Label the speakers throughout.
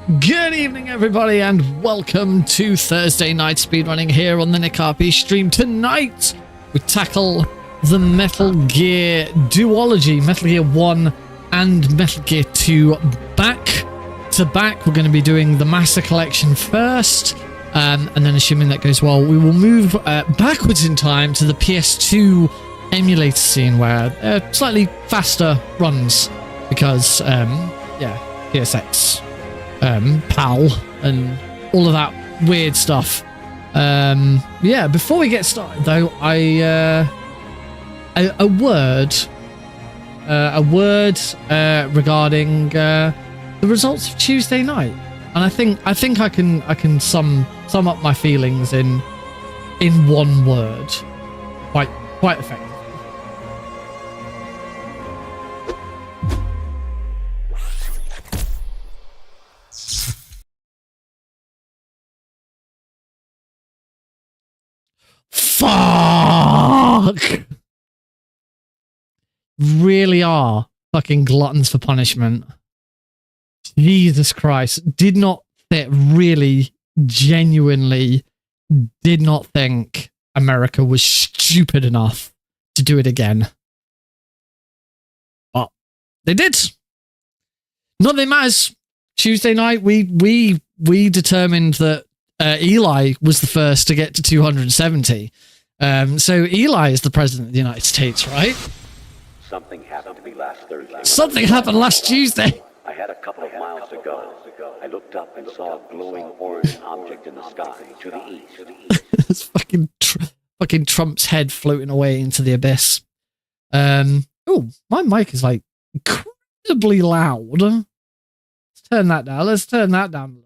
Speaker 1: Good evening, everybody, and welcome to Thursday night speedrunning here on the Nick RP stream. Tonight, we tackle the Metal Gear Duology, Metal Gear 1 and Metal Gear 2 back to back. We're going to be doing the Master Collection first, and then assuming that goes well, we will move backwards in time to the PS2 emulator scene where slightly faster runs because, yeah, PSX. PAL and all of that weird stuff. Yeah, before we get started though, a word regarding the results of Tuesday night, and I think I can sum up my feelings in one word quite effectively. Fuck! Really are fucking gluttons for punishment. Jesus Christ. Did not think, really, genuinely did not think America was stupid enough to do it again. But they did. Not that it matters. Tuesday night, we determined that Eli was the first to get to 270. So Eli is the president of the United States, right?
Speaker 2: Something happened to me last Thursday.
Speaker 1: Something happened last Tuesday.
Speaker 2: I had a couple of miles to go. I looked up and saw a glowing orange object in the sky to the east.
Speaker 1: It's fucking Trump's head floating away into the abyss. Oh, my mic is like incredibly loud. Let's turn that down. Let's turn that down.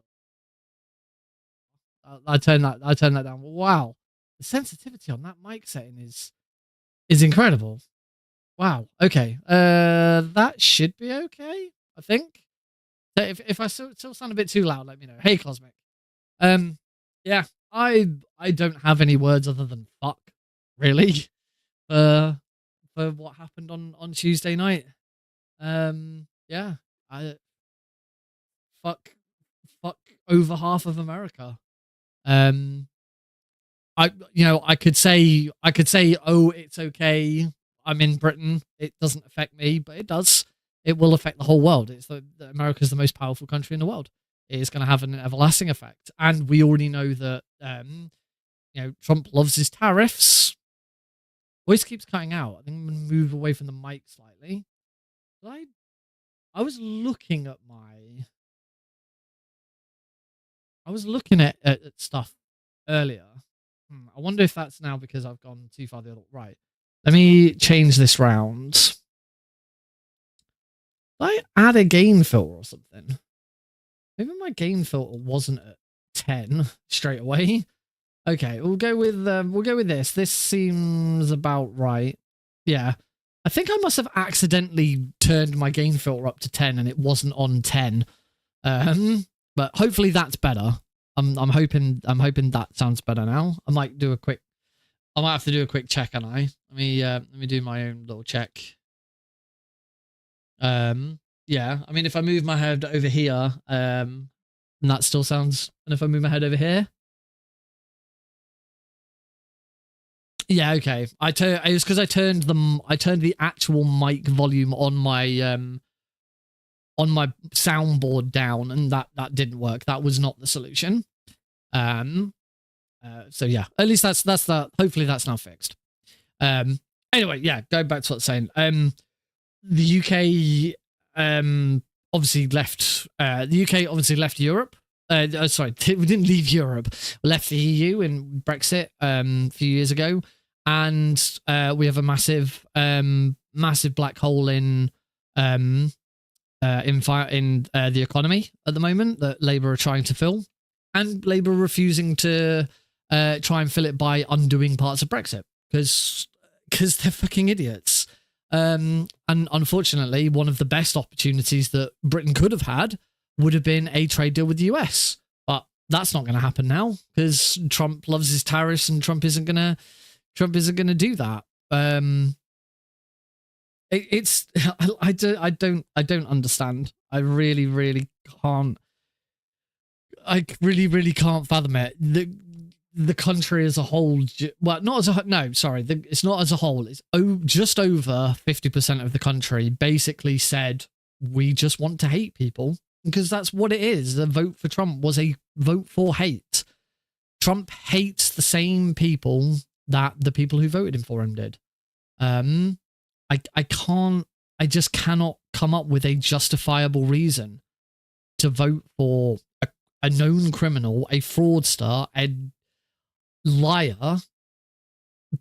Speaker 1: I turn that down. Wow, the sensitivity on that mic setting is incredible. Wow. Okay. That should be okay, I think. If I still sound a bit too loud, let me know. Hey, Cosmic. Yeah, I don't have any words other than fuck, really, for what happened on Tuesday night. Yeah, fuck over half of America. I could say, oh, it's okay, I'm in Britain, it doesn't affect me, but it does. It will affect the whole world. America's the most powerful country in the world. It is going to have an everlasting effect, and we already know that Trump loves his tariffs. Voice keeps cutting out. I think I'm going to move away from the mic slightly. I was looking at at stuff earlier. I wonder if that's now because I've gone too far the other right. Let me change this round. Did I add a gain filter or something? Maybe my gain filter wasn't at 10 straight away. Okay, we'll go with this. This seems about right. Yeah. I think I must have accidentally turned my gain filter up to 10 and it wasn't on 10. But hopefully that's better. I'm hoping that sounds better now. I might have to do a quick check, and let me do my own little check. Yeah, I mean, if I move my head over here, and that still sounds, and if I move my head over here, yeah, okay. It was because I turned the actual mic volume on my soundboard down, and that didn't work. That was not the solution. So yeah, at least that's that. Hopefully that's now fixed. Anyway, yeah, going back to what I was saying. The UK obviously left. The UK obviously left Europe. Sorry, we didn't leave Europe. We left the EU in Brexit a few years ago, and we have a massive black hole in the economy at the moment that Labour are trying to fill, and Labour refusing to try and fill it by undoing parts of Brexit because they're fucking idiots. And unfortunately, one of the best opportunities that Britain could have had would have been a trade deal with the US, but that's not going to happen now because Trump loves his tariffs, and Trump isn't gonna do that. I don't understand. I really can't I really, really can't fathom it. The country as a whole, well, not as a, no, sorry, it's not as a whole. It's just over 50% of the country basically said, we just want to hate people, because that's what it is. The vote for Trump was a vote for hate. Trump hates the same people that the people who voted him for him did. I just cannot come up with a justifiable reason to vote for a known criminal, a fraudster, a liar.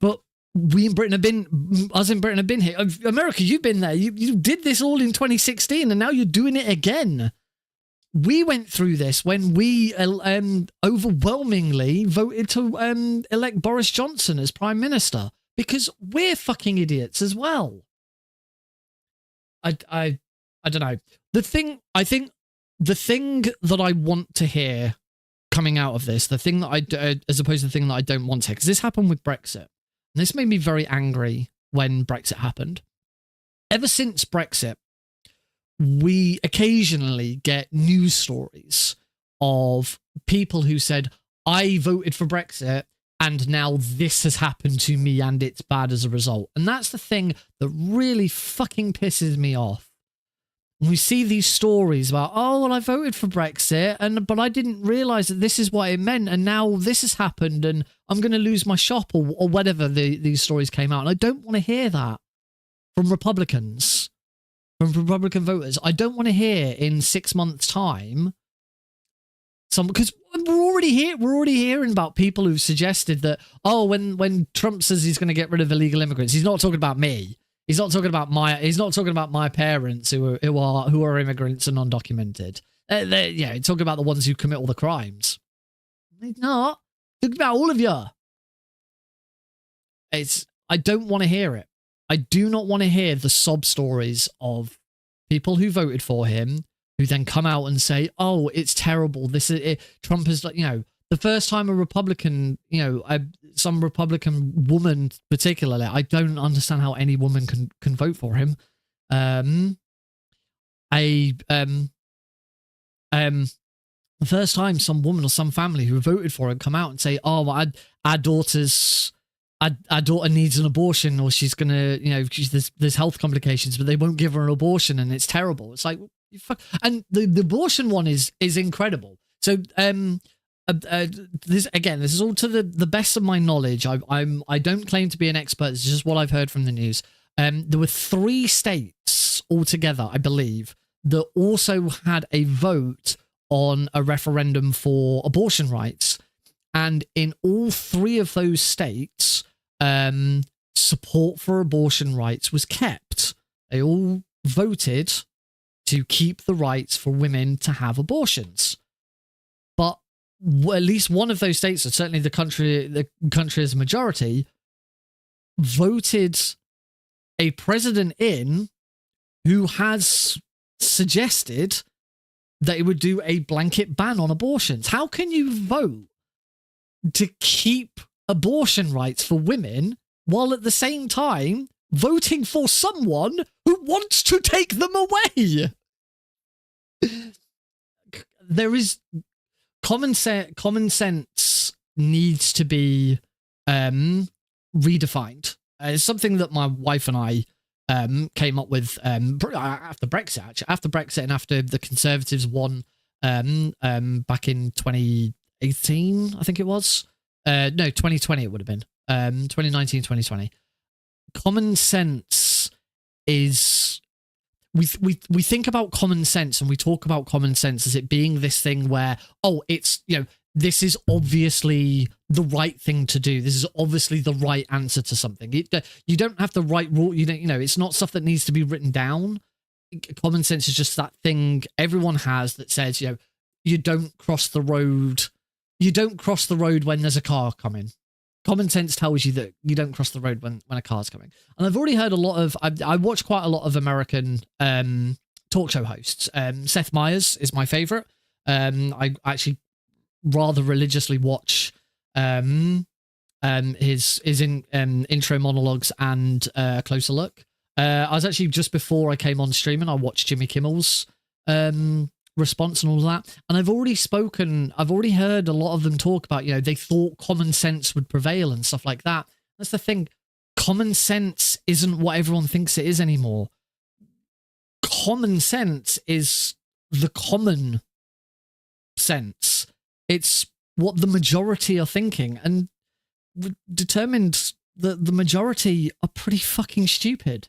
Speaker 1: But we in Britain have been, us in Britain have been here. America, you've been there. You did this all in 2016, and now you're doing it again. We went through this when we overwhelmingly voted to elect Boris Johnson as Prime Minister, because we're fucking idiots as well. I don't know. The thing that I want to hear coming out of this, the thing that as opposed to the thing that I don't want to hear, because this happened with Brexit, and this made me very angry when Brexit happened. Ever since Brexit, we occasionally get news stories of people who said, I voted for Brexit and now this has happened to me and it's bad as a result. And that's the thing that really fucking pisses me off. We see these stories about, oh, well, I voted for Brexit, but I didn't realise that this is what it meant, and now this has happened, and I'm going to lose my shop, or whatever these stories came out. And I don't want to hear that from Republicans, from Republican voters. I don't want to hear in 6 months' time because we're already hearing about people who've suggested that, oh, when Trump says he's going to get rid of illegal immigrants, he's not talking about me. He's not talking about my parents who are immigrants and undocumented. He's talking about the ones who commit all the crimes. He's not. He's talking about all of you. I don't want to hear it. I do not want to hear the sob stories of people who voted for him, who then come out and say, oh, it's terrible. Trump is, the first time a Republican, some Republican woman particularly, I don't understand how any woman can vote for him. The first time some woman or some family who voted for him come out and say, oh, well, our daughter needs an abortion, or she's gonna, there's health complications, but they won't give her an abortion and it's terrible. It's like, and the abortion one is incredible. So, this is all to the best of my knowledge. I don't claim to be an expert. It's just what I've heard from the news. There were 3 states altogether, I believe, that also had a vote on a referendum for abortion rights, and in all 3 of those states, support for abortion rights was kept. They all voted to keep the rights for women to have abortions. But at least one of those states, or certainly the country as a majority, voted a president in who has suggested that it would do a blanket ban on abortions. How can you vote to keep abortion rights for women while at the same time voting for someone who wants to take them away? There is common sense needs to be redefined. It's something that my wife and I came up with after Brexit. Actually, after Brexit and after the Conservatives won back in 2018, I think it was. No, 2020 it would have been. 2019, 2020. Common sense is... We think about common sense and we talk about common sense as it being this thing where, oh, it's, this is obviously the right thing to do. This is obviously the right answer to something. You don't have the right rule. It's not stuff that needs to be written down. Common sense is just that thing everyone has that says, you don't cross the road. You don't cross the road when there's a car coming. Common sense tells you that you don't cross the road when a car's coming. And I've already heard a lot of... I watch quite a lot of American talk show hosts. Seth Meyers is my favorite. I actually rather religiously watch his intro monologues and Closer Look. I was actually, just before I came on streaming, I watched Jimmy Kimmel's response and all that. And I've already heard a lot of them talk about, they thought common sense would prevail and stuff like that. That's the thing. Common sense isn't what everyone thinks it is anymore. Common sense is the common sense. It's what the majority are thinking, and determined that the majority are pretty fucking stupid.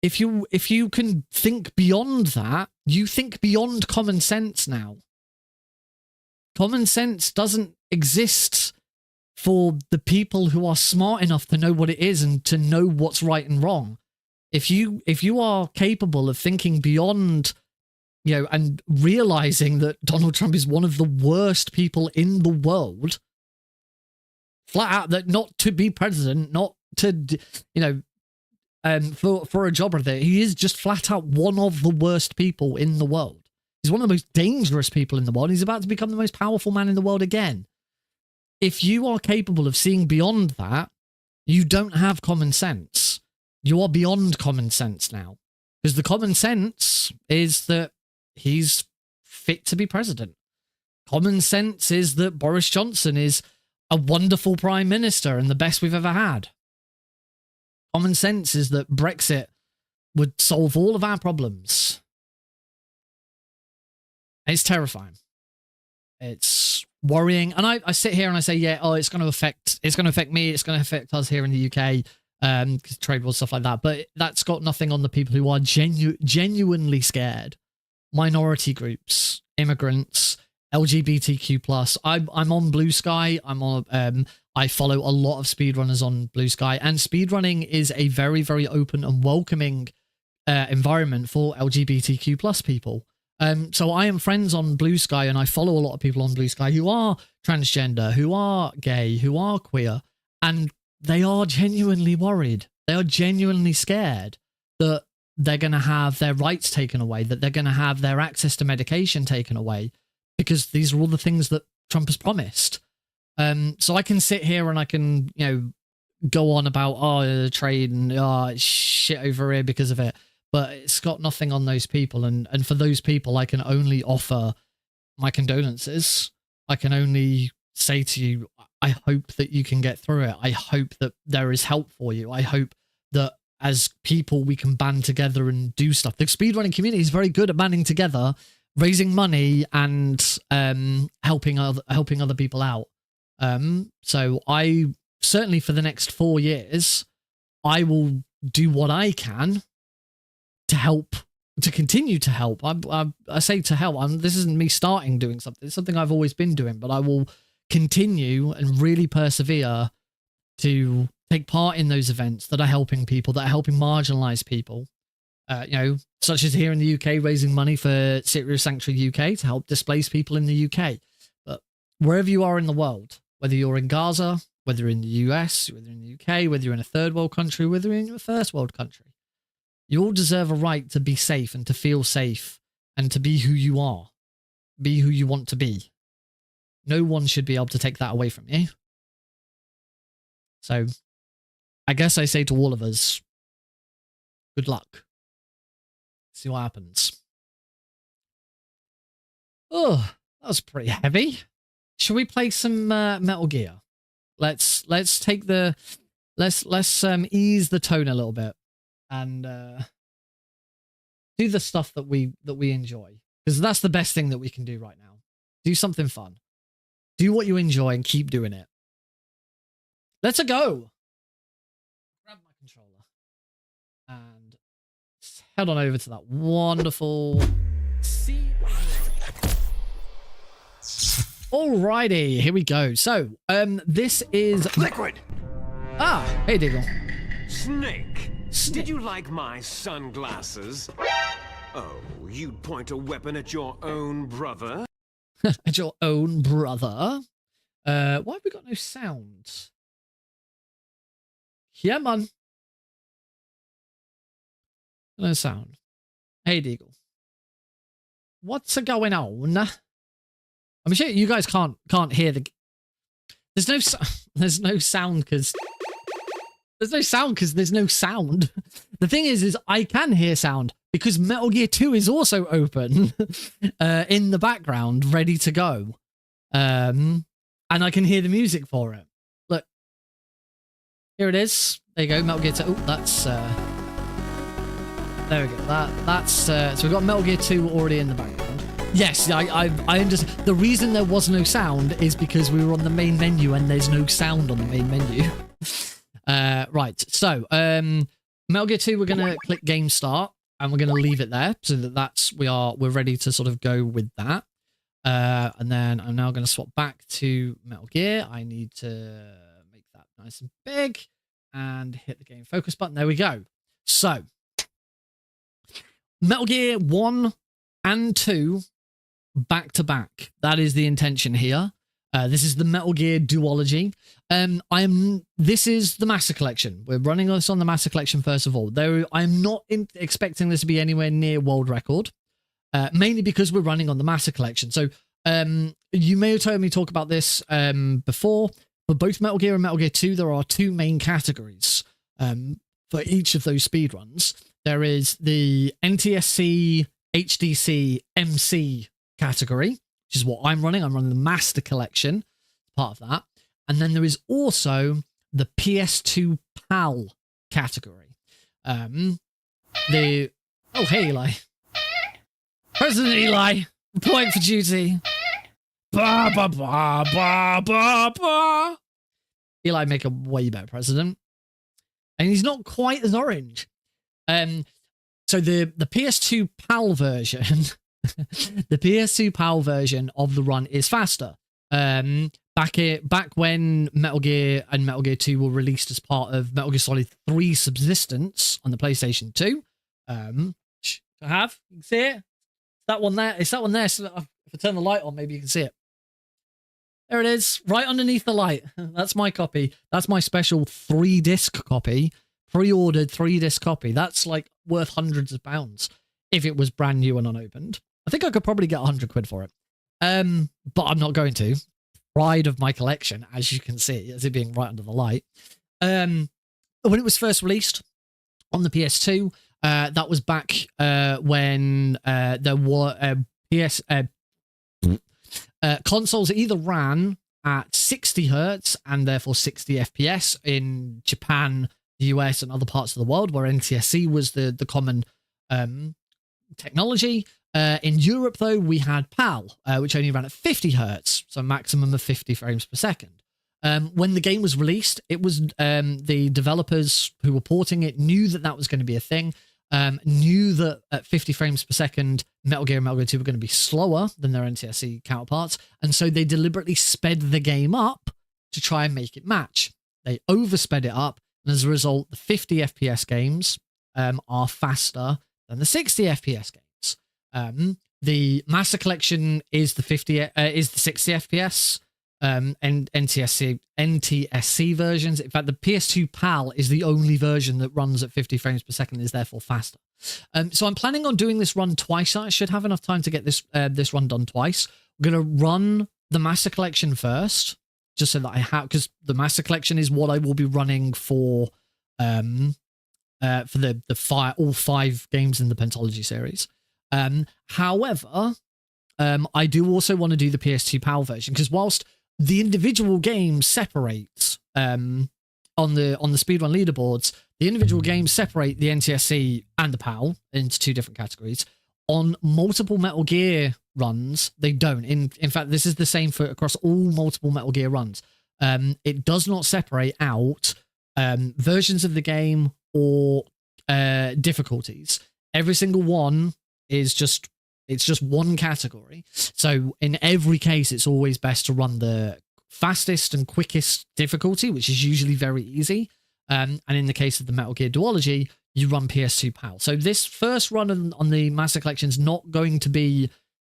Speaker 1: If you can think beyond that, you think beyond common sense now. Common sense doesn't exist for the people who are smart enough to know what it is and to know what's right and wrong. If you are capable of thinking beyond, and realizing that Donald Trump is one of the worst people in the world, flat out, that not to be president, not to, for a job right there, he is just flat out one of the worst people in the world. He's one of the most dangerous people in the world. He's about to become the most powerful man in the world again. If you are capable of seeing beyond that, you don't have common sense. You are beyond common sense now. Because the common sense is that he's fit to be president. Common sense is that Boris Johnson is a wonderful prime minister and the best we've ever had. Common sense is that Brexit would solve all of our problems. It's terrifying. It's worrying. And I sit here and I say, it's going to affect me. It's going to affect us here in the UK. Because trade war, stuff like that. But that's got nothing on the people who are genuinely scared. Minority groups, immigrants, LGBTQ+. I'm on Blue Sky. I follow a lot of speedrunners on Blue Sky, and speedrunning is a very, very open and welcoming environment for LGBTQ+ people. So I am friends on Blue Sky, and I follow a lot of people on Blue Sky who are transgender, who are gay, who are queer, and they are genuinely worried. They are genuinely scared that they're going to have their rights taken away, that they're going to have their access to medication taken away, because these are all the things that Trump has promised. So I can sit here and I can, go on about, the trade and shit over here because of it. But it's got nothing on those people. And for those people, I can only offer my condolences. I can only say to you, I hope that you can get through it. I hope that there is help for you. I hope that as people, we can band together and do stuff. The speedrunning community is very good at banding together, raising money, and helping other people out. So I certainly, for the next 4 years, I will do what I can to help, to continue to help. I say to help. This isn't me starting doing something. It's something I've always been doing, but I will continue and really persevere to take part in those events that are helping people, that are helping marginalized people. Such as here in the UK, raising money for Serious Sanctuary UK to help displaced people in the UK. But wherever you are in the world, whether you're in Gaza, whether you're in the US, whether you're in the UK, whether you're in a third world country, whether you're in a first world country, you all deserve a right to be safe and to feel safe and to be who you are, be who you want to be. No one should be able to take that away from you. So I guess I say to all of us, good luck. See what happens. Oh, that was pretty heavy. Should we play some Metal Gear? Let's take the let's ease the tone a little bit and do the stuff that we enjoy, because that's the best thing that we can do right now. Do something fun. Do what you enjoy and keep doing it. Let's go. Grab my controller and head on over to that wonderful sea. Alrighty, here we go. So, this is
Speaker 3: Liquid.
Speaker 1: Hey, Diggle.
Speaker 3: Snake, did you like my sunglasses? Oh, you'd point a weapon at your own brother?
Speaker 1: At your own brother? Why have we got no sound? Yeah, man. No sound. Hey, Deagle. What's going on? I'm sure you guys can't hear the. There's no sound because there's no sound. The thing is I can hear sound because Metal Gear 2 is also open in the background, ready to go. And I can hear the music for it. Look, here it is. There you go, Metal Gear 2. Oh, that's there we go. That's so we've got Metal Gear 2 already in the background. Yes, I understand. The reason there was no sound is because we were on the main menu and there's no sound on the main menu. Right, so Metal Gear 2, we're gonna click Game Start and we're gonna leave it there so that we're ready to sort of go with that. And then I'm now gonna swap back to Metal Gear. I need to make that nice and big and hit the game focus button. There we go. So Metal Gear 1 and 2 back to back. That is the intention here. This is the Metal Gear Duology. This is the Master Collection. We're running this on the Master Collection first of all. I'm not expecting this to be anywhere near world record, mainly because we're running on the Master Collection. So you may have heard me talk about this before. For both Metal Gear and Metal Gear 2, there are two main categories for each of those speedruns. There is the NTSC, HDC, MC category, which is what I'm running. I'm running the Master Collection, part of that. And then there is also the PS2 PAL category. Oh, hey, Eli. President Eli, reporting for duty. Ba, ba, ba, ba, ba, ba. Eli make a way better president. And he's not quite as orange. So the PS2 PAL version, the PS2 PAL version of the run is faster. Back when Metal Gear and Metal Gear 2 were released as part of Metal Gear Solid 3 Subsistence on the PlayStation 2. You can see it. That one there. It's that one there. So if I turn the light on, maybe you can see it. There it is, right underneath the light. That's my copy. That's my special 3-disc copy. Pre-ordered 3-disc copy. That's like worth hundreds of pounds if it was brand new and unopened. I think I could probably get 100 quid for it. But I'm not going to. Pride of my collection, as you can see, as it being right under the light. When it was first released on the PS2, that was back when there were consoles either ran at 60 hertz and therefore 60 FPS in Japan, the US, and other parts of the world, where NTSC was the common technology. In Europe, though, we had PAL, which only ran at 50 hertz, so a maximum of 50 frames per second. When the game was released, it was the developers who were porting it knew that was going to be a thing, knew that at 50 frames per second, Metal Gear and Metal Gear 2 were going to be slower than their NTSC counterparts, and so they deliberately sped the game up to try and make it match. They oversped it up, and as a result, the 50 FPS games are faster than the 60 FPS games. The Master Collection is the 60 FPS and NTSC versions. In fact, the PS2 PAL is the only version that runs at 50 frames per second and is therefore faster. So I'm planning on doing this run twice. I should have enough time to get this run done twice. We're going to run the Master Collection first, just so that I have, because the Master Collection is what I will be running for all 5 games in the Pentalogy series. However, I do also want to do the PS2 PAL version, because whilst the individual games separate on the speedrun leaderboards, the individual games separate the NTSC and the PAL into 2 different categories. On multiple Metal Gear runs, they don't. In fact, this is the same for across all multiple Metal Gear runs. It does not separate out versions of the game or difficulties. Every single one is just one category. So in every case, it's always best to run the fastest and quickest difficulty, which is usually very easy. And in the case of the Metal Gear Duology, you run PS2 PAL. So this first run on the Master Collection is not going to be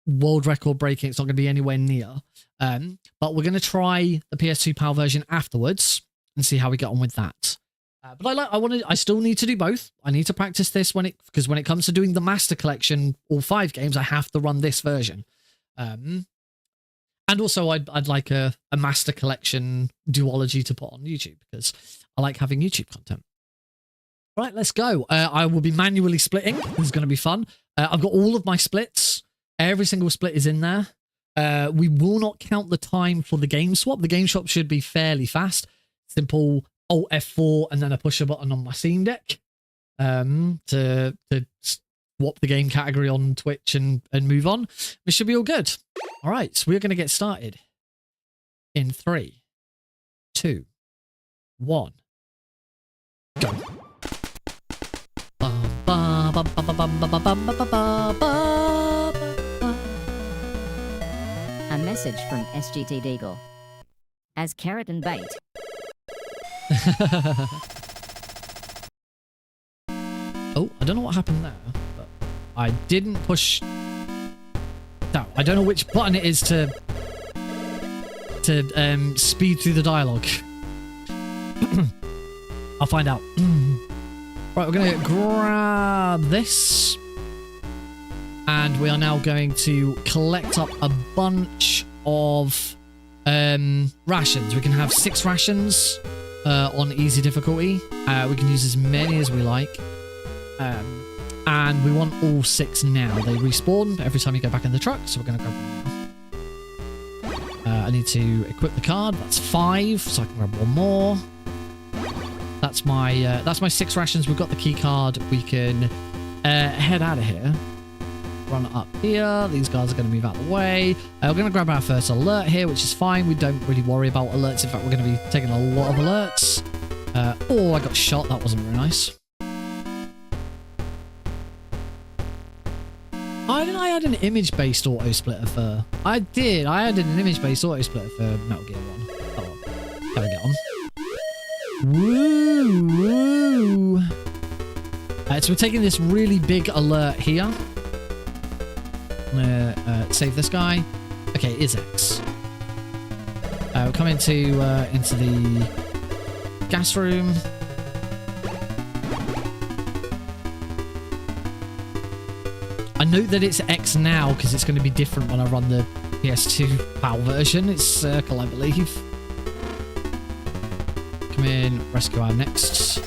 Speaker 1: world record breaking. It's not going to be anywhere near. But we're going to try the PS2 PAL version afterwards and see how we get on with that. But I still need to do both. I need to practice this because when it comes to doing the Master Collection, all 5 games, I have to run this version. And also I'd like a Master Collection duology to put on YouTube, because I like having YouTube content. Right, let's go. I will be manually splitting. This is going to be fun. I've got all of my splits. Every single split is in there. We will not count the time for the game swap. The game swap should be fairly fast. Simple Alt F4 and then a pusher button on my Steam Deck to swap the game category on Twitch and move on. It should be all good. All right, so we're going to get started in 3, 2, 1, go.
Speaker 4: A message from SGT Deagle. As carrot and bait.
Speaker 1: Oh, I don't know what happened there, but I didn't push. No, I don't know which button it is to speed through the dialogue. I'll find out. Right, we're going to grab this. And we are now going to collect up a bunch of rations. We can have 6 rations on easy difficulty. We can use as many as we like. And we want all 6 now. They respawn every time you go back in the truck, so we're going to grab them now. I need to equip the card. That's 5, so I can grab one more. That's my 6 rations. We've got the key card. We can head out of here. Run up here. These guys are going to move out of the way. We're going to grab our first alert here, which is fine. We don't really worry about alerts. In fact, we're going to be taking a lot of alerts. Oh, I got shot. That wasn't very nice. Why didn't I add an image-based auto-splitter for... I did. I added an image-based auto-splitter for Metal Gear 1. Oh, well. Can we get on? Woo! Woo! So we're taking this really big alert here. I'm gonna save this guy. Okay, it is X. We'll come into the gas room. I note that it's X now because it's going to be different when I run the PS2 PAL version. It's circle, I believe. Come in, rescue our next.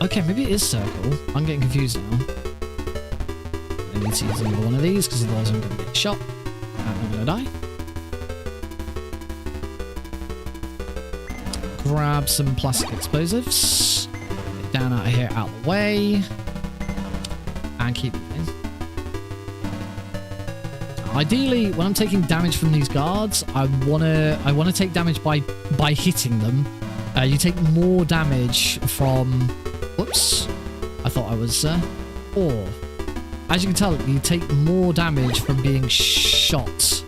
Speaker 1: Okay, maybe it is circle. I'm getting confused now. I need to use either one of these because otherwise I'm going to get shot and I'm going to die. Grab some plastic explosives. Get down out of here, out of the way. And keep moving. Ideally, when I'm taking damage from these guards, I wanna take damage by hitting them. You take more damage from. Whoops! I thought I was. Or as you can tell, you take more damage from being shot.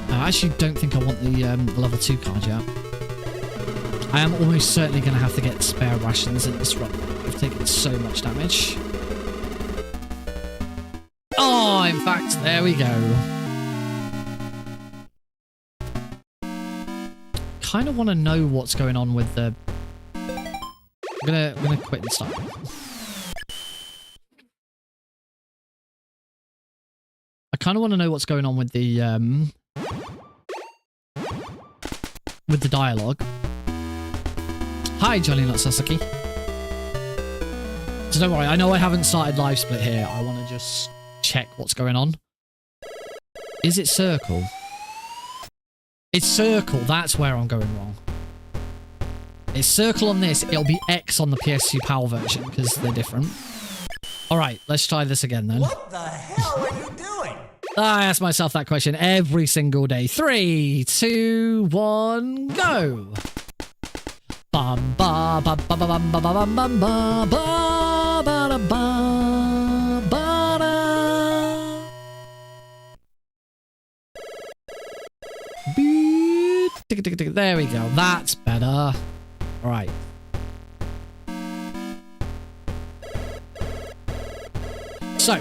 Speaker 1: I actually don't think I want the level 2 card yet. I am almost certainly going to have to get spare rations in this run. I've taken so much damage. Oh, in fact, there we go. Kind of want to know what's going on with the... I'm gonna quit and start. I kind of want to know what's going on with the dialogue. Hi, Johnny Not Sasaki. So don't worry, I know I haven't started live split here. I want to just check what's going on. Is it circle? It's circle, that's where I'm going wrong. It's circle on this, it'll be X on the PS2 PAL version, because they're different. Alright, let's try this again then.
Speaker 5: What the hell are you doing?
Speaker 1: I ask myself that question every single day. 3, 2, 1, go! Bum ba ba ba ba bum ba ba bum bum ba ba ba da ba ba da. Beep. Tick, tick, tick. There we go. That's better. All right. So,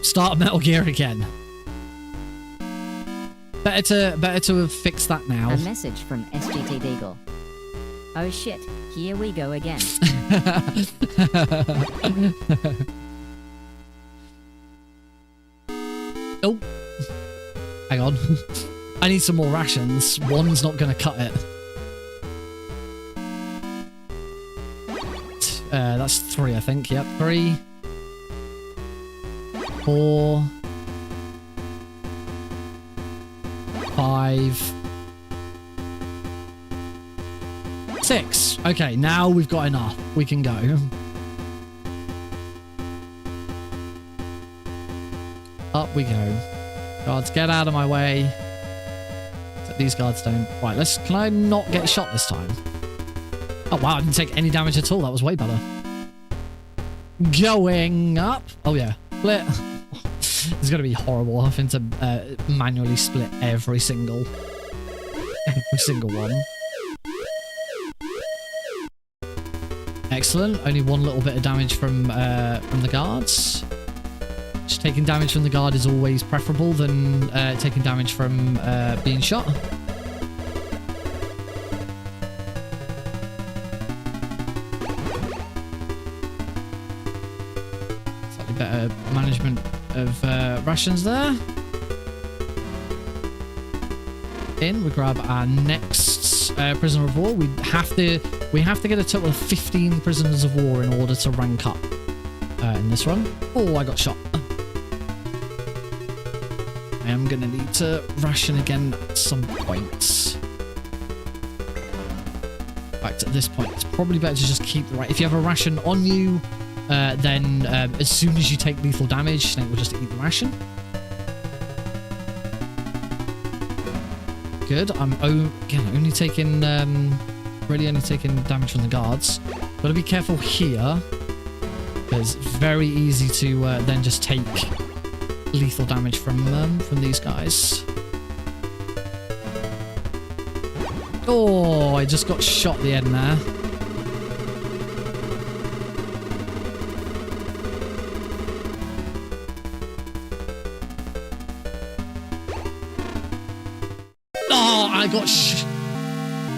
Speaker 1: start Metal Gear again. Better to have fixed that now.
Speaker 4: A message from SGT Deagle. Oh shit, here we go again.
Speaker 1: Oh. Hang on. I need some more rations. One's not going to cut it. that's 3, I think. Yep, 3, 4, 5, 6. Okay, now we've got enough. We can go. Up we go. Guards, get out of my way. So these guards don't. Right, can I not get shot this time? Oh, wow, I didn't take any damage at all. That was way better. Going up. Oh, yeah. Split. It's going to be horrible having to manually split every single one. Excellent. Only one little bit of damage from the guards. Just taking damage from the guard is always preferable than taking damage from being shot. Slightly better management of rations there. We grab our next prisoner of war. We have to get a total of 15 prisoners of war in order to rank up in this run. Oh, I got shot. I am going to need to ration again at some point. In fact, at this point, it's probably better to just keep the right. If you have a ration on you, then as soon as you take lethal damage, Snake will just eat the ration. Good. I'm again only taking really only taking damage from the guards. Got to be careful here because it's very easy to then just take lethal damage from these guys. Oh, I just got shot at the end there. Oh, I got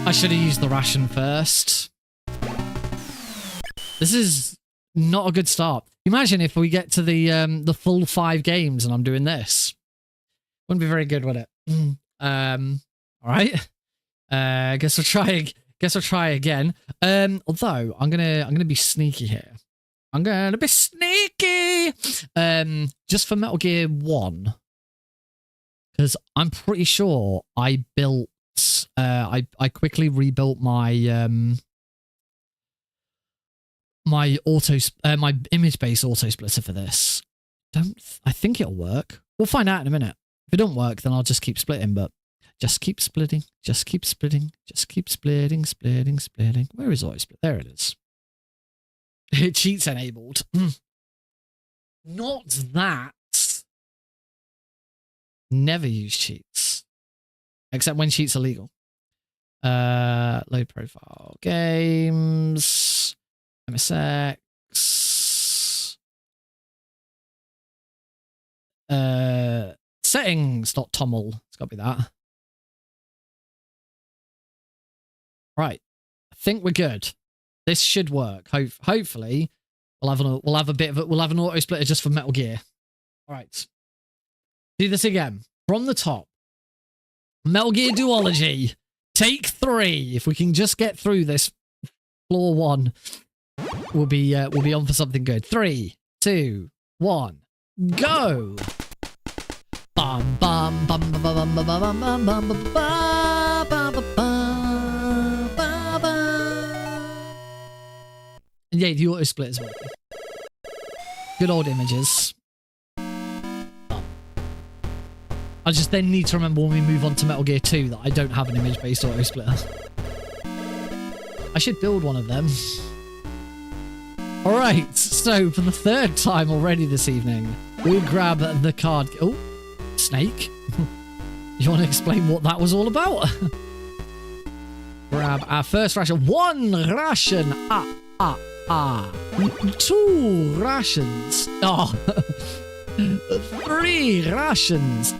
Speaker 1: I should have used the ration first. This is not a good start. Imagine if we get to the full 5 games and I'm doing this. Wouldn't be very good, would it? All right. Guess we'll try again. Although I'm gonna be sneaky here. I'm gonna be sneaky. Just for Metal Gear 1. Because I'm pretty sure I built I quickly rebuilt my my image-based auto splitter for this. I think it'll work. We'll find out in a minute. If it don't work, then I'll just keep splitting, but just keep splitting, just keep splitting, just keep splitting. Where is auto split? There it is. Cheats enabled. Not that. Never use cheats. Except when cheats are legal. Load profile games. MSX. Settings.toml. It's got to be that. Right. I think we're good. This should work. Hopefully, we'll have an auto splitter just for Metal Gear. All right. Do this again from the top. Metal Gear Duology, take 3. If we can just get through this floor 1, we'll be on for something good. 3, 2, 1, go! Bum bum bum bum bum bum bum bum bum bum bum. And yeah, the auto split is working. Good old images. I just then need to remember when we move on to Metal Gear 2 that I don't have an image-based auto splitter. I should build one of them. Alright, so for the 3rd time already this evening, we grab the card. Oh, Snake. You want to explain what that was all about? Grab our first ration. 1 ration. 2 rations. Oh. 3 rations.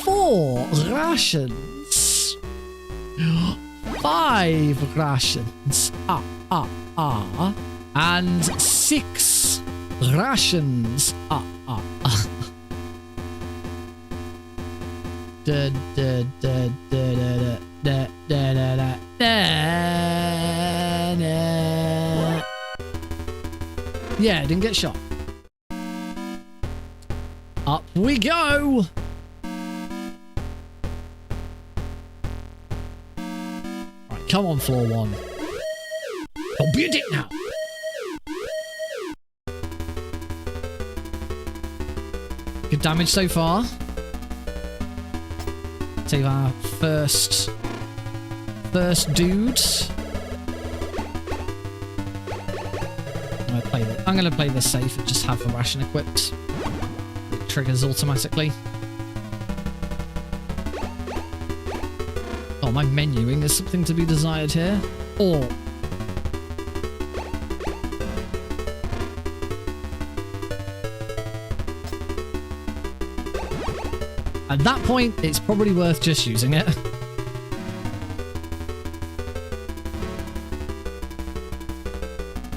Speaker 1: 4 rations. 5 rations. And 6 rations. Yeah, didn't get shot. Up we go! Right, come on, floor 1. Don't be a dick now! Good damage so far. Save our first dude. I'm gonna play this safe and just have the ration equipped. It triggers automatically. Oh, my menuing is something to be desired here. Or at that point, it's probably worth just using it.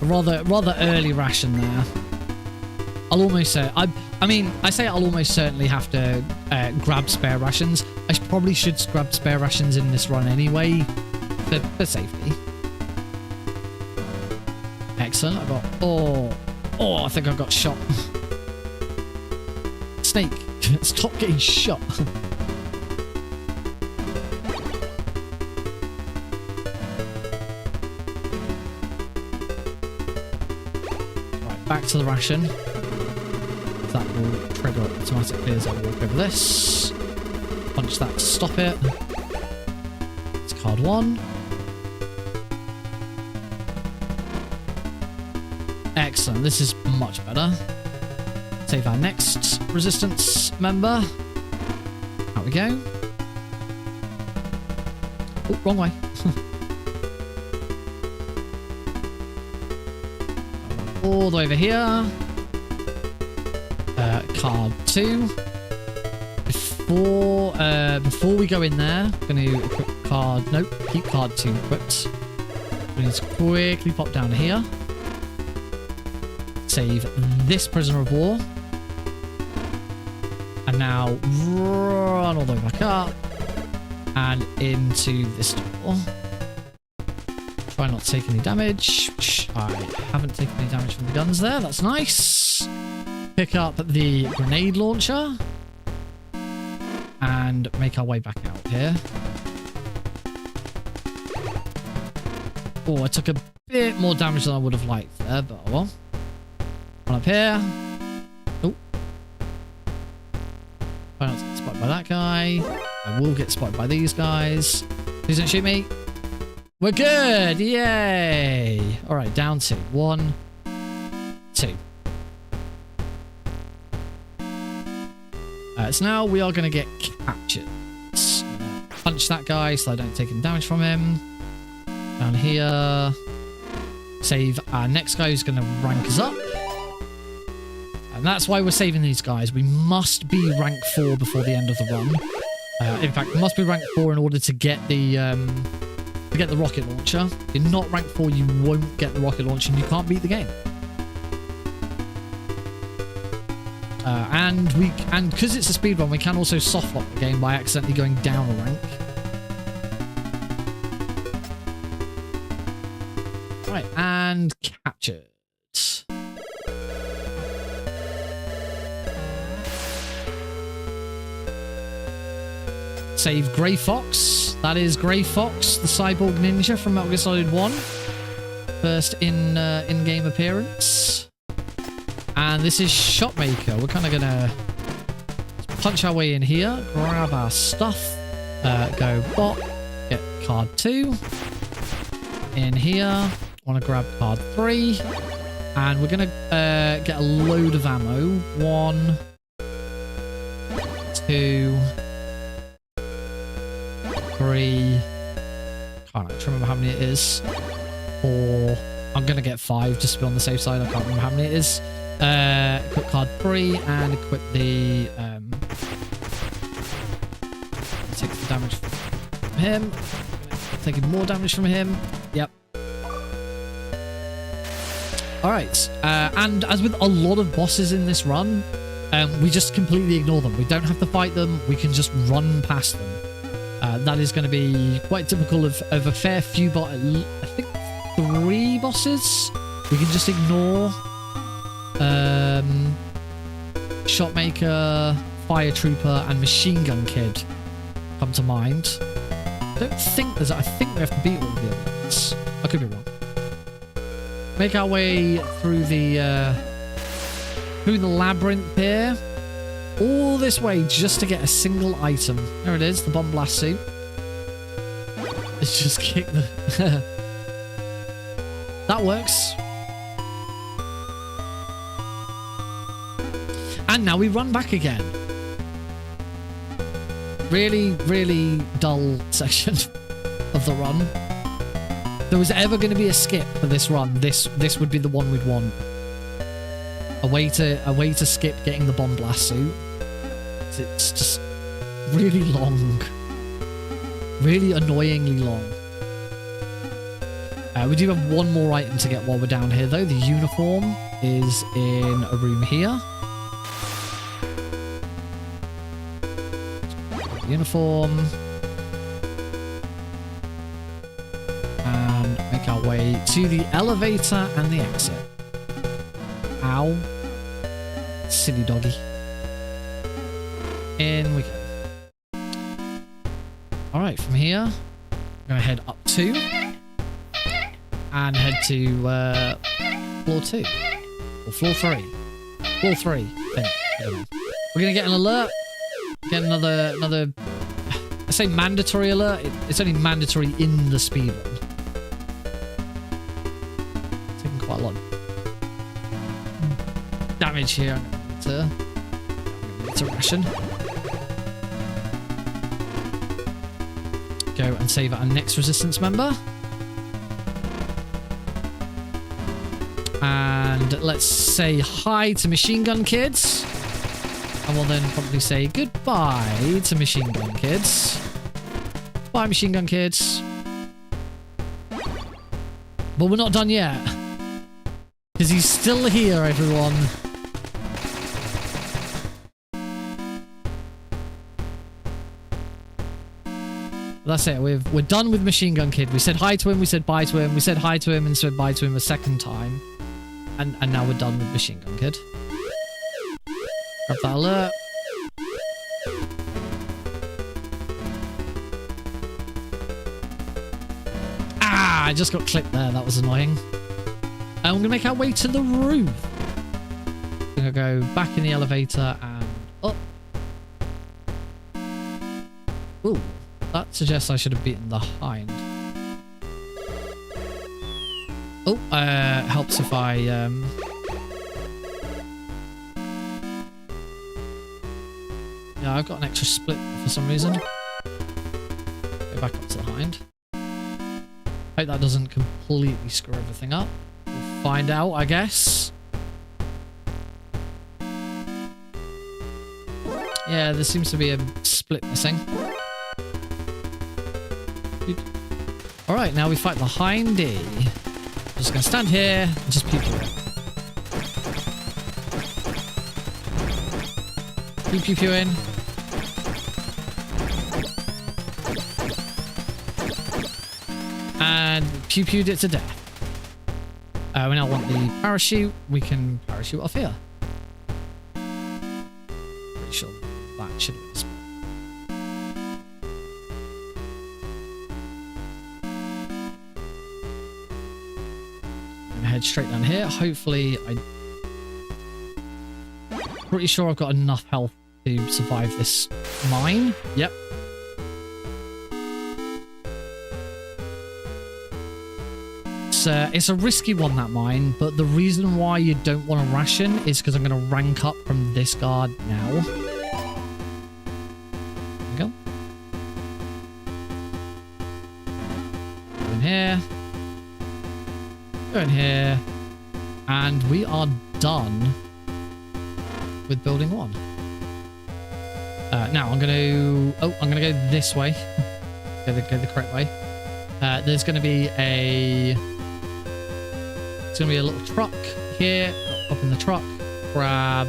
Speaker 1: Rather early ration there. I'll almost say I say I'll almost certainly have to grab spare rations. I probably should grab spare rations in this run anyway, for safety. Excellent. I got I think I got shot. Snake, stop getting shot. Back to the ration. That will trigger automatically as I walk over this. Punch that to stop it. It's card 1. Excellent. This is much better. Save our next resistance member. Out we go. Oh, wrong way. All the way over here. Card 2. Before we go in there, I'm going to equip card... Nope, keep card 2 equipped. We need to quickly pop down here. Save this prisoner of war. And now run all the way back up. And into this door. Try not to take any damage. I haven't taken any damage from the guns there. That's nice. Pick up the grenade launcher. And make our way back out here. Oh, I took a bit more damage than I would have liked there, but oh well. One up here. Oh. Try not to get spotted by that guy. I will get spotted by these guys. Please don't shoot me. We're good! Yay! Alright, down to 1, 2. So now we are going to get captured. Punch that guy so I don't take any damage from him. Down here. Save our next guy who's going to rank us up. And that's why we're saving these guys. We must be rank 4 before the end of the run. In fact, we must be rank 4 in order to get the rocket launcher. If you're not rank 4, you won't get the rocket launcher and you can't beat the game. And because it's a speedrun, we can also soft lock the game by accidentally going down a rank. Right, and captured. Save Grey Fox. That is Grey Fox, the cyborg ninja from Metal Gear Solid 1. First in-game appearance. And this is Shotmaker. We're kind of gonna punch our way in here, grab our stuff, go bot, get card 2. In here, want to grab card 3. And we're gonna get a load of ammo. 1, 2, 3. Can't actually remember how many it is. 4. I'm gonna get 5 just to be on the safe side. I can't remember how many it is. Equip card 3 and equip the take the damage from him. Taking more damage from him. Yep. Alright. And as with a lot of bosses in this run, we just completely ignore them. We don't have to fight them. We can just run past them. That is going to be quite typical of a fair few, but I think 3 bosses we can just ignore. Shotmaker, Fire Trooper, and Machine Gun Kid come to mind. I don't think there's... I think we have to beat all of the other ones. I could be wrong. Make our way through the labyrinth here. All this way just to get a single item. There it is, the bomb blast suit. Let's just kick the... That works. And now we run back again. Really, really dull section of the run. If there was ever going to be a skip for this run, this would be the one we'd want. A way to skip getting the bomb blast suit. It's just really long. Really annoyingly long. We do have one more item to get while we're down here, though. The uniform is in a room here. Uniform. And make our way to the elevator and the exit. Ow. Silly doggy. In we go. Alright, from here, I'm going to head up 2. And head to floor 2. Or floor 3. Floor 3, I think. I don't know. We're going to get an alert. Get another... I say mandatory alert. It's only mandatory in the speedrun. Taking quite a lot of damage here. I'm going to need to ration. Go and save our next resistance member. And let's say hi to Machine Gun Kids. And we'll then probably say goodbye to Machine Gun Kids. Bye, Machine Gun Kids. But we're not done yet. Because he's still here, everyone. That's it. We're done with Machine Gun Kid. We said hi to him, we said bye to him, we said hi to him and said bye to him a second time. And now we're done with Machine Gun Kid. Grab that alert. Ah, I just got clipped there. That was annoying. And we're going to make our way to the roof. We're going to go back in the elevator and up. Ooh. That suggests I should have beaten the hind. Oh, helps if I, yeah, I've got an extra split for some reason. Go back up to the hind. Hope that doesn't completely screw everything up. We'll find out, I guess. Yeah, there seems to be a split missing. Alright, now we fight the hindy. I'm just going to stand here and just pew pew it. Pew pew pew in. And pew pewed it to death. We now want the parachute. We can parachute off here. Pretty sure that should be this. Head straight down here. Hopefully, pretty sure I've got enough health to survive this mine. Yep. It's a risky one, that mine, but the reason why you don't want to ration is because I'm going to rank up from this guard now. There we go. Go in here. Go in here. And we are done with building 1. Now I'm going to... Oh, I'm going to go this way. go the correct way. There's going to be a... It's going to be a little truck here. Up in the truck. Grab...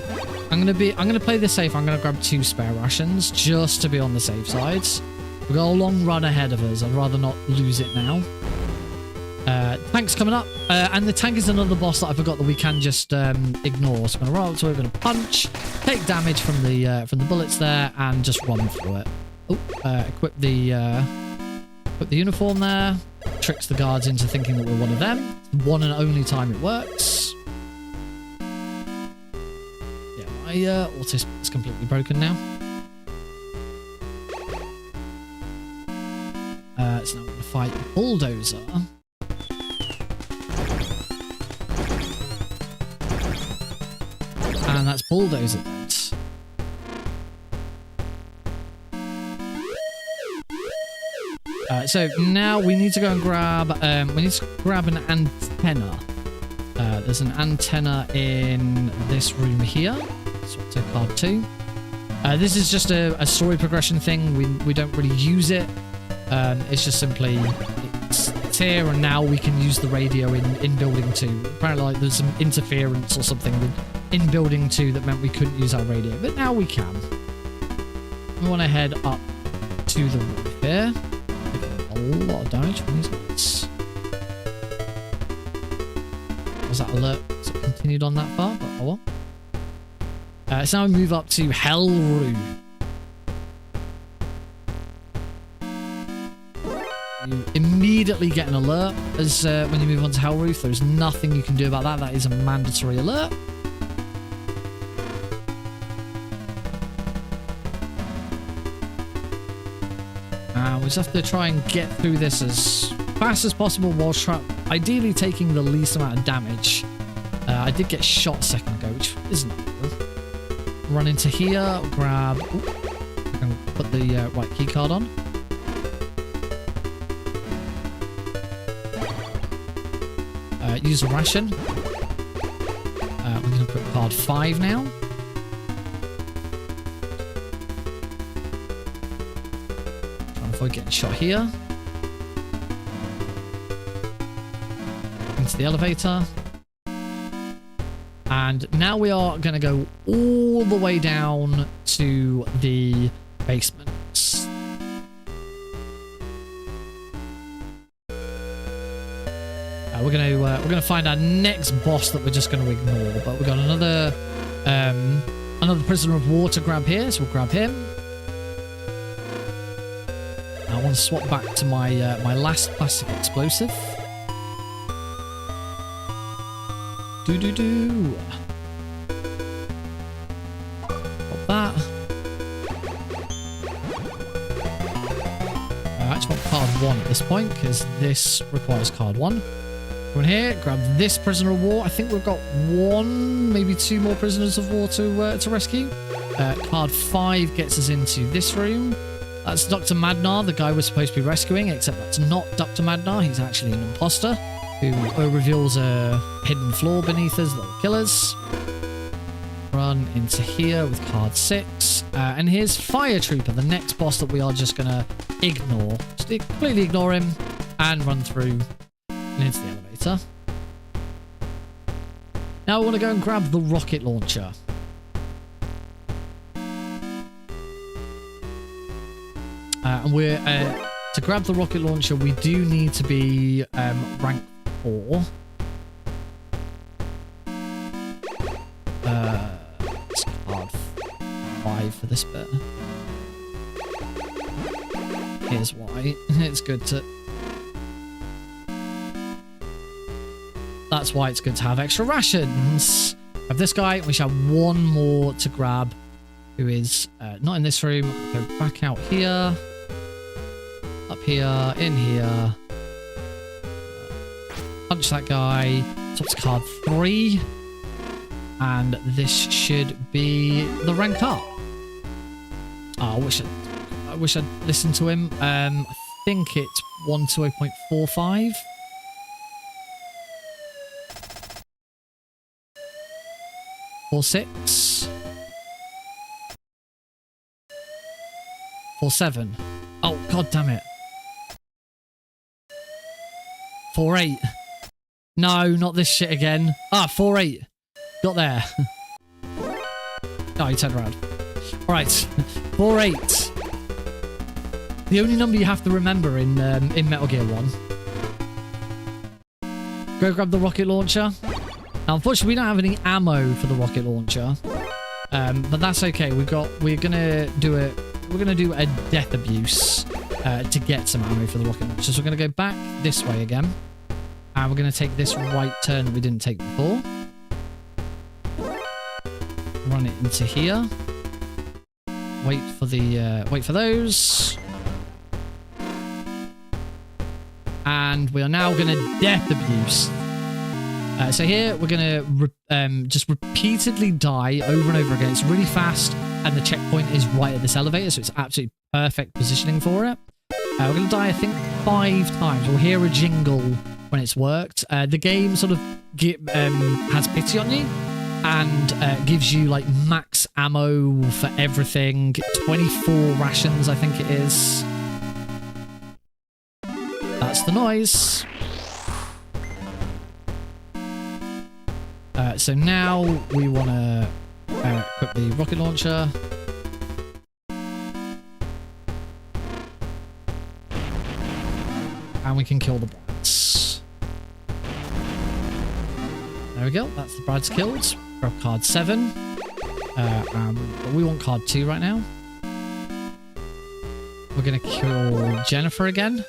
Speaker 1: I'm going to play this safe. I'm going to grab 2 spare rations just to be on the safe side. We've got a long run ahead of us. I'd rather not lose it now. tank's coming up. And the tank is another boss that I forgot that we can just ignore. So I'm going to roll up to it, we're going to punch, take damage from the bullets there, and just run through it. Oh, equip the uniform there. Tricks the guards into thinking that we're one of them. One and only time it works. Yeah, my auto is completely broken now. So now we're going to fight Bulldozer. And that's Bulldozer dead. So now we need to go and grab an antenna. There's an antenna in this room here. So I'll take card 2. This is just a story progression thing. We don't really use it. It's just simply it's here, and now we can use the radio in building 2. Apparently, like, there's some interference or something in building 2 that meant we couldn't use our radio, but now we can. We want to head up to the roof here. A lot of damage from these guys. Was that alert? Is it continued on that far? But oh well. So now we move up to Hell Roof. You immediately get an alert as when you move on to Hell Roof. There's nothing you can do about that. That is a mandatory alert. We just have to try and get through this as fast as possible while ideally taking the least amount of damage. I did get shot a second ago, which isn't good. Run into here, grab... Ooh, I can put the right key card on. Use a ration. We're going to put card 5 now. Avoid getting shot here. Into the elevator. And now we are going to go all the way down to the basement. We're gonna find our next boss that we're just going to ignore. But we've got another prisoner of war to grab here, so we'll grab him. I want to swap back to my my last plastic explosive. Got that. I actually want card 1 at this point because this requires card 1. Go in here, grab this prisoner of war. I think we've got 1, maybe 2 more prisoners of war to rescue. Card 5 gets us into this room. That's Dr. Madnar, the guy we're supposed to be rescuing, except that's not Dr. Madnar. He's actually an imposter who reveals a hidden flaw beneath us that will kill us. Run into here with card 6. And here's Fire Trooper, the next boss that we are just going to ignore. Just completely ignore him and run through and into the elevator. Now we want to go and grab the rocket launcher. And we're to grab the rocket launcher, we do need to be rank 4. It's card 5 for this bit. Here's why. It's good to... That's why it's good to have extra rations. Have this guy. We shall have 1 more to grab, who is not in this room. Go back out here. Up here, in here. Punch that guy. So it's card 3. And this should be the rank up. Oh, I wish I'd listened to him. I think it's 120.45. Four 6. 4-7. Oh, god damn it. 4-8. No, not this shit again. Ah, 4-8. Got there. Oh, he turned around. Alright. 4-8. The only number you have to remember in Metal Gear 1. go grab the rocket launcher. Now, unfortunately, we don't have any ammo for the rocket launcher, but that's okay. We're gonna do a death abuse to get some ammo for the rocket launcher. So we're gonna go back this way again, and we're gonna take this right turn that we didn't take before. Run it into here. Wait for those. And we are now going to death abuse. So here we're going to just repeatedly die over and over again. It's really fast, and the checkpoint is right at this elevator, so it's absolutely perfect positioning for it. We're going to die, I think, 5 times. We'll hear a jingle when it's worked. The game sort of has pity on you and gives you like max ammo for everything. 24 rations, I think it is. That's the noise. So now we want to equip the rocket launcher. And we can kill the brads. There we go. That's the brads killed. Grab card 7. But we want card 2 right now. We're going to kill Jennifer again.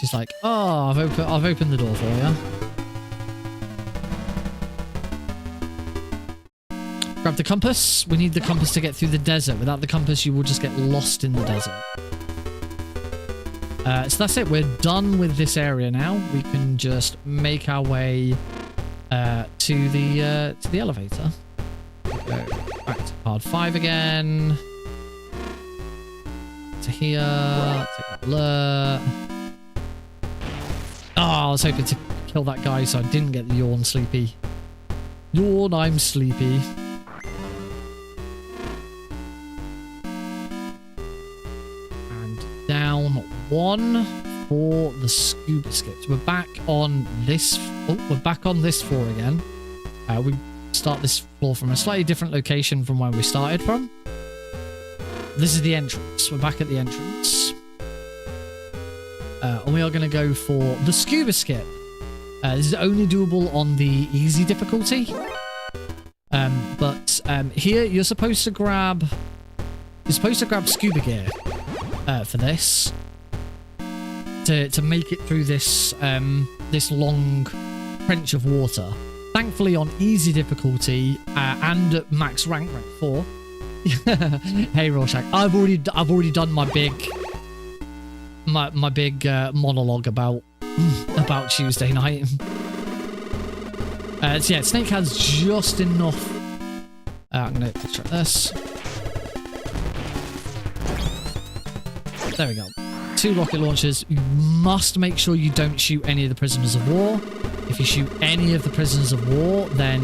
Speaker 1: She's like, oh, I've opened the door for you. Grab the compass. We need the compass to get through the desert. Without the compass, you will just get lost in the desert. So that's it. We're done with this area now. We can just make our way to the elevator. Go back to card 5 again. To here. Take that alert. Oh, I was hoping to kill that guy so I didn't get the yawn sleepy. Yawn, I'm sleepy. And down 1 for the scuba skips. We're back on this. Oh, we're back on this floor again. We start this floor from a slightly different location from where we started from. This is the entrance. We're back at the entrance. And we are going to go for the scuba skip. This is only doable on the easy difficulty. But here you're supposed to grab scuba gear for this to make it through this this long trench of water. Thankfully, on easy difficulty and at max rank 4. Hey Rorschach, I've already done my big monologue about Tuesday night. So yeah, Snake has just enough. I'm gonna try this. There we go. 2 rocket launchers. You must make sure you don't shoot any of the prisoners of war. If you shoot any of the prisoners of war, then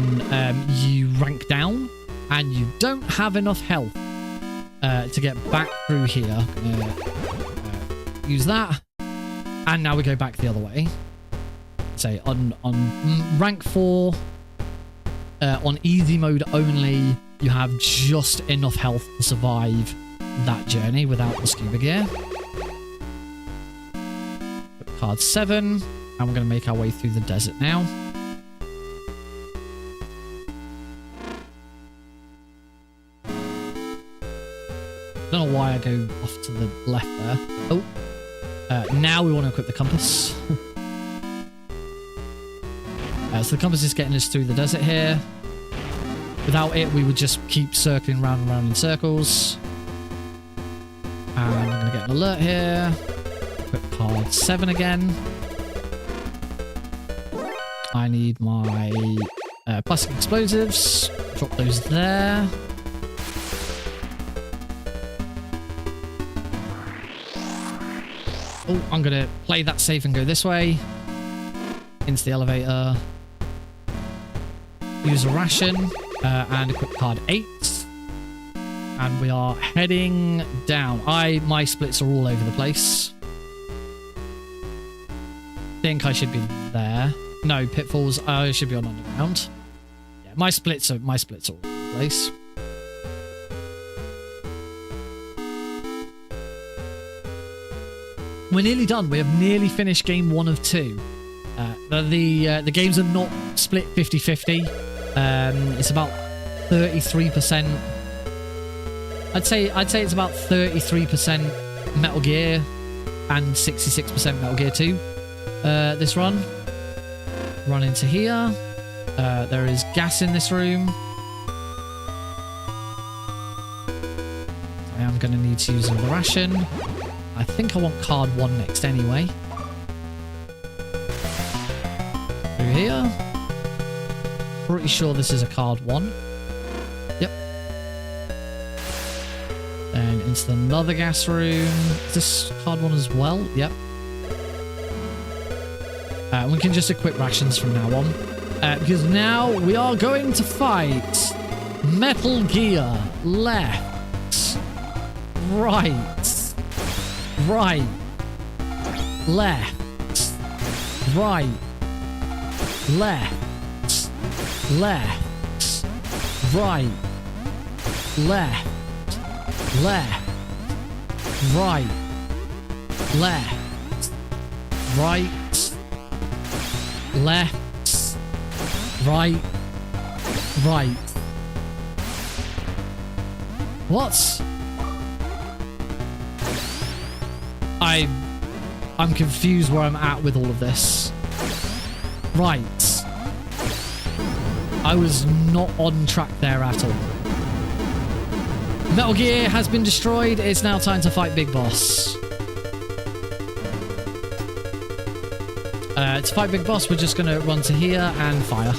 Speaker 1: you rank down, and you don't have enough health to get back through here. Use that, and now we go back the other way. Say on rank 4, on easy mode only, you have just enough health to survive that journey without the scuba gear. Card 7, and we're going to make our way through the desert now. Don't know why I go off to the left there. Oh. Now we want to equip the compass. So the compass is getting us through the desert here. Without it, we would just keep circling round and round in circles. And I'm going to get an alert here. Equip card 7 again. I need my plastic explosives. Drop those there. Oh, I'm going to play that safe and go this way. Into the elevator. Use a ration. And equip card 8. And we are heading down. My splits are all over the place. Think I should be there. No, pitfalls. I should be on underground. Yeah, my splits are all over the place. we're nearly done. We have nearly finished game 1 of 2. The games are not split 50-50. It's about 33%. I'd say it's about 33% Metal Gear and 66% Metal Gear 2. This run. Run into here. There is gas in this room. I am going to need to use another ration. I think I want card 1 next anyway. Through here. Pretty sure this is a card 1. Yep. Then into another gas room. Is this card 1 as well? Yep. We can just equip rations from now on. Because now we are going to fight Metal Gear. Left. Right. Right. Left. Right. Left. Left. Right. Left. Left. Right. Left. Right. Left. Right. Right. What? I'm confused where I'm at with all of this. Right. I was not on track there at all. Metal Gear has been destroyed. It's now time to fight Big Boss. To fight Big Boss, we're just going to run to here and fire.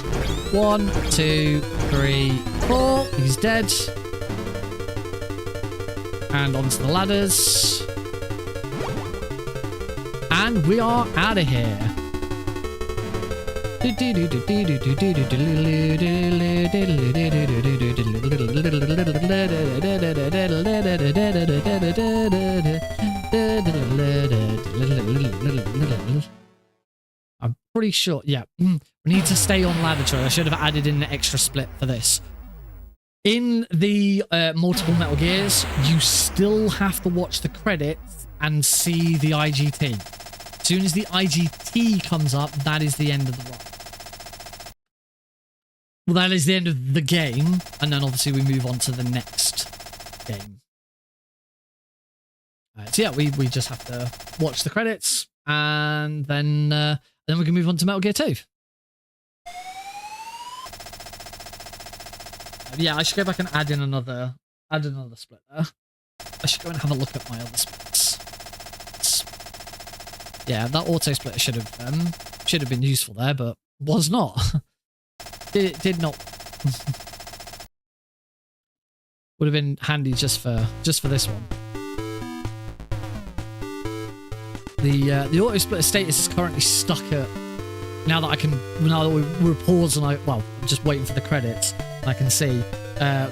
Speaker 1: 1, 2, 3, 4. He's dead. And onto the ladders. And we are out of here. I'm pretty sure. Yeah. We need to stay on ladder choice. I should have added in an extra split for this. In the multiple Metal Gears, you still have to watch the credits and see the IGT. As soon as the IGT comes up, that is the end of the run. Well, that is the end of the game, and then obviously we move on to the next game. So yeah, we just have to watch the credits, and then we can move on to Metal Gear 2. Yeah, I should go back and add another split there. I should go and have a look at my other splits. Yeah, that auto splitter should have been useful there, but was not. Did not. Would have been handy just for this one. The auto splitter status is currently stuck at. Now that we're paused and I'm just waiting for the credits. I can see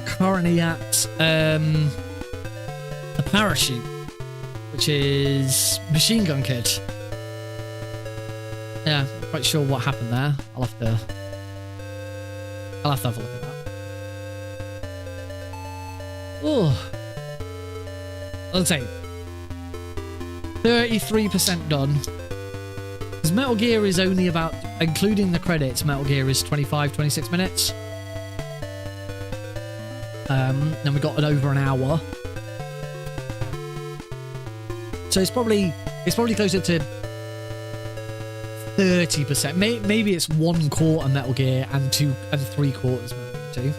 Speaker 1: currently at the parachute, which is Machine Gun Kid. Yeah, not quite sure what happened there. I'll have to have a look at that. Oh, let's say 33% done. Because Metal Gear is only about, including the credits, Metal Gear is 25-26 minutes. Then we got over an hour. So it's probably closer to 30%. Maybe it's 1/4 Metal Gear and 3/4 Metal Gear 2.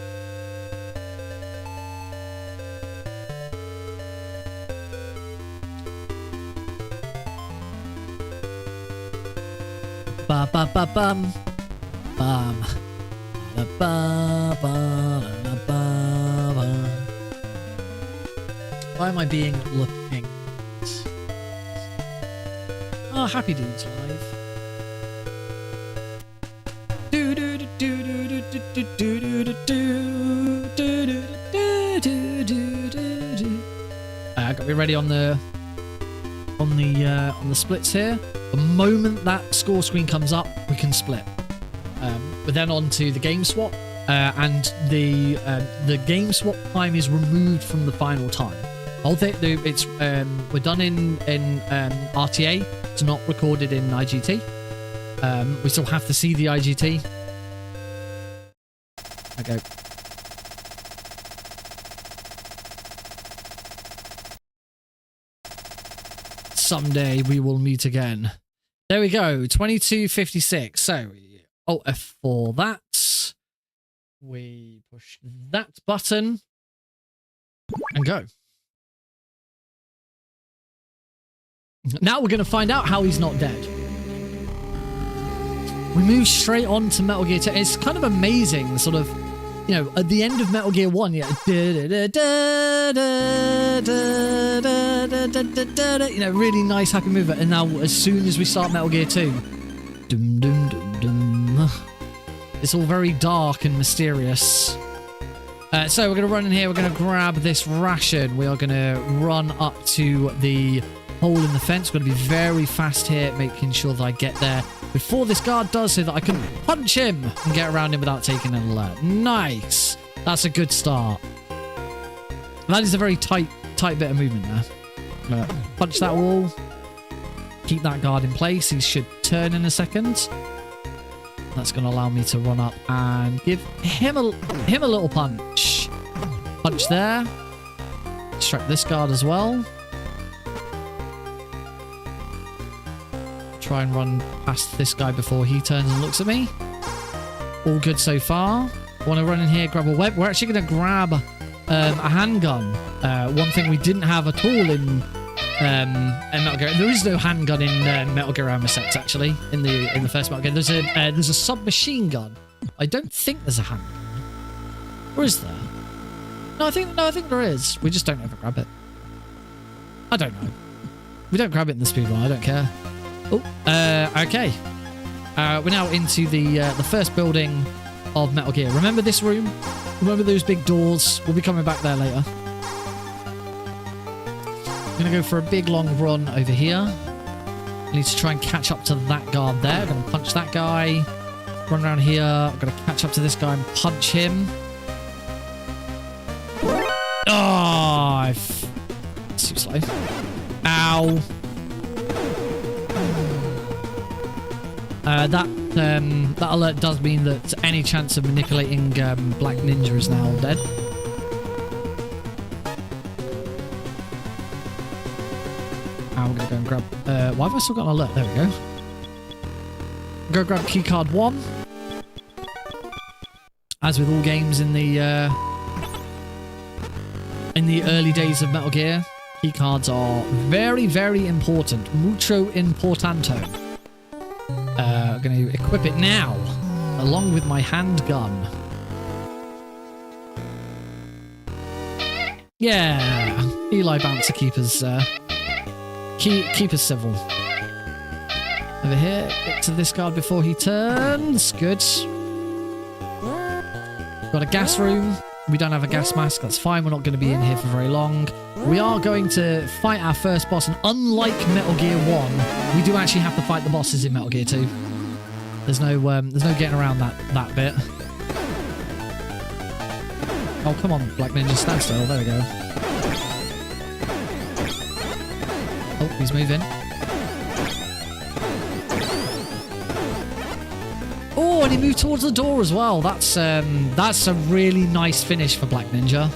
Speaker 1: Ba ba ba bum bum ba ba ba ba ba. Why am I being looking? Oh, Happy Dude's live. Got me ready on the splits here. The moment that score screen comes up, we can split. We're then on to the game swap, and the game swap time is removed from the final time. whole thing, it's we're done in RTA. It's not recorded in IGT. We still have to see the IGT. Okay. Someday we will meet again. There we go. 2256. So, Alt F4 that. We push that button and go. Now we're going to find out how he's not dead. We move straight on to Metal Gear 2. It's kind of amazing, sort of, you know, at the end of Metal Gear 1, you know, really nice, happy movement. And now, as soon as we start Metal Gear 2, dum, dum, dum, dum, it's all very dark and mysterious. So we're going to run in here. We're going to grab this ration. We are going to run up to the hole in the fence. We're going to be very fast here, making sure that I get there before this guard does, so that I can punch him and get around him without taking an alert. Nice. That's a good start. That is a very tight bit of movement there. Punch that wall. Keep that guard in place. He should turn in a second. That's going to allow me to run up and give him a little punch. Punch there. Distract this guard as well. Try and run past this guy before he turns and looks at me. All good so far. Want to run in here, grab a web. We're actually going to grab a handgun. One thing we didn't have at all in Metal Gear. There is no handgun in Metal Gear Armor Sets, actually, in the first Metal Gear. There's a submachine gun. I don't think there's a handgun. Or is there? No, I think there is. We just don't ever grab it. I don't know. We don't grab it in the speedrun. I don't care. Oh, okay. We're now into the first building of Metal Gear. Remember this room? Remember those big doors? We'll be coming back there later. I'm going to go for a big long run over here. I need to try and catch up to that guard there. I'm going to punch that guy. Run around here. I'm going to catch up to this guy and punch him. Oh, it's too slow. Ow. That alert does mean that any chance of manipulating Black Ninja is now dead. I'm gonna go and grab. Why have I still got an alert? There we go. Go grab keycard 1. As with all games in the early days of Metal Gear, keycards are very, very important. Mucho importante. I'm going to equip it now, along with my handgun. Yeah, Eli Bouncer keep us civil. Over here, get to this guard before he turns. Good. Got a gas room. We don't have a gas mask. That's fine. We're not going to be in here for very long. We are going to fight our first boss, and unlike Metal Gear 1, we do actually have to fight the bosses in Metal Gear 2. There's no getting around that bit. Oh, come on, Black Ninja, stand still. There we go. Oh, he's moving. Oh, and he moved towards the door as well. That's a really nice finish for Black Ninja.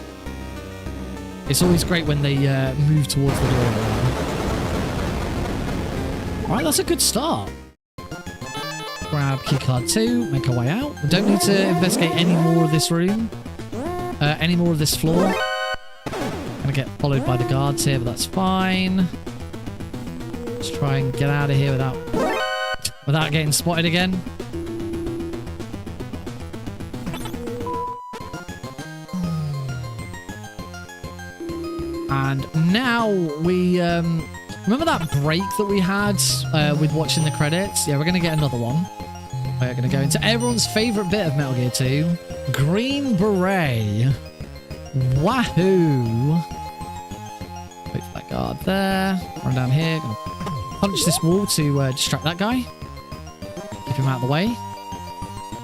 Speaker 1: It's always great when they move towards the door. Alright, that's a good start. Grab keycard 2, make our way out. We don't need to investigate any more of this room. Any more of this floor. Gonna get followed by the guards here, but that's fine. Let's try and get out of here without getting spotted again. And now we remember that break that we had with watching the credits? Yeah, we're going to get another one. We're going to go into everyone's favourite bit of Metal Gear 2. Green Beret. Wahoo. Wait for that guard there. Run down here. Gonna punch this wall to distract that guy. Keep him out of the way.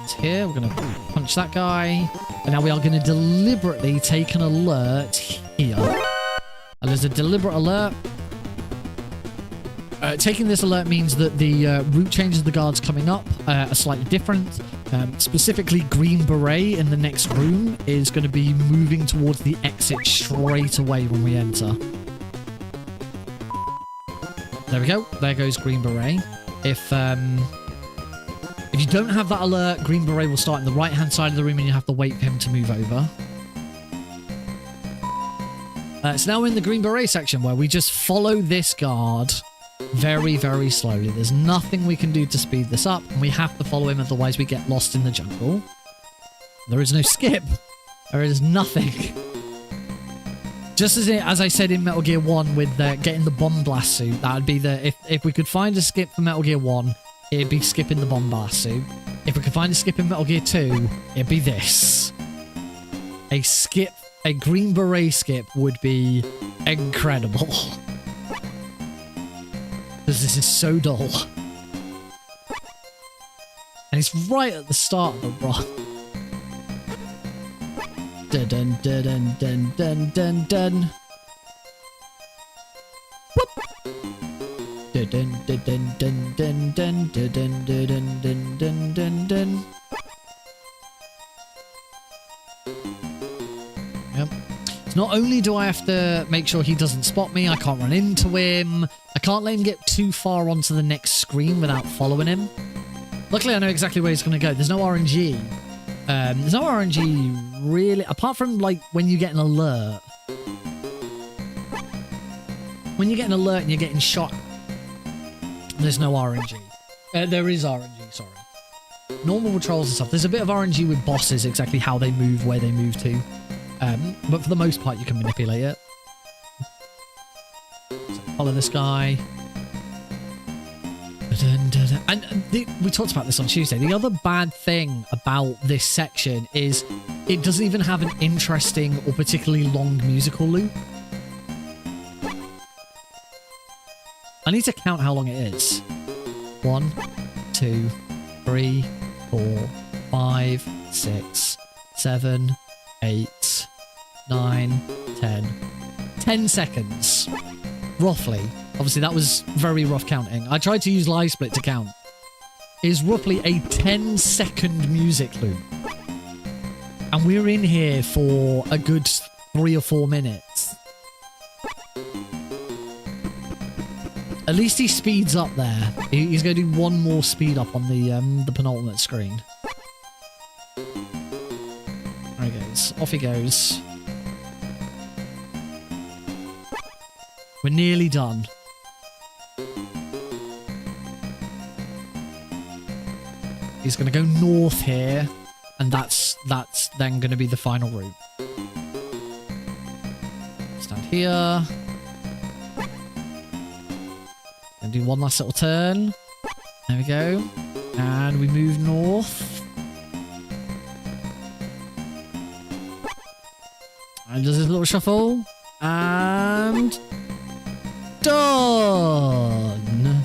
Speaker 1: It's here. We're going to punch that guy. And now we are going to deliberately take an alert here. there's a deliberate alert. Taking this alert means that the route changes of the guards coming up are slightly different. Specifically, Green Beret in the next room is going to be moving towards the exit straight away when we enter. There we go. There goes Green Beret. If you don't have that alert, Green Beret will start in the right-hand side of the room and you have to wait for him to move over. So now we're in the Green Beret section where we just follow this guard very, very slowly. There's nothing we can do to speed this up, and we have to follow him, otherwise we get lost in the jungle. There is no skip. There is nothing. Just as I said in Metal Gear 1 with getting the bomb blast suit, that would be the... If we could find a skip for Metal Gear 1, it'd be skipping the bomb blast suit. If we could find a skip in Metal Gear 2, it'd be this. A skip, a Green Beret skip would be incredible. Because this is so dull. And it's right at the start of the run. Dun dun dun dun dun dun dun dun. Whoop. Dun dun dun dun dun dun dun dun dun dun dun dun dun. Yep. So not only do I have to make sure he doesn't spot me, I can't run into him. I can't let him get too far onto the next screen without following him. Luckily, I know exactly where he's going to go. There's no RNG. There's no RNG really, apart from like when you get an alert. When you get an alert and you're getting shot, there's no RNG. There is RNG, sorry. Normal patrols and stuff. There's a bit of RNG with bosses, exactly how they move, where they move to. But for the most part, you can manipulate it. So follow this guy. And we talked about this on Tuesday. The other bad thing about this section is it doesn't even have an interesting or particularly long musical loop. I need to count how long it is. 1, 2, 3, 4, 5, 6, 7, 8, 9, 10. 10 seconds. Roughly. Obviously, that was very rough counting. I tried to use Live Split to count. It is roughly a 10-second music loop. And we're in here for a good 3 or 4 minutes. At least he speeds up there. He's going to do one more speed up on the penultimate screen. There he goes. Off he goes. We're nearly done. He's going to go north here, and that's then going to be the final route. Stand here. And do one last little turn. There we go. And we move north. And does this little shuffle. And... done!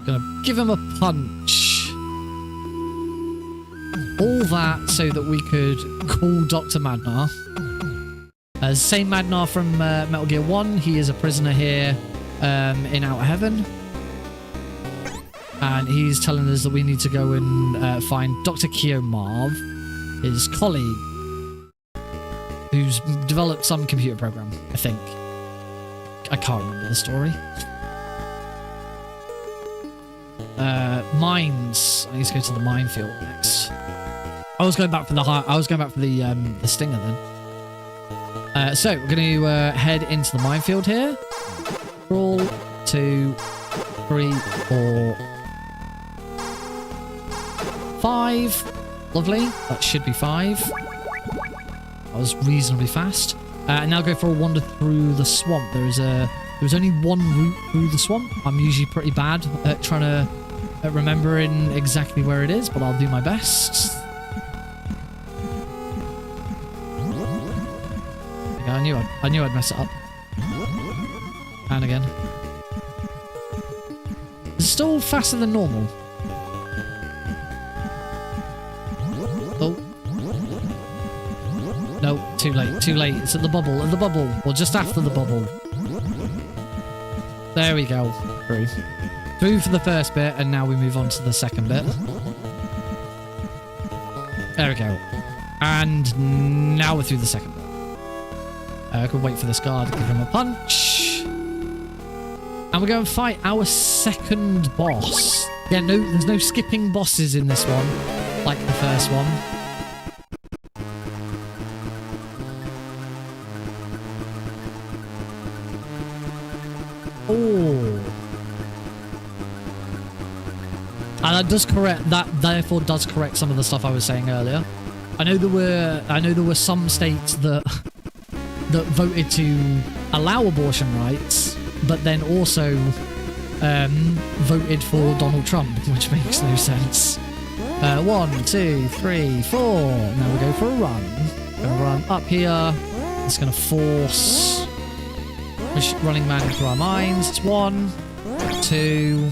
Speaker 1: Gonna give him a punch. All that so that we could call Dr. Madnar. Same Madnar from Metal Gear 1. He is a prisoner here in Outer Heaven. And he's telling us that we need to go and find Dr. Kyo Marv, his colleague, who's developed some computer program, I think. I can't remember the story. Mines. I need to go to the minefield next. I was going back for the stinger then. So we're going to head into the minefield here. Crawl, 2, 3, 4, 5. Lovely. That should be 5. That was reasonably fast. And now go for a wander through the swamp. There's only one route through the swamp. I'm usually pretty bad at trying to remembering exactly where it is, but I'll do my best. Okay, I knew I'd mess it up. And again. It's still faster than normal. Oh. No. Too late, too late. It's at the bubble, or just after the bubble. There we go. Through. Through for the first bit, and now we move on to the second bit. There we go. And now we're through the second bit. I could wait for this guard to give him a punch. And we're going to fight our second boss. Yeah, no, there's no skipping bosses in this one, like the first one. Oh. And that does correct, that therefore does correct some of the stuff I was saying earlier. I know there were some states that voted to allow abortion rights, but then also voted for Donald Trump, which makes no sense. 1, 2, 3, 4. Now we go for a run. Gonna run up here. It's gonna force running man into our minds. It's 1, 2,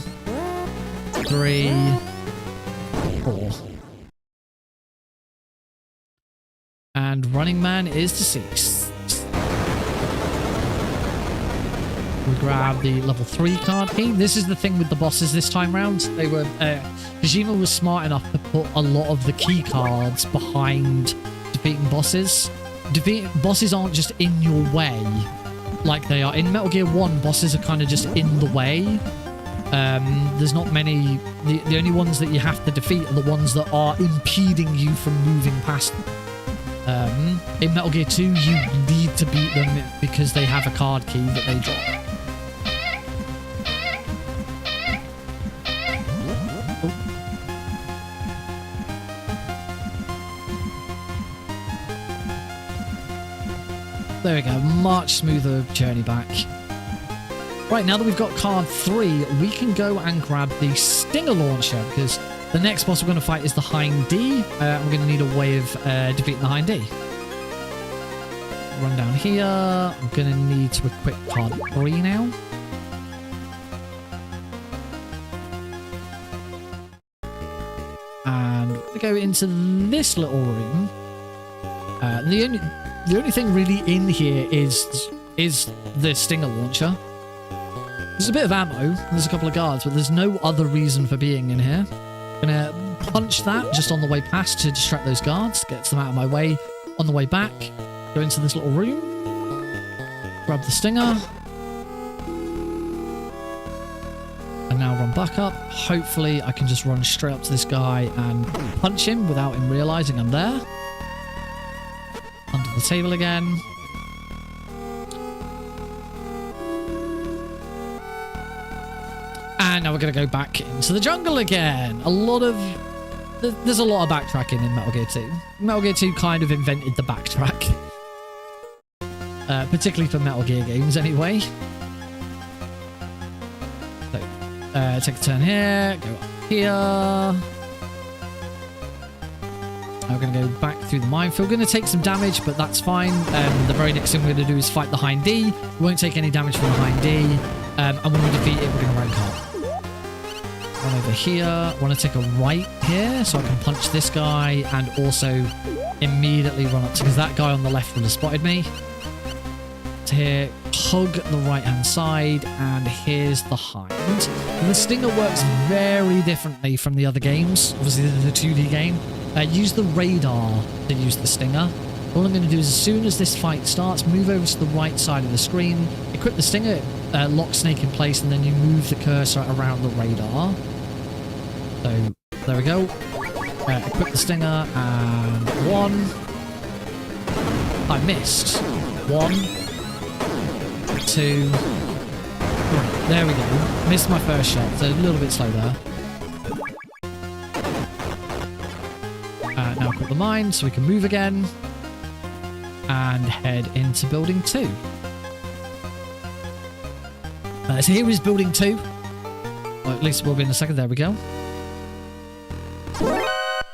Speaker 1: 3, 4. And running man is deceased. We grab the level 3 card key. This is the thing with the bosses this time round. They were Kojima was smart enough to put a lot of the key cards behind defeating bosses. Bosses aren't just in your way like they are in Metal Gear 1. Bosses are kind of just in the way. There's not many. The only ones that you have to defeat are the ones that are impeding you from moving past them. In Metal Gear 2, you need to beat them because they have a card key that they drop. There we go, much smoother journey back. Right, now that we've got card 3, we can go and grab the Stinger Launcher, because the next boss we're going to fight is the Hind D. We're going to need a way of defeating the Hind D. Run down here. I'm going to need to equip card 3 now. And we're going to go into this little room. The only thing really in here is the Stinger Launcher. There's a bit of ammo, there's a couple of guards, but there's no other reason for being in here. Gonna punch that just on the way past to distract those guards, gets them out of my way. On the way back, go into this little room, grab the Stinger, and now run back up. Hopefully I can just run straight up to this guy and punch him without him realizing I'm there. Under the table again. And now we're going to go back into the jungle again. There's a lot of backtracking in Metal Gear 2. Metal Gear 2 kind of invented the backtrack. Particularly for Metal Gear games anyway. So, take a turn here, go up here. We're going to go back through the minefield. We're going to take some damage, but that's fine. The very next thing we're going to do is fight the Hind D. We won't take any damage from the Hind D. And when we defeat it, we're going to rank up. Run over here. I want to take a right here so I can punch this guy and also immediately run up to, because that guy on the left would have spotted me. To here, hug the right-hand side, and here's the Hind. And the Stinger works very differently from the other games. Obviously, this is a 2D game. Use the radar to use the Stinger. All I'm going to do is, as soon as this fight starts, move over to the right side of the screen, equip the Stinger, lock Snake in place, and then you move the cursor around the radar. So, there we go. Equip the Stinger, and 1. I missed. 1, 2, 3. There we go. Missed my first shot, so a little bit slow there. Now equip the mine so we can move again and head into building 2. So here is building 2. Well, at least we'll be in a second. There we go.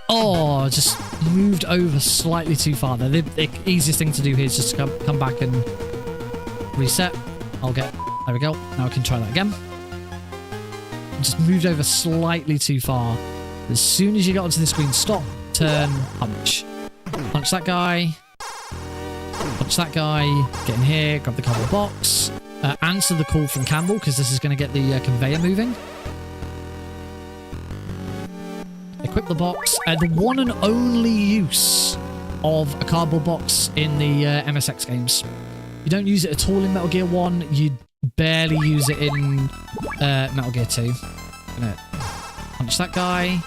Speaker 1: Oh, just moved over slightly too far there. The easiest thing to do here is just to come back and reset. There we go. Now I can try that again. Just moved over slightly too far. As soon as you get onto the screen, stop, turn, punch. Punch that guy. Punch that guy. Get in here. Grab the cardboard box. Answer the call from Campbell, because this is going to get the conveyor moving. Equip the box. The one and only use of a cardboard box in the MSX games. You don't use it at all in Metal Gear 1. You barely use it in Metal Gear 2. Gonna punch that guy.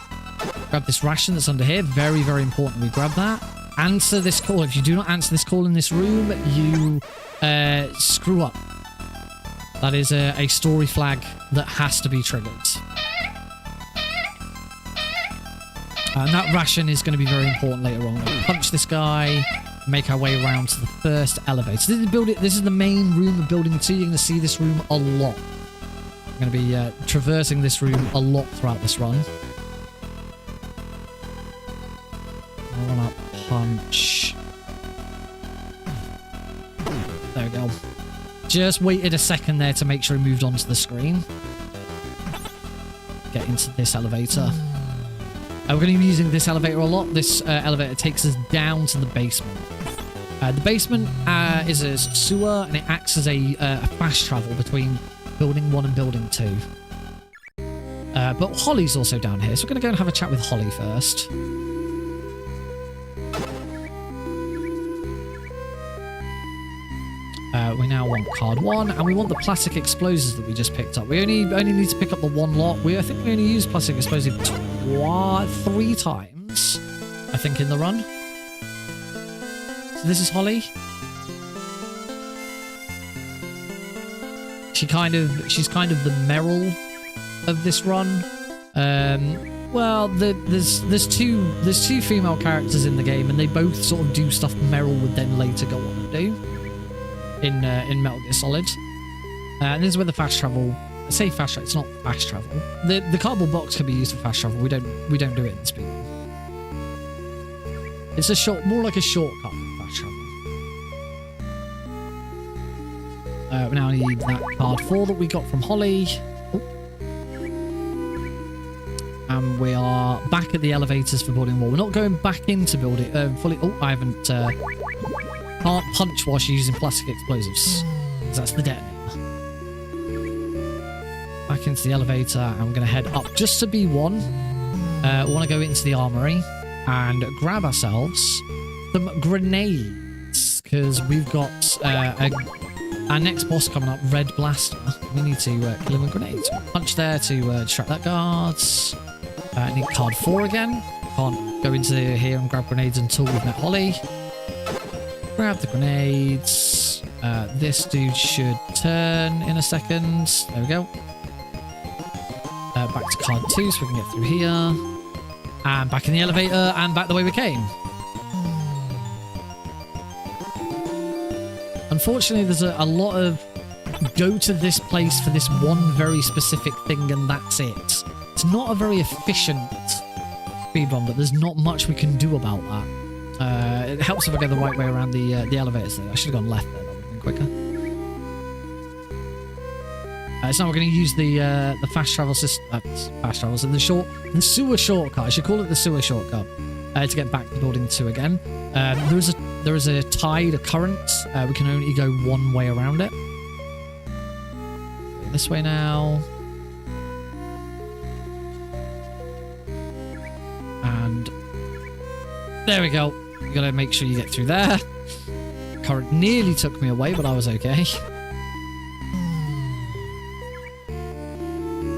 Speaker 1: Grab this ration that's under here. Very, very important we grab that. Answer this call. If you do not answer this call in this room, you screw up. That is a story flag that has to be triggered. And that ration is going to be very important later on. Punch this guy. Make our way around to the first elevator. So this is the main room of building 2. You're going to see this room a lot. I'm going to be traversing this room a lot throughout this run. I want to punch. There we go. Just waited a second there to make sure he moved onto the screen. Get into this elevator. We're going to be using this elevator a lot. This elevator takes us down to the basement. The basement is a sewer, and it acts as a fast travel between building 1 and building 2. But Holly's also down here, so we're going to go and have a chat with Holly first. We now want card 1, and we want the plastic explosives that we just picked up. We only need to pick up the 1 lot. I think we only used plastic explosive 3 times, I think, in the run. So this is Holly. She's kind of the Meryl of this run. Well, there's two female characters in the game, and they both sort of do stuff Meryl would then later go on and do in Metal Gear Solid. And this is where the fast travel. I say fast travel. It's not fast travel. The cardboard box can be used for fast travel. We don't do it in speed. It's more like a shortcut for fast travel. We now need that card 4 that we got from Holly. Oh. And we are back at the elevators for building 1. We're not going back into building fully. Oh, I haven't. Can't punch while she's using plastic explosives. That's the detonator. Back into the elevator, and we're going to head up just to B1. We want to go into the armory and grab ourselves some grenades, because we've got our next boss coming up, Red Blaster. We need to kill him with grenades. Punch there to distract that guard. I need card 4 again. Can't go into here and grab grenades until we've met Holly. Grab the grenades. This dude should turn in a second. There we go. Back to card 2 so we can get through here. And back in the elevator and back the way we came. Unfortunately, there's a lot of go to this place for this one very specific thing and that's it. It's not a very efficient speedrun, but there's not much we can do about that. It helps if I go the right way around the elevators though. I should have gone left there, that would have been quicker. So now we're going to use the fast travel system. So the sewer shortcut. I should call it the sewer shortcut to get back to building 2 again. There is a tide, a current. We can only go one way around it. Go this way now. And there we go. You got to make sure you get through there. Current nearly took me away, but I was okay.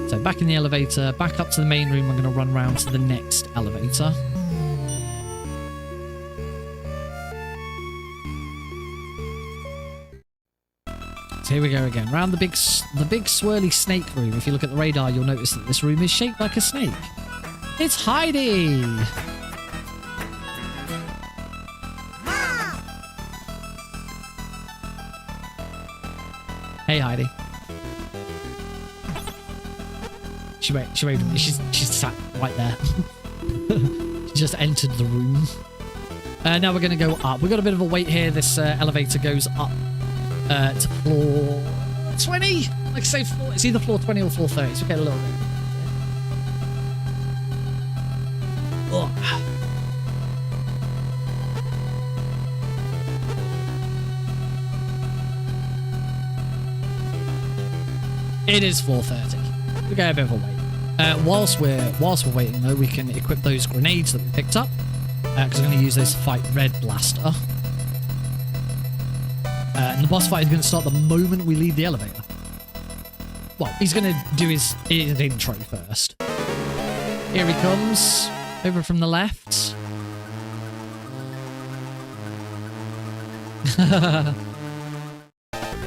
Speaker 1: So back in the elevator, back up to the main room. I'm going to run round to the next elevator. So here we go again. Round the big swirly snake room. If you look at the radar, you'll notice that this room is shaped like a snake. It's Heidi! Hey, Heidi. She waved at me. She's sat right there. She just entered the room. Now we're going to go up. We've got a bit of a wait here. This elevator goes up to floor 20. Like I say, it's either floor 20 or floor 30. So we get a little bit. Oh. It is 4:30. We got a bit of a wait. Whilst we're waiting though, we can equip those grenades that we picked up because I'm going to use those to fight Red Blaster. And the boss fight is going to start the moment we leave the elevator. Well, he's going to do his intro first. Here he comes, over from the left.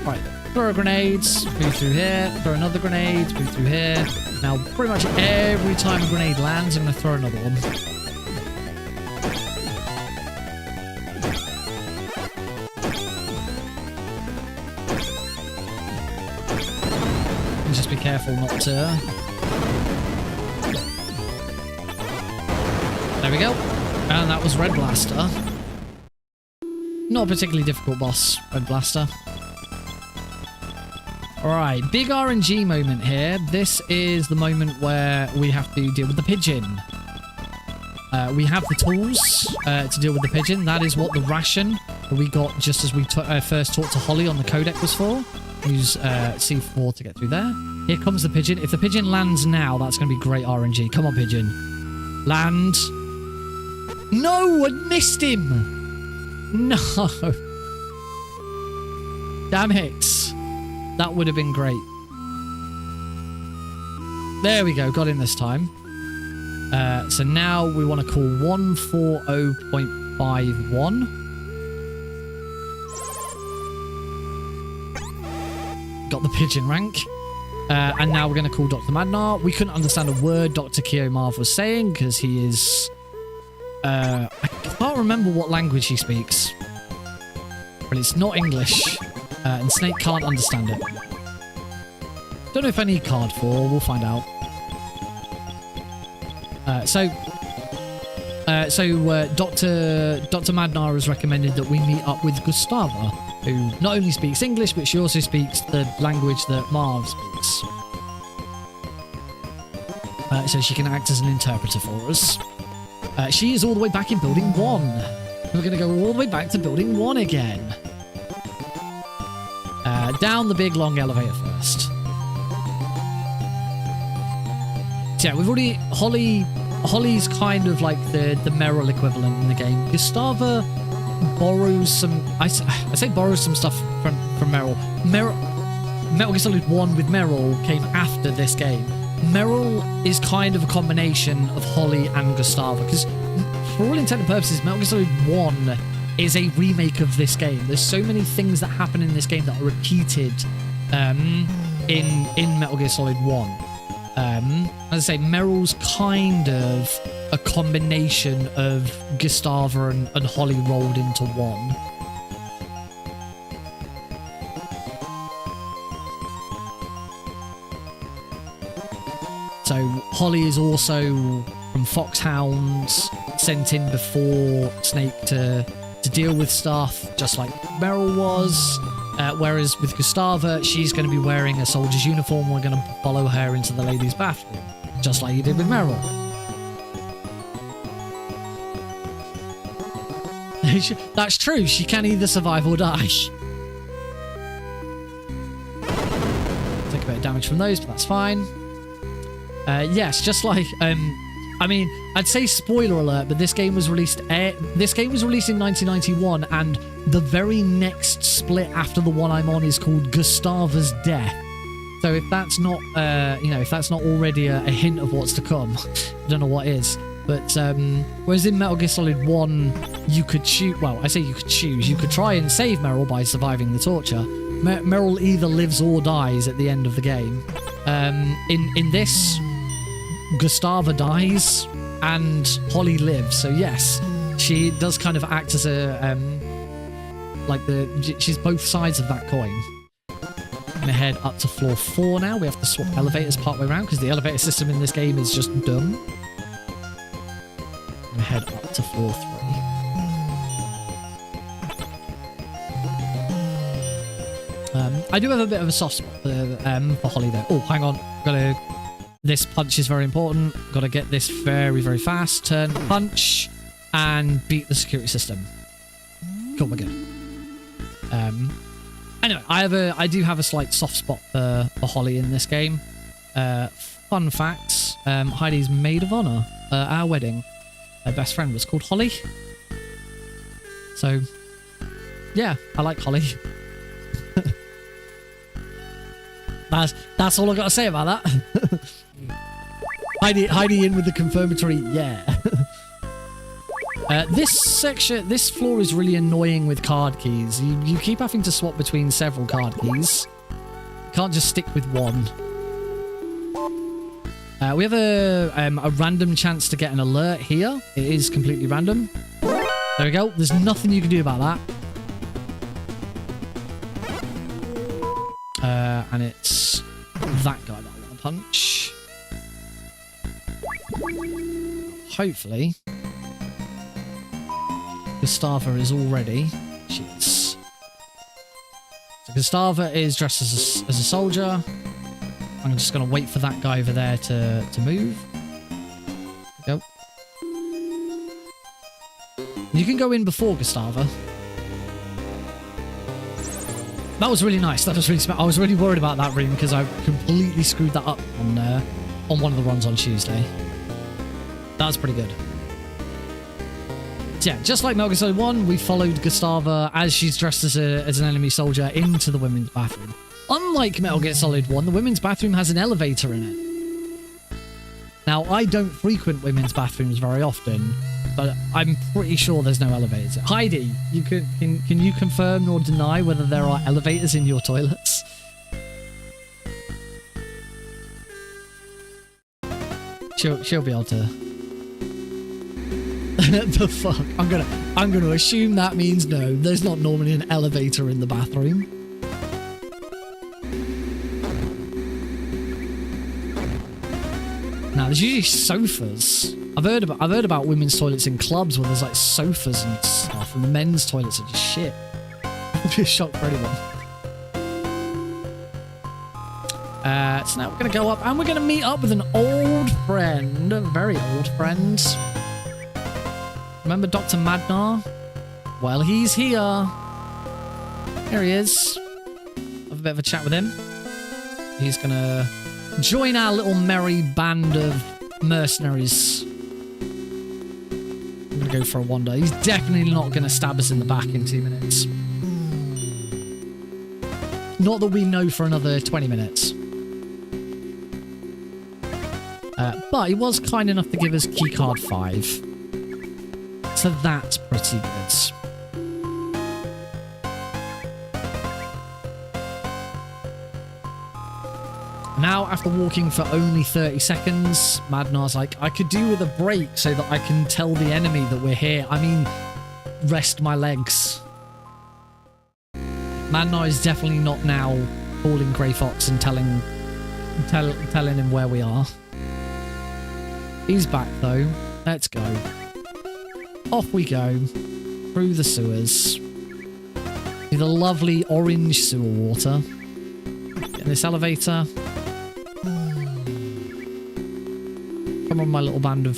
Speaker 1: Right, throw a grenade, move through here, throw another grenade, move through here. Now, pretty much every time a grenade lands, I'm going to throw another one. And just be careful not to... There we go. And that was Red Blaster. Not a particularly difficult boss, Red Blaster. Alright, big RNG moment here. This is the moment where we have to deal with the pigeon. We have the tools to deal with the pigeon. That is what the ration that we got just as we first talked to Holly on the codec was for. Use C4 to get through there. Here comes the pigeon. If the pigeon lands now, that's going to be great RNG. Come on, pigeon. Land. No, I missed him. No. Damn it. That would have been great. There we go. Got him this time. So now we want to call 140.51. Got the pigeon rank. And now we're going to call Dr. Madnar. We couldn't understand a word Dr. Kiyomarv was saying because he is... I can't remember what language he speaks. But it's not English. And Snake can't understand it. Don't know if I need card 4. We'll find out. So Dr. Madnar has recommended that we meet up with Gustava, who not only speaks English, but she also speaks the language that Marv speaks. So she can act as an interpreter for us. She is all the way back in Building 1. We're going to go all the way back to Building 1 again. Down the big long elevator first. So yeah, we've already... Holly's kind of like the Meryl equivalent in the game. Gustava borrows some... I say borrows some stuff from Meryl. Metal Gear Solid 1 with Meryl came after this game. Meryl is kind of a combination of Holly and Gustava, because for all intent and purposes, Metal Gear Solid 1 is a remake of this game. There's so many things that happen in this game that are repeated in Metal Gear Solid 1. As I say, Meryl's kind of a combination of Gustava and Holly rolled into one. So Holly is also from Foxhounds, sent in before Snake to deal with stuff, just like Meryl was. Whereas with Gustava, she's going to be wearing a soldier's uniform. We're going to follow her into the ladies' bathroom, just like you did with Meryl. That's true. She can either survive or die. Take a bit of damage from those, but that's fine. Yes, just like I mean, I'd say spoiler alert, but this game was released. This game was released in 1991, and the very next split after the one I'm on is called Gustava's Death. So if that's not, if that's not already a hint of what's to come, I don't know what is. But whereas in Metal Gear Solid 1, you could choose. Well, I say you could choose. You could try and save Meryl by surviving the torture. Meryl either lives or dies at the end of the game. In this, Gustava dies and Holly lives. So yes, she does kind of act as a she's both sides of that coin. I'm gonna head up to floor 4 now. We have to swap elevators partway around because the elevator system in this game is just dumb. I'm gonna head up to floor 3. I do have a bit of a soft spot for Holly though. Oh, hang on. This punch is very important. Got to get this very, very fast. Turn, punch, and beat the security system. Cool, we're good. Anyway, I do have a slight soft spot for Holly in this game. Fun facts, Heidi's maid of honor at our wedding, her best friend was called Holly. So, yeah, I like Holly. That's all I got to say about that. Heidi in with the confirmatory, yeah. This floor is really annoying with card keys. You keep having to swap between several card keys. You can't just stick with one. We have a random chance to get an alert here. It is completely random. There we go. There's nothing you can do about that. And it's that guy that I want to punch. Hopefully, Gustava is all ready. She is. So Gustava is dressed as a soldier. I'm just going to wait for that guy over there to move. There we go. You can go in before Gustava. That was really nice. That was really smart. I was really worried about that room because I completely screwed that up on one of the runs on Tuesday. That was pretty good. So yeah, just like Metal Gear Solid 1, we followed Gustava as she's dressed as an enemy soldier into the women's bathroom. Unlike Metal Gear Solid 1, the women's bathroom has an elevator in it. Now, I don't frequent women's bathrooms very often, but I'm pretty sure there's no elevator. Heidi, can you confirm or deny whether there are elevators in your toilets? She'll be able to. The fuck? I'm gonna assume that means no. There's not normally an elevator in the bathroom. Now there's usually sofas. I've heard about women's toilets in clubs where there's like sofas and stuff, and the men's toilets are just shit. It'd be a shock for anyone. So now we're gonna go up and we're gonna meet up with an old friend, a very old friend. Remember Dr. Madnar? Well, he's here. Here he is. Have a bit of a chat with him. He's gonna join our little merry band of mercenaries. I'm gonna go for a wander. He's definitely not gonna stab us in the back in 2 minutes. Not that we know for another 20 minutes. But he was kind enough to give us keycard 5. So that's pretty good. Now, after walking for only 30 seconds, Madnar's like, I could do with a break so that I can tell the enemy that we're here. I mean, rest my legs. Madnar is definitely not now calling Grey Fox and telling him where we are. He's back though. Let's go. Off we go. Through the sewers. Through the lovely orange sewer water. Get in this elevator. Come on, my little band of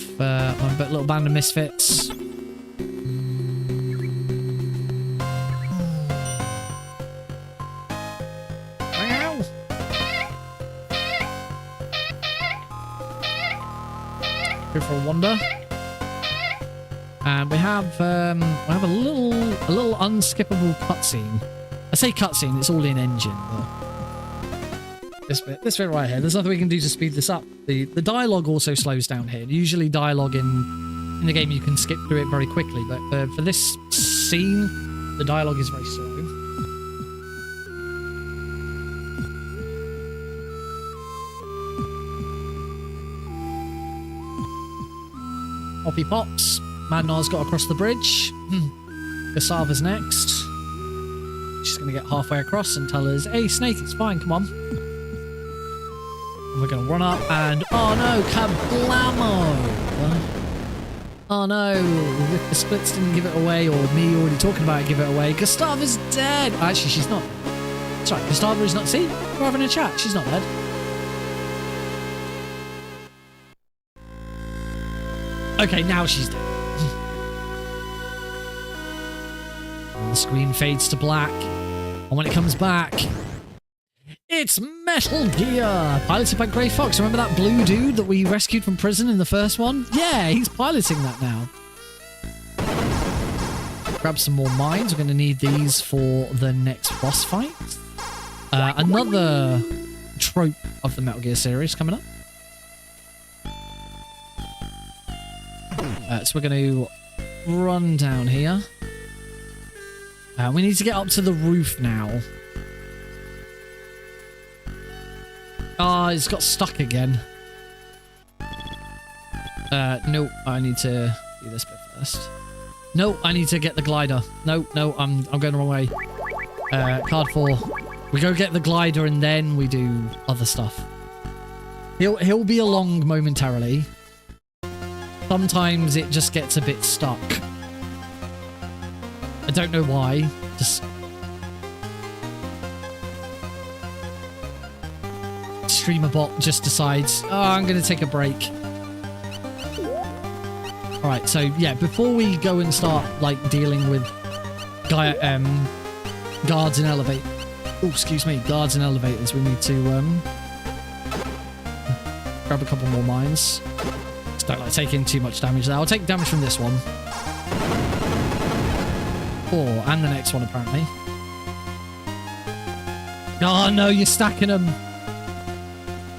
Speaker 1: misfits. Go for a wander. And we have a little unskippable cutscene. I say cutscene, it's all in engine, but this bit right here. There's nothing we can do to speed this up. The dialogue also slows down here. Usually dialogue in the game you can skip through it very quickly, but for this scene, the dialogue is very slow. Off he pops. Madnar's got across the bridge. Gustava's next. She's going to get halfway across and tell us, hey, Snake, it's fine, come on. And we're going to run up and, oh no, kablamo! Oh no, if the splits didn't give it away, or me already talking about it give it away, Gustava's dead! Actually, she's not. That's right, Gustava is not. See? We're having a chat. She's not dead. Okay, now she's dead. And the screen fades to black. And when it comes back, it's Metal Gear, piloted by Grey Fox. Remember that blue dude that we rescued from prison in the first one? Yeah, he's piloting that now. Grab some more mines. We're going to need these for the next boss fight. Another trope of the Metal Gear series coming up. So we're going to run down here. We need to get up to the roof now. Ah, it's got stuck again. No, I need to do this bit first. No, I need to get the glider. No, I'm going the wrong way. Card 4. We go get the glider and then we do other stuff. He'll be along momentarily. Sometimes it just gets a bit stuck. I don't know why. Just streamer bot just decides, oh, I'm going to take a break. Alright, so yeah, before we go and start like dealing with guards in elevators. Oh, excuse me, guards in elevators, we need to grab a couple more mines. Just don't like taking too much damage there. I'll take damage from this one. Oh, and the next one apparently. Oh no, you're stacking them.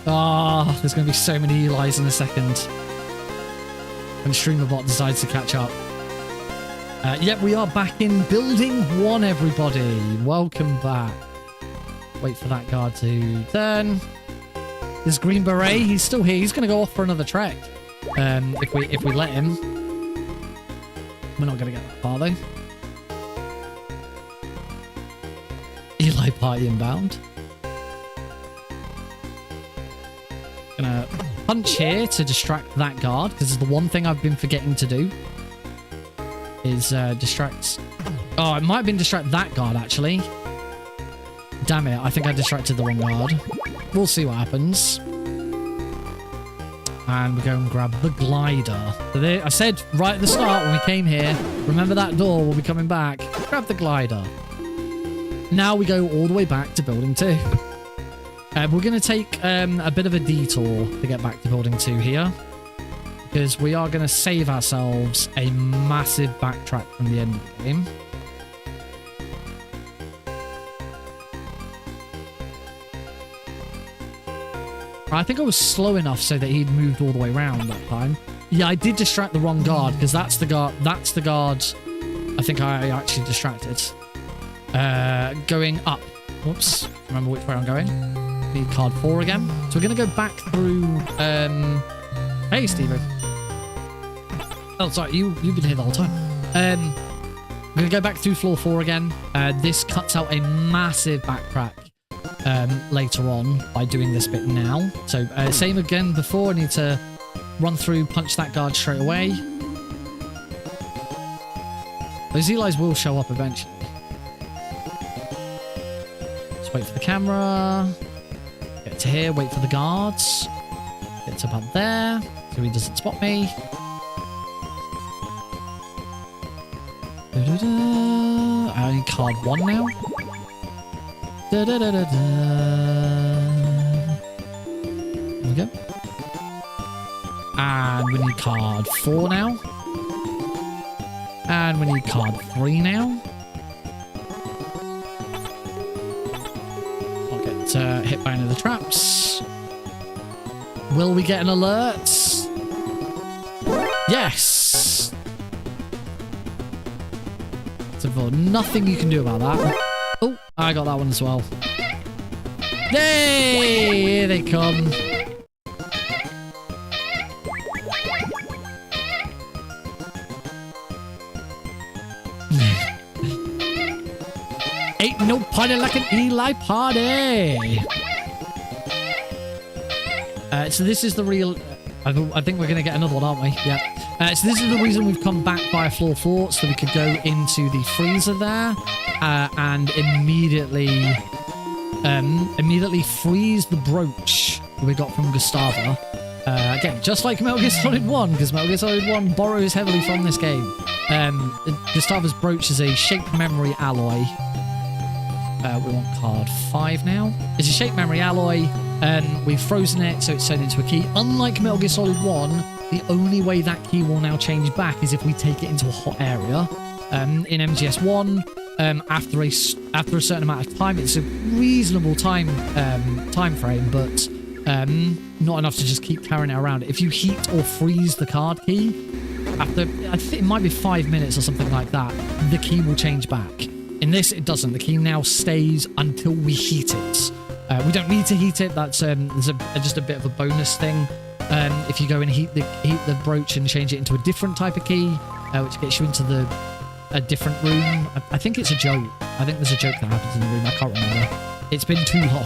Speaker 1: Ah, there's going to be so many Eli's in a second. When StreamerBot decides to catch up. Yep, we are back in Building 1, everybody. Welcome back. Wait for that guard to turn. This Green Beret, he's still here. He's going to go off for another trek. If we let him. We're not going to get that far, though. Eli party inbound. Gonna punch here to distract that guard, because it's the one thing I've been forgetting to do. Is distract... Oh, it might have been distract that guard, actually. Damn it, I think I distracted the wrong guard. We'll see what happens. And we go and grab the glider. So there, I said right at the start when we came here, remember that door, we'll be coming back. Grab the glider. Now we go all the way back to Building 2. We're going to take a bit of a detour to get back to Building 2 here. Because we are going to save ourselves a massive backtrack from the end of the game. I think I was slow enough so that he'd moved all the way around that time. Yeah, I did distract the wrong guard, because that's the guard I think I actually distracted. Going up. Whoops. Remember which way I'm going. Need card 4 again. So we're going to go back through... Hey, Steven. Oh, sorry. You've been here the whole time. We're going to go back through floor 4 again. This cuts out a massive backtrack later on by doing this bit now. So same again before. I need to run through, punch that guard straight away. Those Eli's will show up eventually. Just wait for the camera. Get to here, wait for the guards. Get to about there, so he doesn't spot me. I need card 1 now. There we go. And we need card 4 now. And we need card 3 now. I'll get hit by any of the traps. Will we get an alert? Yes! So nothing you can do about that. Oh, I got that one as well. Yay! Here they come. Ain't no party like an Eli party. So this is the real... I think we're going to get another one, aren't we? Yeah. So this is the reason we've come back via floor 4, so we could go into the freezer there and immediately freeze the brooch that we got from Gustava. Again, just like Metal Gear Solid 1, because Metal Gear Solid 1 borrows heavily from this game. Gustava's brooch is a shape memory alloy. We want card 5 now. It's a shape memory alloy. We've frozen it, so it's turned into a key. Unlike Metal Gear Solid 1, the only way that key will now change back is if we take it into a hot area. In MGS1, after a certain amount of time, it's a reasonable time frame, but not enough to just keep carrying it around. If you heat or freeze the card key, after, I think it might be 5 minutes or something like that, the key will change back. In this, it doesn't. The key now stays until we heat it. We don't need to heat it. That's just a bit of a bonus thing. If you go and heat the brooch and change it into a different type of key, which gets you into a different room. I think it's a joke. I think there's a joke that happens in the room. I can't remember. It's been too long.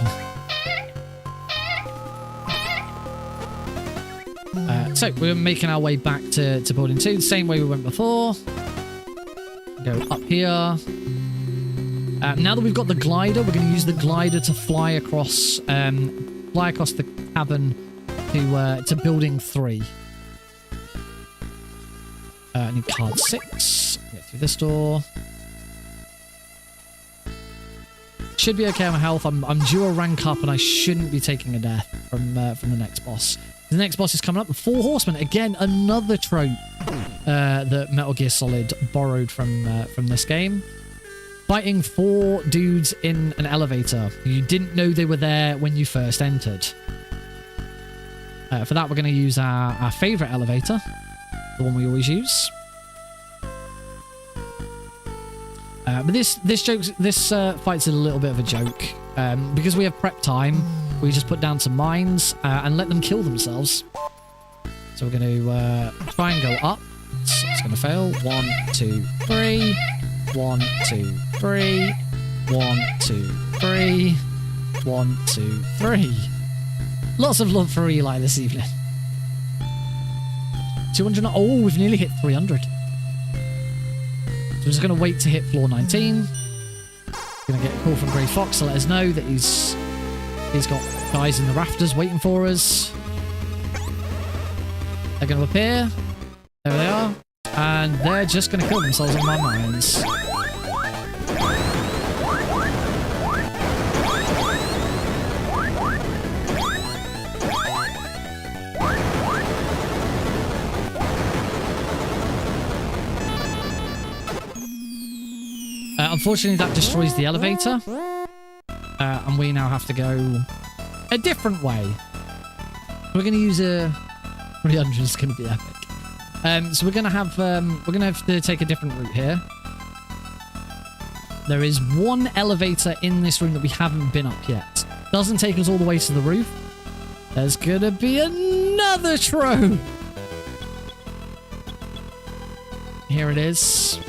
Speaker 1: So we're making our way back to building 2, the same way we went before. Go up here. Now that we've got the glider, we're going to use the glider to fly across the cabin to building 3. I need card 6. Get through this door. Should be okay on my health. I'm due a rank up, and I shouldn't be taking a death from the next boss. The next boss is coming up. The 4 Horsemen. Again, another trope that Metal Gear Solid borrowed from this game. Fighting 4 dudes in an elevator. You didn't know they were there when you first entered. For that, we're going to use our favourite elevator. The one we always use. But this fight's a little bit of a joke. Because we have prep time, we just put down some mines and let them kill themselves. So we're going to try and go up. It's going to fail. 1, 2, 3. 1, 2, 3. 1, 2, 3. 1, 2, 3. Lots of love for Eli this evening. 200. Oh, we've nearly hit 300. So we're just going to wait to hit floor 19. Going to get a call from Grey Fox to let us know that he's got guys in the rafters waiting for us. They're going to appear. There they are. And they're just going to kill themselves on my mines. Unfortunately, that destroys the elevator. And we now have to go a different way. We're going to use a 300. It's going to be epic. So we're going to have to take a different route here. There is one elevator in this room that we haven't been up yet. Doesn't take us all the way to the roof. There's going to be another trope. Here it is.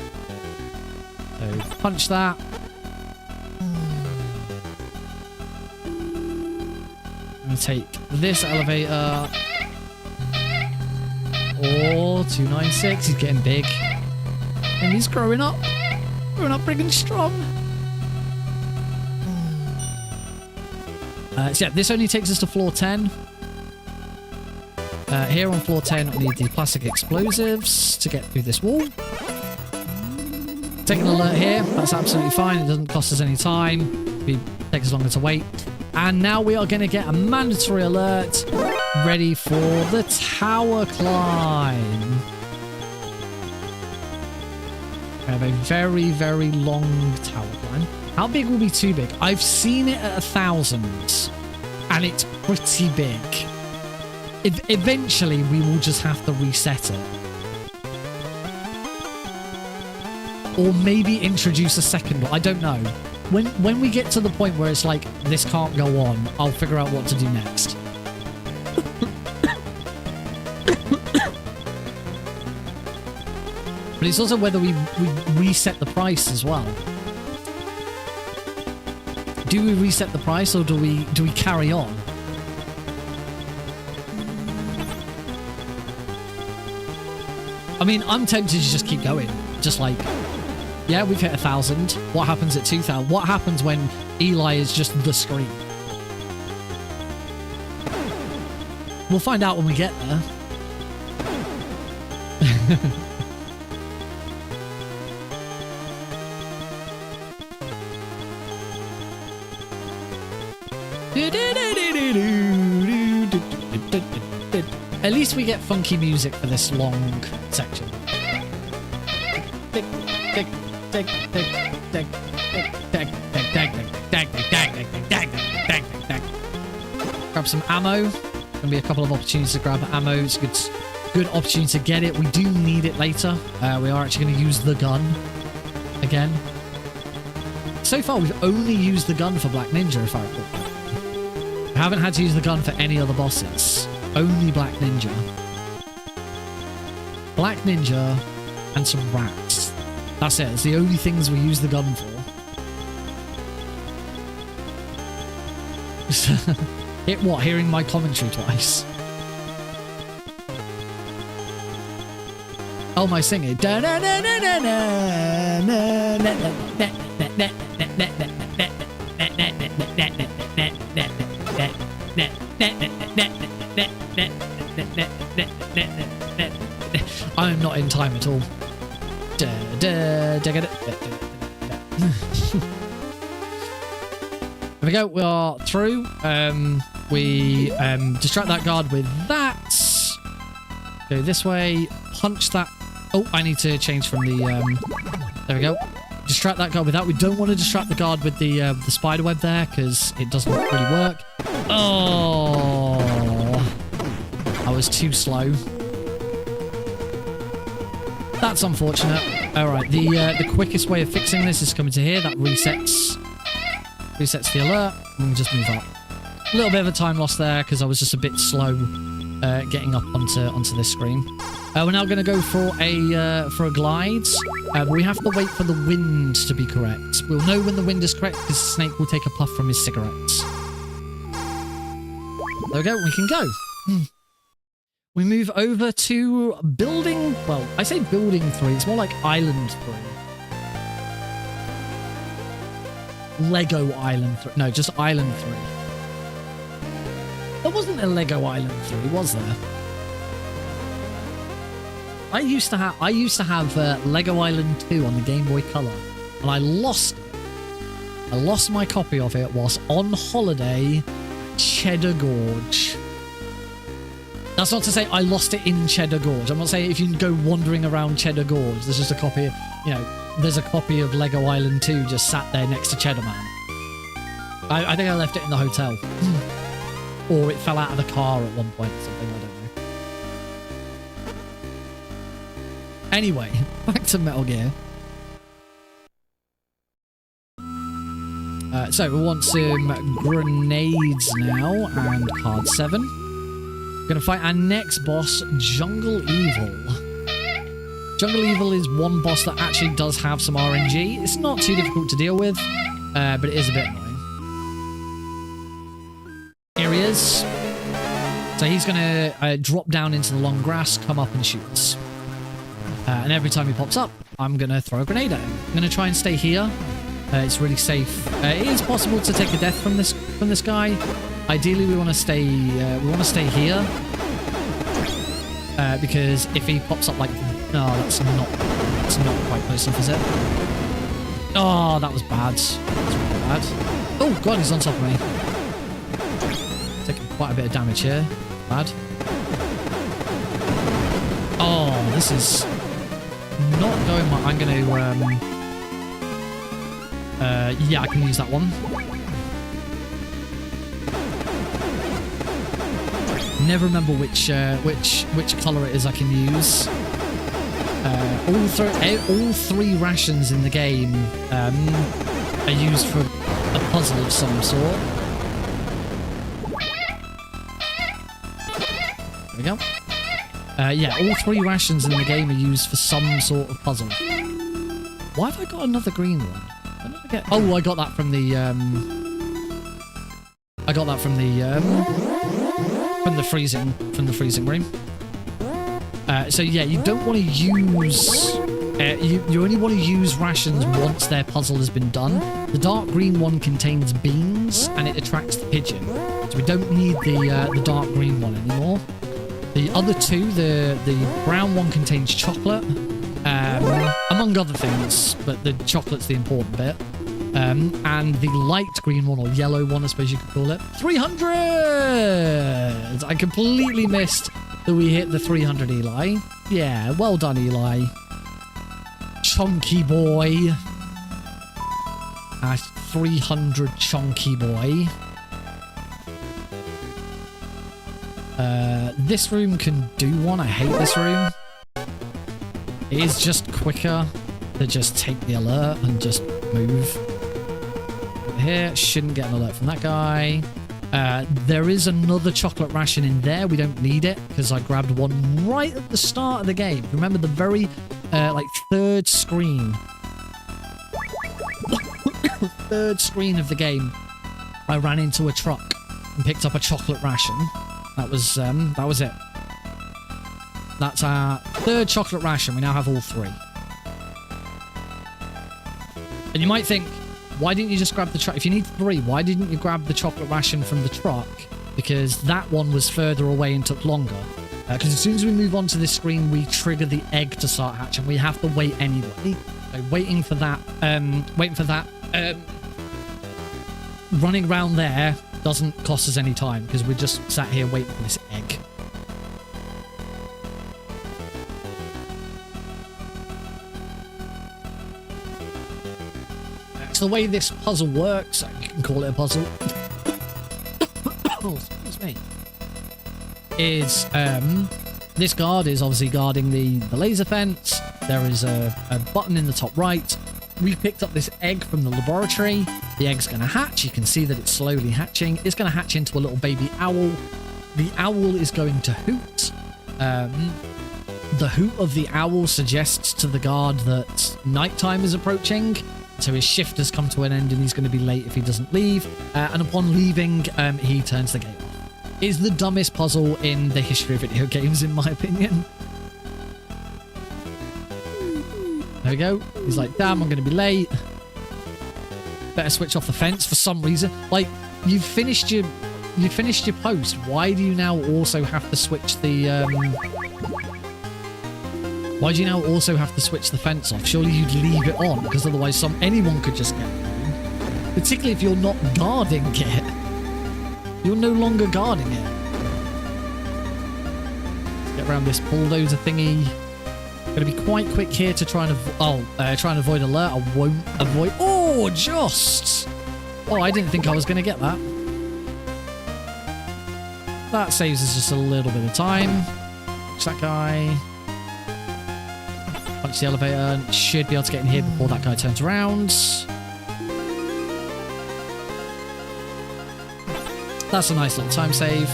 Speaker 1: So punch that. I'm going to take this elevator. Oh, 296. He's getting big. And he's growing up. Growing up big and strong. So yeah, this only takes us to floor 10. Here on floor 10, we need the plastic explosives to get through this wall. Take an alert here. That's absolutely fine. It doesn't cost us any time. It takes us longer to wait. And now we are going to get a mandatory alert ready for the tower climb. We have a very, very long tower climb. How big will be too big? I've seen it at 1,000 and it's pretty big. Eventually, we will just have to reset it. Or maybe introduce a second one. I don't know. When we get to the point where it's like, this can't go on, I'll figure out what to do next. But it's also whether we reset the price as well. Do we reset the price or do we carry on? I mean, I'm tempted to just keep going. Just like, yeah, we've hit 1,000. What happens at 2,000? What happens when Eli is just the screen? We'll find out when we get there. At least we get funky music for this long section. Grab some ammo. Gonna be a couple of opportunities to grab ammo. It's a good opportunity to get it. We do need it later. We are actually going to use the gun again. So far, we've only used the gun for Black Ninja, if I recall. We haven't had to use the gun for any other bosses. Only Black Ninja. Black Ninja and some rats. That's it. It's the only things we use the gun for. Hit what? Hearing my commentary twice. Oh, my singing. I'm not in time at all. There we go. We are through. We distract that guard with that. Go this way. Punch that. Oh, I need to change from the... there we go. Distract that guard with that. We don't want to distract the guard with the spider web there because it doesn't really work. Oh, I was too slow. That's unfortunate. All right, the quickest way of fixing this is coming to here. That resets the alert. And we'll just move up. A little bit of a time loss there because I was just a bit slow getting up onto this screen. We're now going to go for a glide. But we have to wait for the wind to be correct. We'll know when the wind is correct because Snake will take a puff from his cigarettes. There we go. We can go. We move over to building... Well, I say building 3. It's more like island 3. Lego Island 3. No, just Island 3. There wasn't a Lego Island 3, was there? I used to have Lego Island 2 on the Game Boy Color, and I lost it. I lost my copy of it whilst on holiday at Cheddar Gorge. That's not to say I lost it in Cheddar Gorge. I'm not saying if you go wandering around Cheddar Gorge, there's just a copy, there's a copy of Lego Island 2 just sat there next to Cheddar Man. I think I left it in the hotel. Or it fell out of the car at one point or something, I don't know. Anyway, back to Metal Gear. So we want some grenades now and card 7. Gonna fight our next boss, Jungle Evil. Jungle Evil is one boss that actually does have some RNG. It's not too difficult to deal with, but it is a bit annoying. Here he is. So he's gonna drop down into the long grass, come up and shoot us. And every time he pops up, I'm gonna throw a grenade at him. I'm gonna try and stay here. It's really safe. It is possible to take a death from this guy. Ideally, we want to stay here because if he pops up like, no, that's not quite close enough, is it? Oh, that was bad. That's really bad. Oh god, he's on top of me. Taking quite a bit of damage here. Bad. Oh, this is not going well. I'm going to yeah, I can use that one. Never remember which color it is I can use. All three rations in the game are used for a puzzle of some sort. There we go. Yeah, all 3 rations in the game are used for some sort of puzzle. Why have I got another green one? When did I get? Oh, I got that from the freezing room. So yeah, you don't want to use you only want to use rations once their puzzle has been done. The dark green one contains beans and it attracts the pigeon, so we don't need the dark green one anymore. The other 2, the brown one contains chocolate, among other things, but the chocolate's the important bit. And the light green one, or yellow one, I suppose you could call it, 300! I completely missed that we hit the 300, Eli. Yeah, well done, Eli. Chunky boy. 300 chunky boy. This room can do one. I hate this room. It is just quicker to just take the alert and just move. Over here, shouldn't get an alert from that guy. There is another chocolate ration in there. We don't need it because I grabbed one right at the start of the game. Remember the very like third screen. Third screen of the game. I ran into a truck and picked up a chocolate ration. That was it. That's our third chocolate ration. We now have all three. And you might think, why didn't you just grab the truck? If you need three, why didn't you grab the chocolate ration from the truck? Because that one was further away and took longer. Because as soon as we move on to this screen, we trigger the egg to start hatching. We have to wait anyway. So waiting for that, running around there doesn't cost us any time because we're just sat here waiting for this egg. So the way this puzzle works, you can call it a puzzle, oh, excuse me, is this guard is obviously guarding the laser fence. There is a button in the top right. We picked up this egg from the laboratory. The egg's going to hatch. You can see that it's slowly hatching. It's going to hatch into a little baby owl. The owl is going to hoot. The hoot of the owl suggests to the guard that nighttime is approaching. So his shift has come to an end and he's going to be late if he doesn't leave. And upon leaving, he turns the gate off. It's the dumbest puzzle in the history of video games, in my opinion. There we go. He's like, damn, I'm going to be late. Better switch off the fence for some reason. Like, you've finished your post. Why do you now also have to switch the why do you now also have to switch the fence off? Surely you'd leave it on, because otherwise anyone could just get in. Particularly if you're not guarding it. You're no longer guarding it. Let's get around this bulldozer thingy. Going to be quite quick here to try and avoid alert. I won't avoid. Oh, just. Oh, I didn't think I was going to get that. That saves us just a little bit of time. Punch that guy. Punch the elevator. Should be able to get in here before that guy turns around. That's a nice little time save.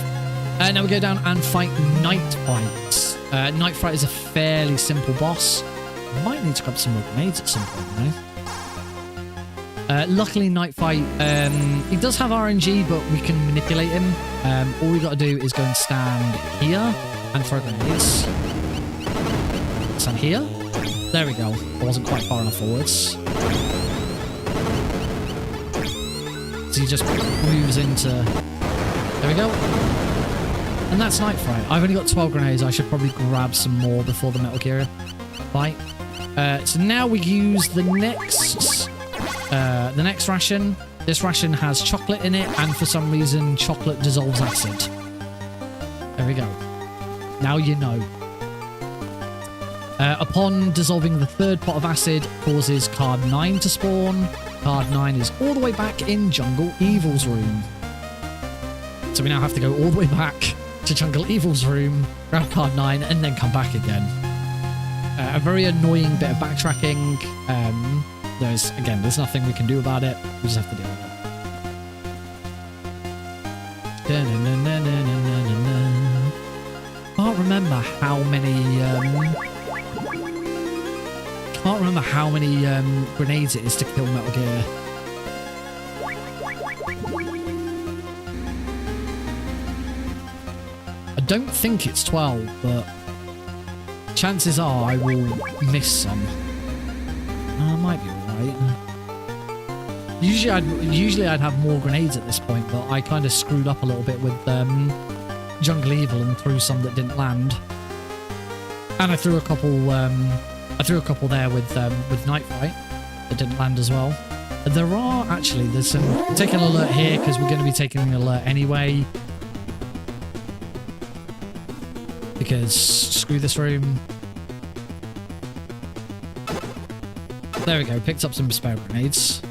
Speaker 1: Now we go down and fight Night Fight. Night Fight is a fairly simple boss. Might need to grab some more grenades at some point, though. Luckily, Night Fight, he does have RNG, but we can manipulate him. All we got to do is go and stand here and throw grenades. Stand here. There we go. I wasn't quite far enough forwards. So he just moves into... There we go. And that's Night Fight. I've only got 12 grenades. I should probably grab some more before the Metal Gear fight. So now we use the next ration. This ration has chocolate in it, and for some reason, chocolate dissolves acid. There we go. Now you know. Upon dissolving the third pot of acid, causes card 9 to spawn. Card 9 is all the way back in Jungle Evil's room. So we now have to go all the way back to Jungle Evil's room, grab card 9, and then come back again. A very annoying bit of backtracking. There's nothing we can do about it. We just have to deal with it. Can't remember how many grenades it is to kill Metal Gear. I don't think it's 12, but chances are I will miss some. I might be alright. Usually I'd have more grenades at this point, but I kind of screwed up a little bit with Jungle Evil and threw some that didn't land. And I threw a couple there with Night Fight that didn't land as well. There are actually, there's some, take an alert here because we're going to be taking an alert anyway. Because screw this room. There we go, picked up some spare grenades.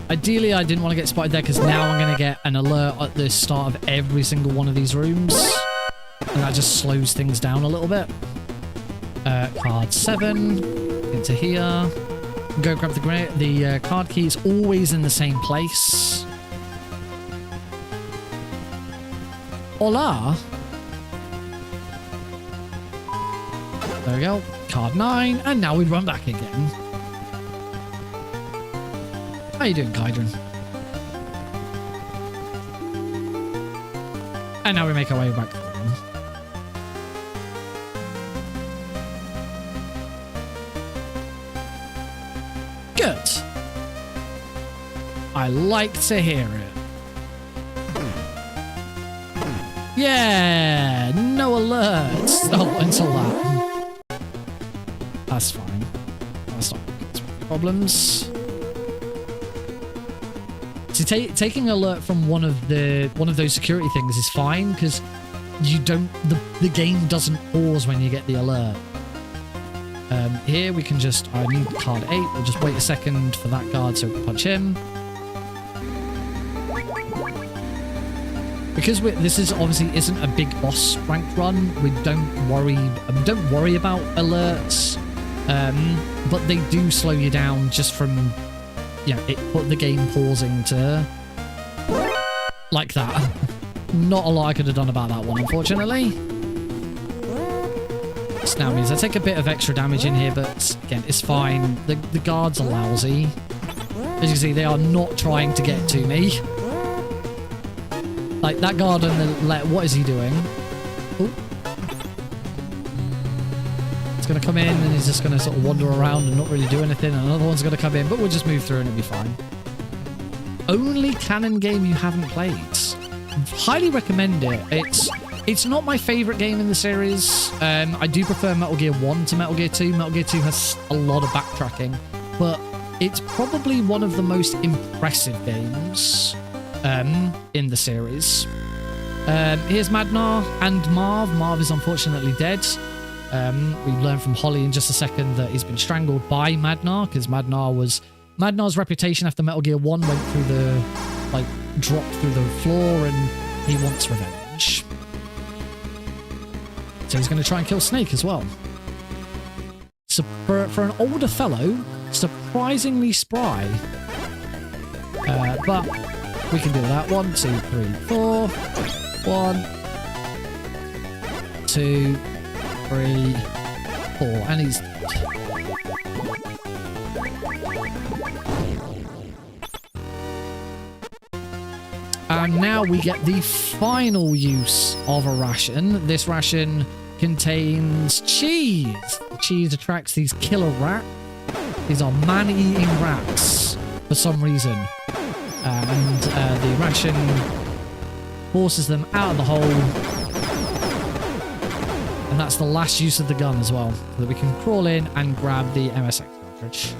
Speaker 1: Ideally, I didn't want to get spotted there because now I'm going to get an alert at the start of every single one of these rooms. And that just slows things down a little bit. Card 7. Into here. Go grab the card keys, always in the same place. Hola. There we go. Card 9. And now we run back again. How you doing, Kydron? And now we make our way back again. Good. I like to hear it. Yeah, no alerts. Oh, until that. That's fine. That's not problems. See, taking alert from one of those security things is fine because you don't the game doesn't pause when you get the alert. Here we can just I need card 8. We'll just wait a second for that guard so we can punch him. Because this is obviously isn't a big boss ranked run, we don't worry about alerts, but they do slow you down just from it put the game pausing to like that. Not a lot I could have done about that one, unfortunately. This now means I take a bit of extra damage in here, but again, it's fine. The guards are lousy. As you can see, they are not trying to get to me. Like, that guard on the left, what is he doing? Ooh. It's going to come in and he's just going to sort of wander around and not really do anything. And another one's going to come in, but we'll just move through and it'll be fine. Only canon game you haven't played. Highly recommend it. It's not my favourite game in the series. I do prefer Metal Gear 1 to Metal Gear 2. Metal Gear 2 has a lot of backtracking, but it's probably one of the most impressive games in the series. Here's Madnar and Marv. Marv is unfortunately dead. We learn from Holly in just a second that he's been strangled by Madnar because Madnar's reputation after Metal Gear 1 went through the dropped through the floor and he wants revenge. So he's going to try and kill Snake as well. So for an older fellow, surprisingly spry. But we can do that. 1, 2, 3, 4. 1, 2, 3, 4. And he's dead. And now we get the final use of a ration. This ration contains cheese. The cheese attracts these killer rats. These are man-eating rats for some reason. And the ration forces them out of the hole. And that's the last use of the gun as well. So that we can crawl in and grab the MSX cartridge.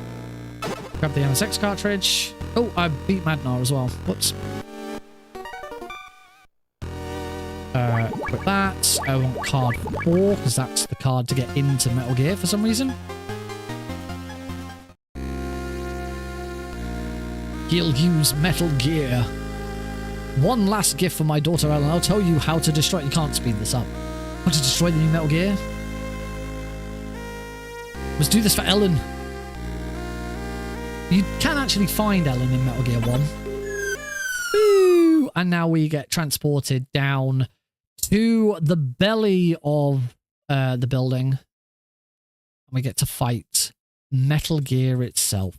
Speaker 1: Grab the MSX cartridge. Oh, I beat Madnar as well. Whoops. With that, I want card 4 because that's the card to get into Metal Gear for some reason. He'll use Metal Gear. One last gift for my daughter Ellen. I'll tell you how to destroy. You can't speed this up. How to destroy the new Metal Gear. Let's do this for Ellen. You can actually find Ellen in Metal Gear 1. Woo! And now we get transported down to the belly of the building. And we get to fight Metal Gear itself.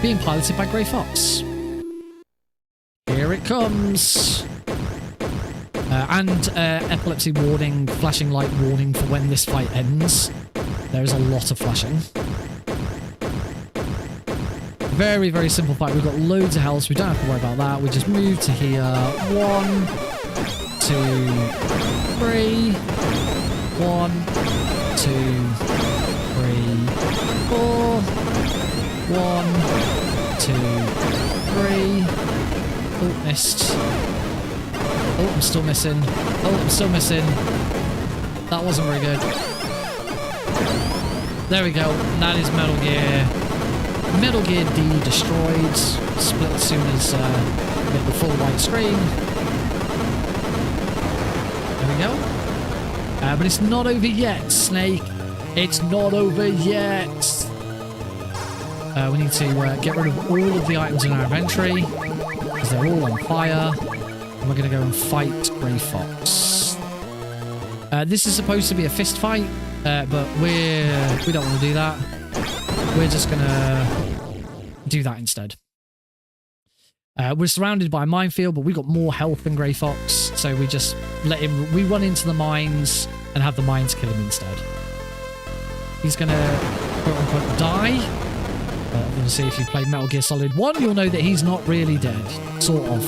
Speaker 1: Being piloted by Grey Fox. Here it comes. And epilepsy warning, flashing light warning for when this fight ends. There's a lot of flashing. Very, very simple fight. We've got loads of health, so we don't have to worry about that. We just move to here. 1, 2, 3. 1, 2, 3, 4. 1, 2, 3. Oh, missed. Oh, I'm still missing. Oh, I'm still missing. That wasn't very good. There we go. That is Metal Gear. Metal Gear D destroyed. Split as soon as we get the full white screen. There we go. But it's not over yet, Snake. It's not over yet. We need to get rid of all of the items in our inventory because they're all on fire. And we're going to go and fight Grey Fox. This is supposed to be a fist fight, but we don't want to do that. We're just going to do that instead. We're surrounded by a minefield, but we've got more health than Grey Fox, so we just let him... We run into the mines and have the mines kill him instead. He's going to, quote-unquote, die. I'm going to see if you've played Metal Gear Solid 1, you'll know that he's not really dead. Sort of.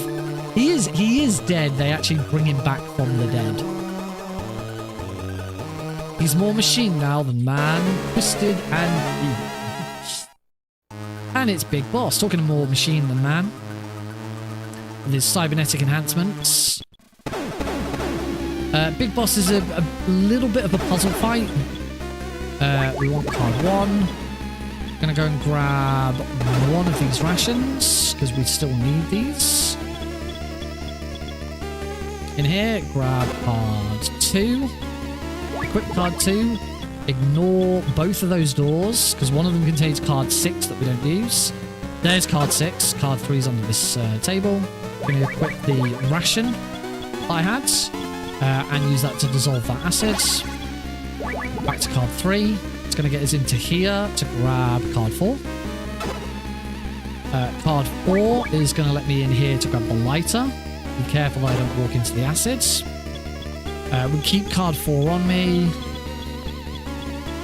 Speaker 1: He is dead. They actually bring him back from the dead. He's more machine now than man, twisted and evil. And it's Big Boss, talking more machine than man. With his cybernetic enhancements. Big Boss is a little bit of a puzzle fight. We want card 1. Gonna go and grab one of these rations because we still need these. In here, grab card 2. Equip card 2. Ignore both of those doors because one of them contains card 6 that we don't use. There's card 6. Card 3 is under this table. Gonna equip the ration I had and use that to dissolve that acid. Back to card 3. It's going to get us into here to grab card 4. Card 4 is going to let me in here to grab the lighter. Be careful that I don't walk into the acids. We'll keep card 4 on me.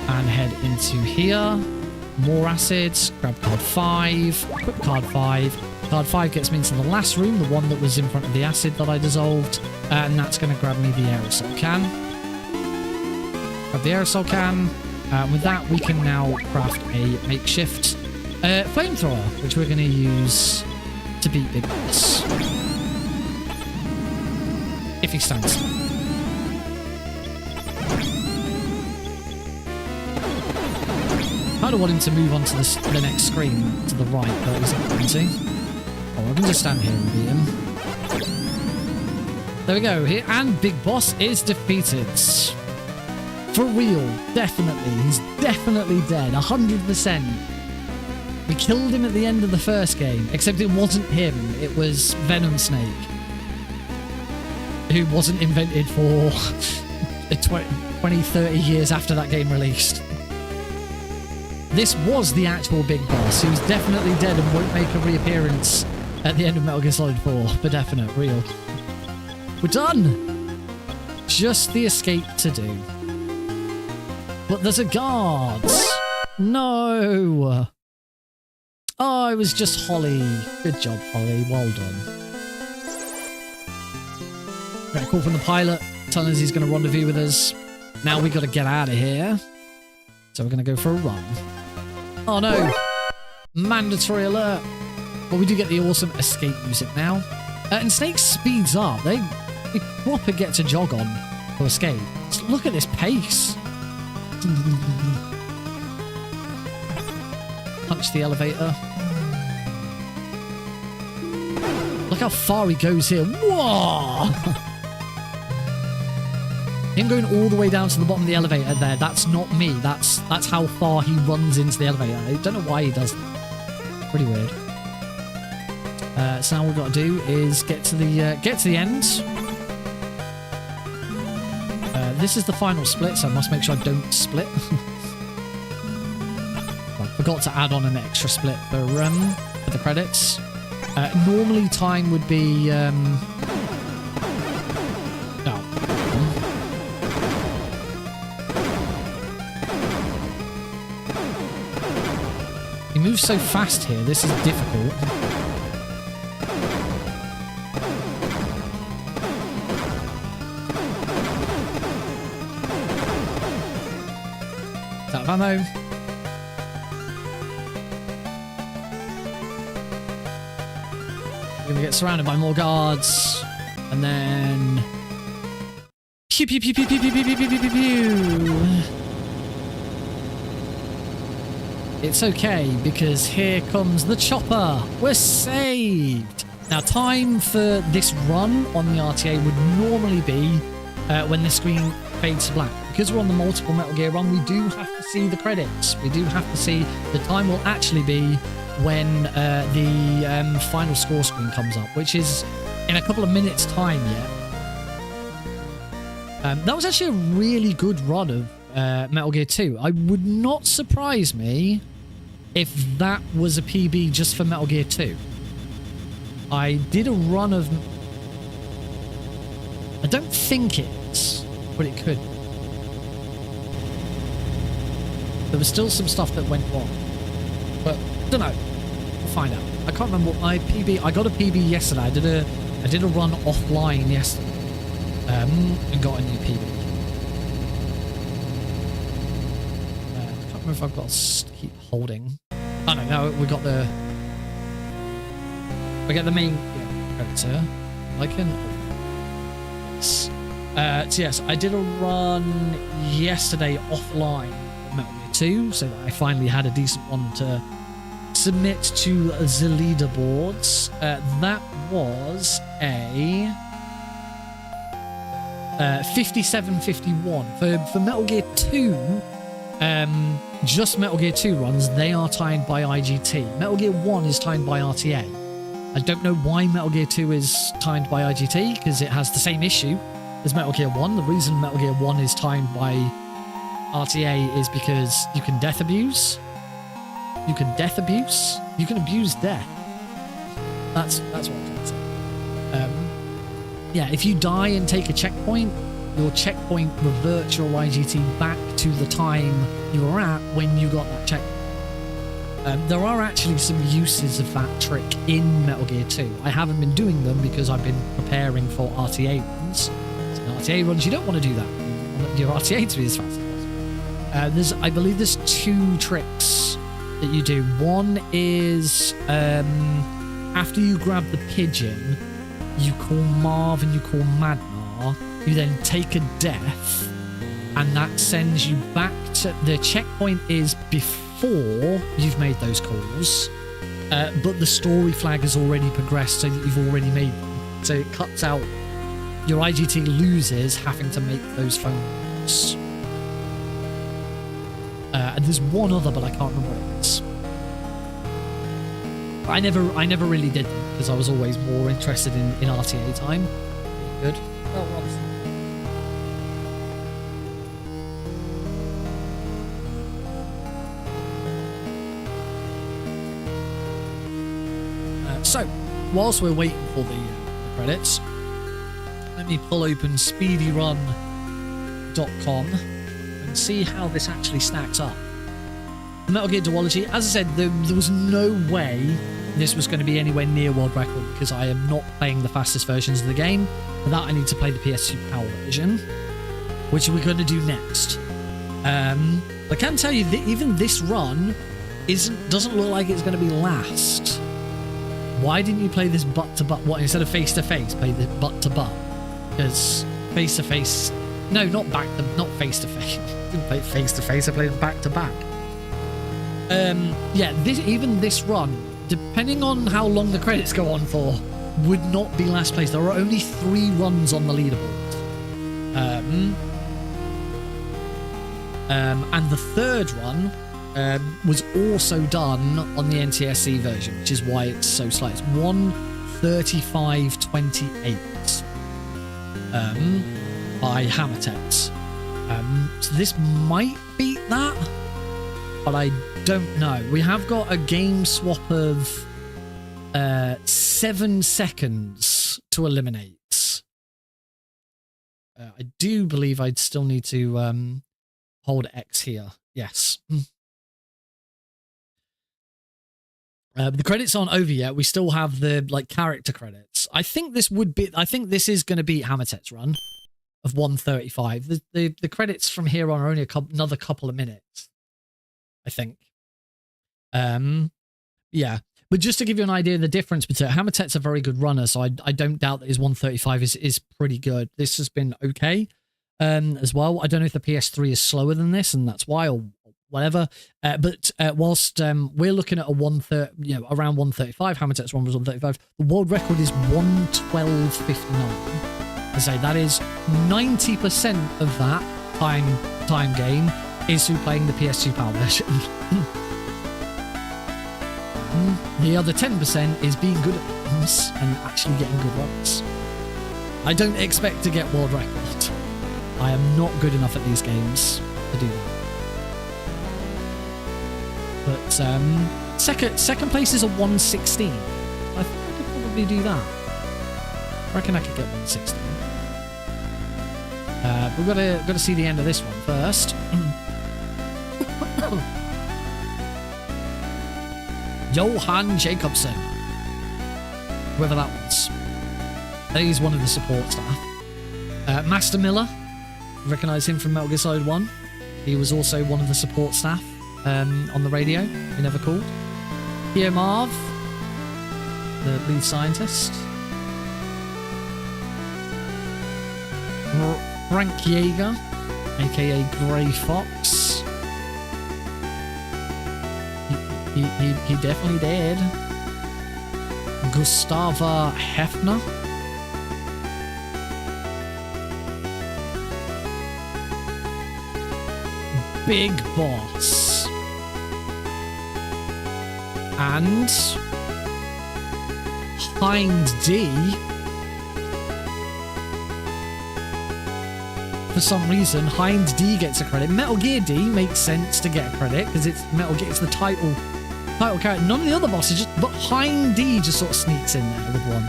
Speaker 1: And head into here. More acids. Grab card 5. Equip card 5. Card 5 gets me into the last room, the one that was in front of the acid that I dissolved. And that's going to grab me the aerosol can. Grab the aerosol can. With that, we can now craft a makeshift flamethrower, which we're going to use to beat Big Boss. If he stands. I kind of want him to move on to the next screen to the right, but he's not going to. Oh, I can just stand here and beat him. There we go. Here, and Big Boss is defeated. For real, definitely. He's definitely dead, 100%. We killed him at the end of the first game, except it wasn't him. It was Venom Snake, who wasn't invented for 20, 30 years after that game released. This was the actual Big Boss. He was definitely dead and won't make a reappearance at the end of Metal Gear Solid 4. For definite, real. We're done! Just the escape to do. But there's a guard. No. Oh, it was just Holly. Good job, Holly. Well done. Got a call from the pilot telling us he's going to rendezvous with us. Now we got to get out of here. So we're going to go for a run. Oh no. Mandatory alert. But we do get the awesome escape music now. And Snake speeds up. They proper get to jog on to escape. Just look at this pace. Punch the elevator. Look how far he goes here. Whoa! Him going all the way down to the bottom of the elevator there, that's not me. That's how far he runs into the elevator. I don't know why he does that. Pretty weird. So now what we've got to do is get to the end. This is the final split, so I must make sure I don't split. I forgot to add on an extra split for the credits. Normally time would be... He moves so fast here, this is difficult. out of ammo. We're going to get surrounded by more guards. And then... Pew, pew, pew, pew, pew, pew, pew, pew, pew, pew, pew. It's okay, because here comes the chopper. We're saved. Now, time for this run on the RTA would normally be when the screen fades to black. Because we're on the multiple Metal Gear run, we do have to see the credits. We do have to see the time will actually be when the final score screen comes up, which is in a couple of minutes' time yet. That was actually a really good run of Metal Gear 2. I would not surprise me if that was a PB just for Metal Gear 2. I did a run of... I don't think it is, but it could. There was still some stuff that went wrong. But, I don't know. We'll find out. I can't remember what my PB... I got a PB yesterday. I did a run offline yesterday. And got a new PB. I can't remember if I've got to keep holding. Oh no, we got the... We get the main credits here. I can... Yes. So yes, I did a run yesterday offline of Metal Gear 2, so that I finally had a decent one to submit to the leaderboards. That was a 57-51 for Metal Gear 2. Just Metal Gear 2 runs, they are timed by IGT. Metal Gear 1 is timed by RTA. I don't know why Metal Gear 2 is timed by IGT, because it has the same issue as Metal Gear 1. The reason Metal Gear 1 is timed by RTA is because you can death abuse. You can death abuse. You can abuse death. That's what I'm trying to say. Yeah, if you die and take a checkpoint, your checkpoint reverts your IGT back to the time you were at when you got that checkpoint. There are actually some uses of that trick in Metal Gear 2. I haven't been doing them because I've been preparing for RTA runs. So in RTA runs, you don't want to do that. You want your RTA to be as fast as possible. I believe there's 2 tricks that you do. One is after you grab the pigeon, you call Marv and you call Madnar. You then take a death, and that sends you back to... The checkpoint is before you've made those calls, but the story flag has already progressed so that you've already made them. So it cuts out... Your IGT loses having to make those phone calls. And there's one other, but I can't remember what it is. I never really did them, because I was always more interested in RTA time. Good. Oh, so, whilst we're waiting for the credits, let me pull open speedrun.com and see how this actually stacks up. Metal Gear Duology, as I said, there was no way this was going to be anywhere near world record, because I am not playing the fastest versions of the game. For that, I need to play the PS2 PAL version, which we're going to do next. I can tell you that even this run doesn't look like it's going to be last. Why didn't you play this butt-to-butt? What, instead of face-to-face, play the butt-to-butt? Because face-to-face... No, not face-to-face. I didn't play it face-to-face, I played it back-to-back. Yeah, even this run, depending on how long the credits go on for, would not be last place. There are only 3 runs on the leaderboard. And the 3rd run was also done on the NTSC version, which is why it's so slight. It's 1:35:28 by Hammertex. So this might beat that, but I don't know. We have got a game swap of 7 seconds to eliminate. I do believe I'd still need to hold X here. Yes. The credits aren't over yet. We still have the character credits. I think this is going to beat Hammertet's run of 1:35. The credits from here on are only another couple of minutes. I think. Yeah. But just to give you an idea of the difference between Hammertet's a very good runner, so I don't doubt that his 135 is pretty good. This has been okay as well. I don't know if the PS3 is slower than this, and that's why, or whatever. But whilst we're looking at a 130, you know, around 135, Hammertet's one was 135. The world record is 112.59. I say that is 90% of that time gain is through playing the PS2 PAL version. The other 10% is being good at games and actually getting good runs. I don't expect to get world record. I am not good enough at these games to do that. But second place is a 116. I think I could probably do that. I reckon I could get 116. We've got to see the end of this one first. Johan Jacobson, whoever that was. He's one of the support staff. Master Miller, recognise him from Metal Gear Solid 1. He was also one of the support staff on the radio. He never called. Pierre Marv, the lead scientist. Frank Yeager, aka Grey Fox. He definitely did. Gustava Hefner. Big Boss. And Hind D. For some reason, Hind D gets a credit. Metal Gear D makes sense to get a credit because it's Metal Gear. It's the title character. None of the other bosses, but Hind D just sort of sneaks in there with one.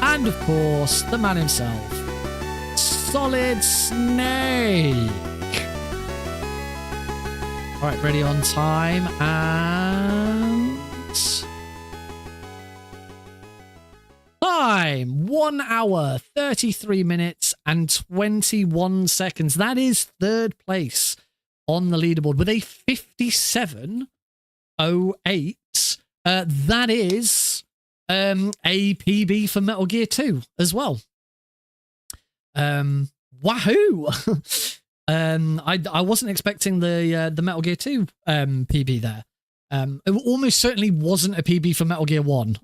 Speaker 1: And of course, the man himself, Solid Snake. All right, ready on time and time 1 hour 33 minutes and 21 seconds. That is third place on the leaderboard with a 57.08. That is a PB for Metal Gear 2 as well. Wahoo! I wasn't expecting the Metal Gear 2 PB there. It almost certainly wasn't a PB for Metal Gear 1,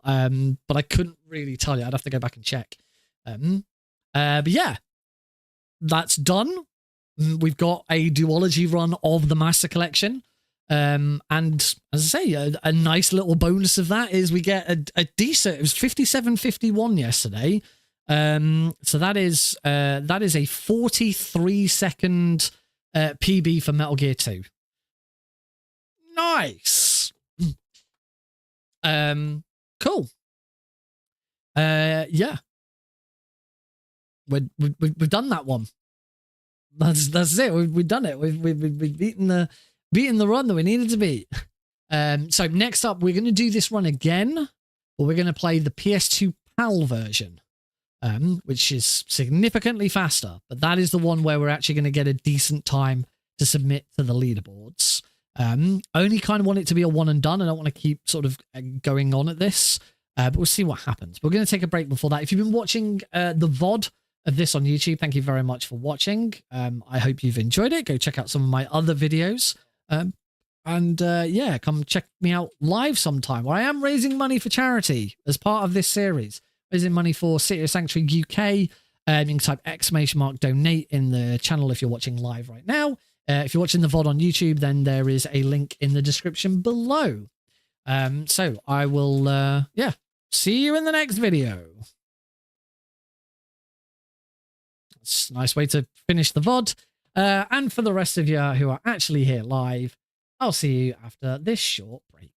Speaker 1: but I couldn't really tell you. I'd have to go back and check. But yeah, that's done. We've got a duology run of the Master Collection. And as I say, a nice little bonus of that is we get a decent, it was 57.51 yesterday. So that is a 43 second PB for Metal Gear 2. Nice. Cool. Yeah. We've done that one. That's it. We've done it. We've beaten the run that we needed to beat. So next up, we're going to do this run again, but we're going to play the PS2 PAL version, which is significantly faster. But that is the one where we're actually going to get a decent time to submit to the leaderboards. Only kind of want it to be a one and done. I don't want to keep sort of going on at this, but we'll see what happens. We're going to take a break before that. If you've been watching the VOD of this on YouTube, thank you very much for watching. I hope you've enjoyed it. Go check out some of my other videos. Yeah, come check me out live sometime, where I am raising money for charity as part of this series. Raising money for City of Sanctuary UK. You can type !donate in the channel if you're watching live right now. If you're watching the VOD on YouTube, then there is a link in the description below. So I will, yeah, see you in the next video. It's a nice way to finish the VOD. And for the rest of you who are actually here live, I'll see you after this short break.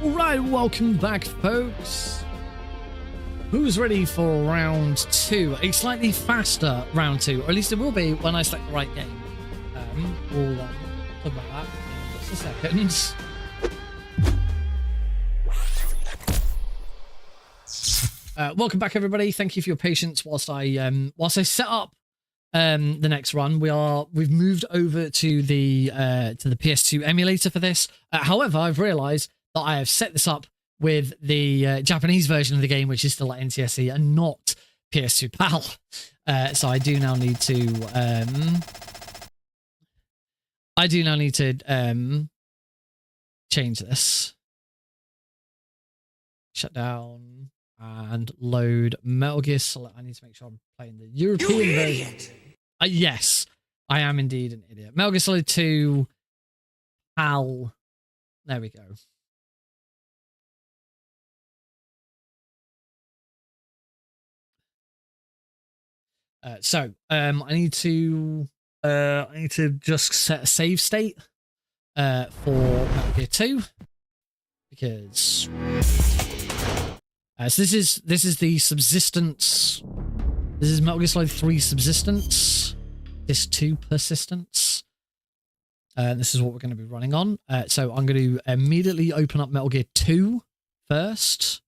Speaker 1: Alright, welcome back, folks. Who's ready for round 2? A slightly faster round 2, or at least it will be when I select the right game. We'll talk about that in just a second. Welcome back, everybody. Thank you for your patience whilst I set up the next run. We've moved over to the PS2 emulator for this. However, I've realised that I have set this up with the Japanese version of the game, which is still at NTSC and not PS2 PAL. So I do now need to change this. Shut down and load Metal Gear Solid. I need to make sure I'm playing the European version. Yes, I am indeed an idiot. Metal Gear Solid 2 PAL. There we go. I need to just set a save state for Metal Gear 2 because so this is the subsistence. This is Metal Gear Solid 3 subsistence. This 2 persistence. This is what we're going to be running on. So I'm going to immediately open up Metal Gear 2 first.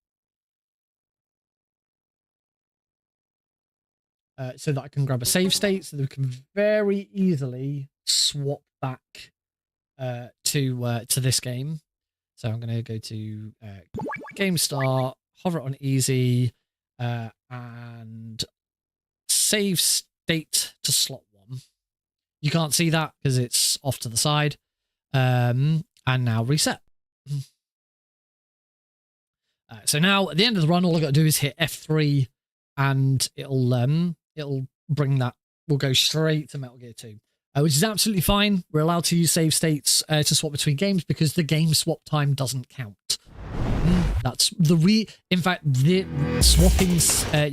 Speaker 1: So that I can grab a save state so that we can very easily swap back to this game. So I'm going to go to game start, hover it on easy, and save state to slot 1. You can't see that because it's off to the side. And now reset. So now at the end of the run, all I got to do is hit F3 and it'll bring that. We'll go straight to Metal Gear 2, which is absolutely fine. We're allowed to use save states to swap between games because the game swap time doesn't count. That's in fact, the swapping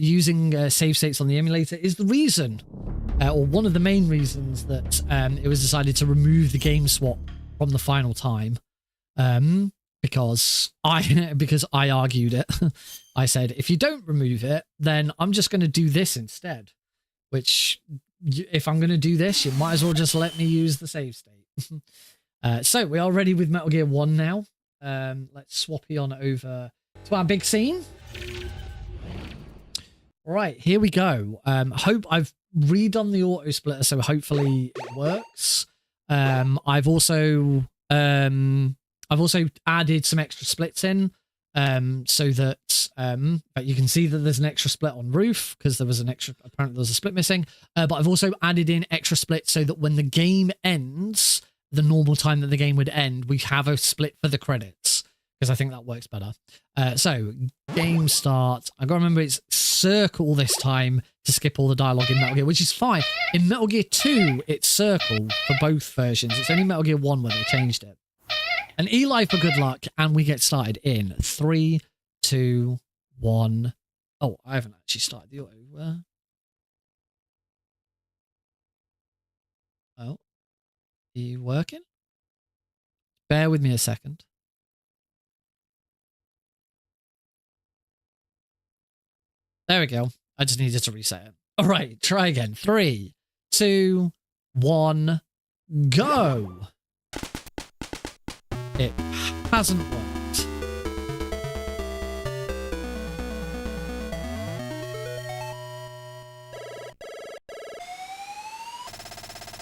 Speaker 1: using save states on the emulator is the reason, or one of the main reasons that it was decided to remove the game swap from the final time. Because I argued it. I said, if you don't remove it, then I'm just going to do this instead. Which, if I'm going to do this, you might as well just let me use the save state. So we are ready with Metal Gear 1 now. Let's swap on over to our big scene. Right, here we go. Hope I've redone the auto splitter, so hopefully it works. I've also added some extra splits in, so that but you can see that there's an extra split on roof because apparently there was a split missing. But I've also added in extra splits so that when the game ends, the normal time that the game would end, we have a split for the credits because I think that works better. So game start. I gotta remember it's circle this time to skip all the dialogue in Metal Gear, which is fine. In Metal Gear 2, it's circle for both versions. It's only Metal Gear 1 where they changed it. And Eli for good luck, and we get started in 3, 2, 1. Oh, I haven't actually started the auto. Oh, are you working? Bear with me a second. There we go. I just needed to reset it. All right, try again. 3, 2, 1, go. It hasn't worked.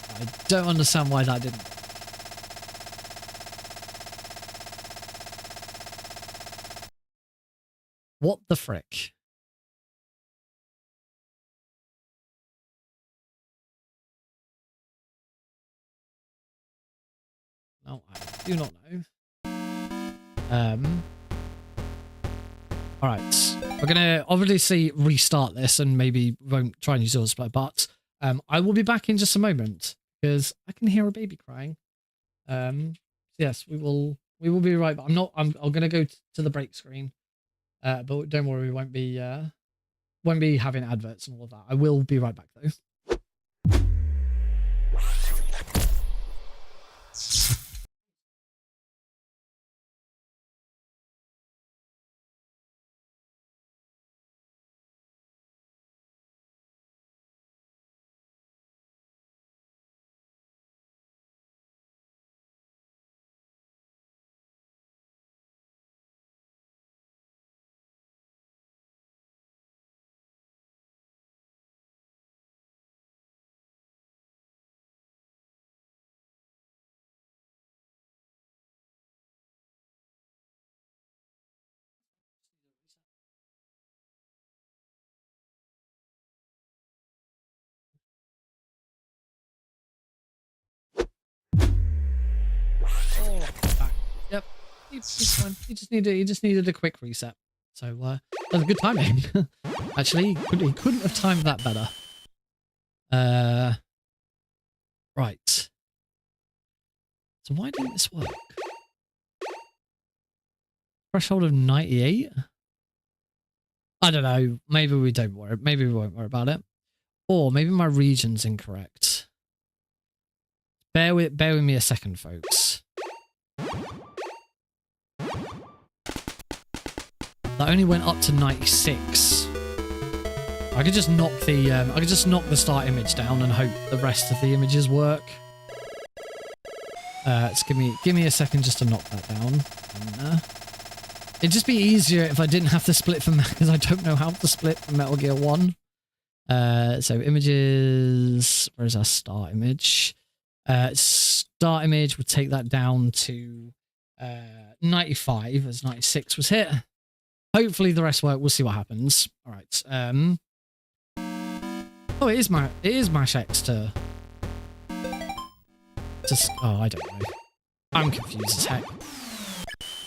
Speaker 1: I don't understand why that didn't. What the frick? No, I do not know. All right, we're gonna obviously restart this and maybe won't try and use auto split, but I will be back in just a moment because I can hear a baby crying. Yes, we will be right back. I'm gonna go to the break screen, but don't worry, we won't be having adverts and all of that. I will be right back though. He's fine. He just needed a quick reset. So that was a good timing. Actually, he couldn't have timed that better. Right. So why didn't this work? Threshold of 98? I don't know. Maybe we don't worry. Maybe we won't worry about it. Or maybe my region's incorrect. Bear with me a second, folks. That only went up to 96. I could just knock the start image down and hope the rest of the images work. Just give me a second just to knock that down. It'd just be easier if I didn't have to split from because I don't know how to split from Metal Gear 1. So images, where's our start image? Start image would take that down to 95 as 96 was hit. Hopefully the rest work. We'll see what happens. All right. Oh, it is Mash X to oh, I don't know. I'm confused as heck.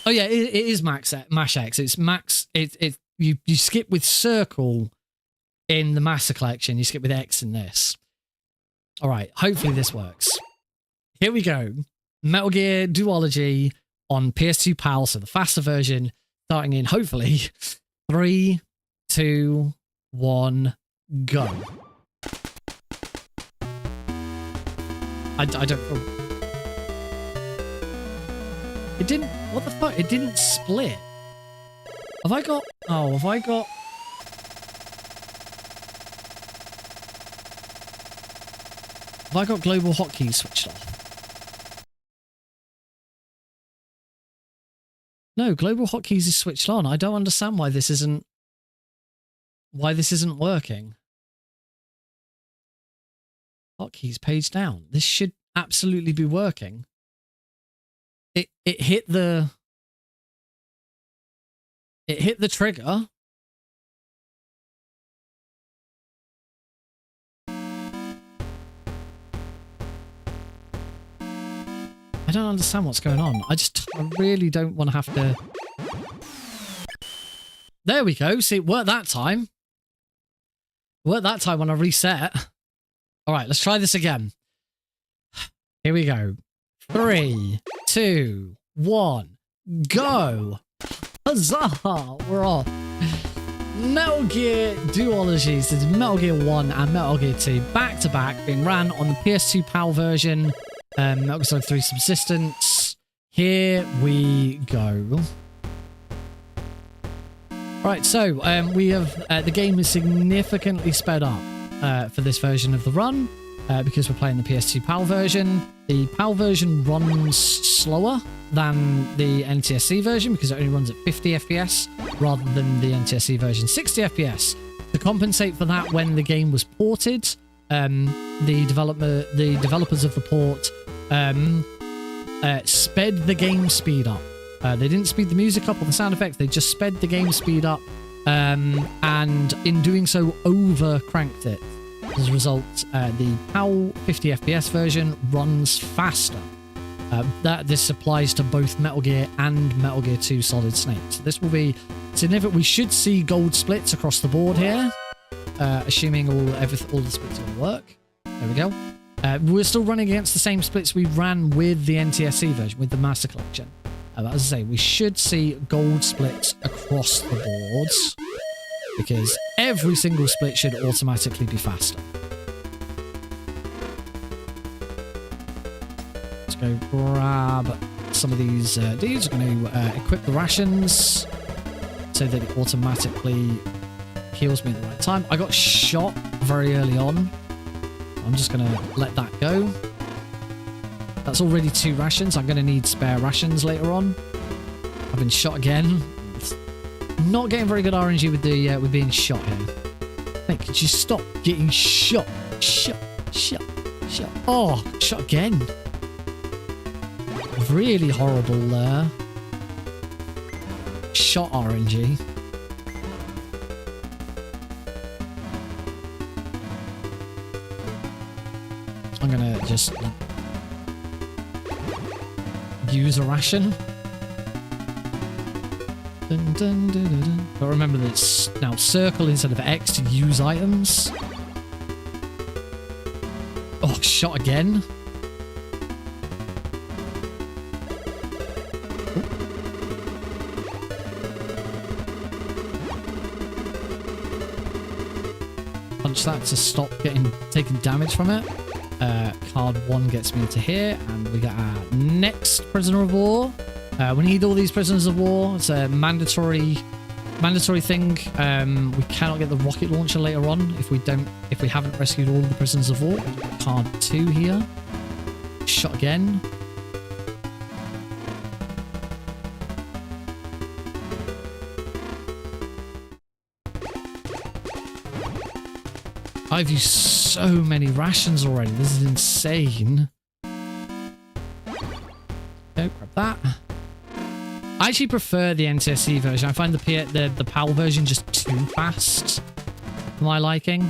Speaker 1: Oh yeah, it is Mash X. It's Max. You skip with circle in the Master Collection. You skip with X in this. All right. Hopefully this works. Here we go. Metal Gear Duology on PS2 PAL, so the faster version, starting in hopefully 3, 2, 1, go. I don't feel... It didn't... What the fuck? It didn't split. Have I got... Oh, have I got... Have I got global hotkeys switched off? No, global hotkeys is switched on. I don't understand why this isn't... Why this isn't working. Hotkeys page down. This should absolutely be working. It hit the trigger. I don't understand what's going on. I really don't want to have to... There we go. See, it worked that time. It worked that time when I reset. All right, let's try this again. Here we go. 3, 2, 1, go! Huzzah! We're off. Metal Gear Duologies. This is Metal Gear 1 and Metal Gear 2 back to back, being ran on the PS2 PAL version. Metal Gear Solid 3 Subsistence. Here we go. Right, so we have the game is significantly sped up for this version of the run because we're playing the PS2 PAL version. The PAL version runs slower than the NTSC version because it only runs at 50 FPS rather than the NTSC version 60 FPS. To compensate for that, when the game was ported, the developers of the port sped the game speed up. They didn't speed the music up or the sound effects, they just sped the game speed up, and in doing so over cranked it. As a result, the PAL 50 FPS version runs faster. This applies to both Metal Gear and Metal Gear 2 Solid Snake. So this will be significant. We should see gold splits across the board here, assuming all the splits will work. There we go. We're still running against the same splits we ran with the NTSC version, with the Master Collection. As I say, we should see gold splits across the boards because every single split should automatically be faster. Let's go grab some of these dudes. We're going to equip the rations so that it automatically heals me at the right time. I got shot very early on. I'm just going to let that go. That's already 2 rations. I'm going to need spare rations later on. I've been shot again. It's not getting very good RNG with being shot here. Hey, could you stop getting shot? Shot. Oh, shot again. Really horrible shot RNG. I'm going to just use a ration. Dun, dun, dun, dun, dun. But remember that it's now circle instead of X to use items. Oh, shot again. Punch that to stop taking damage from it. Card 1 gets me into here, and we got our next prisoner of war. We need all these prisoners of war. It's a mandatory thing. We cannot get the rocket launcher later on if we haven't rescued all the prisoners of war. Card 2 here. Shot again. I've used so many rations already. This is insane. Okay, grab that. I actually prefer the NTSC version. I find the PAL version just too fast for my liking.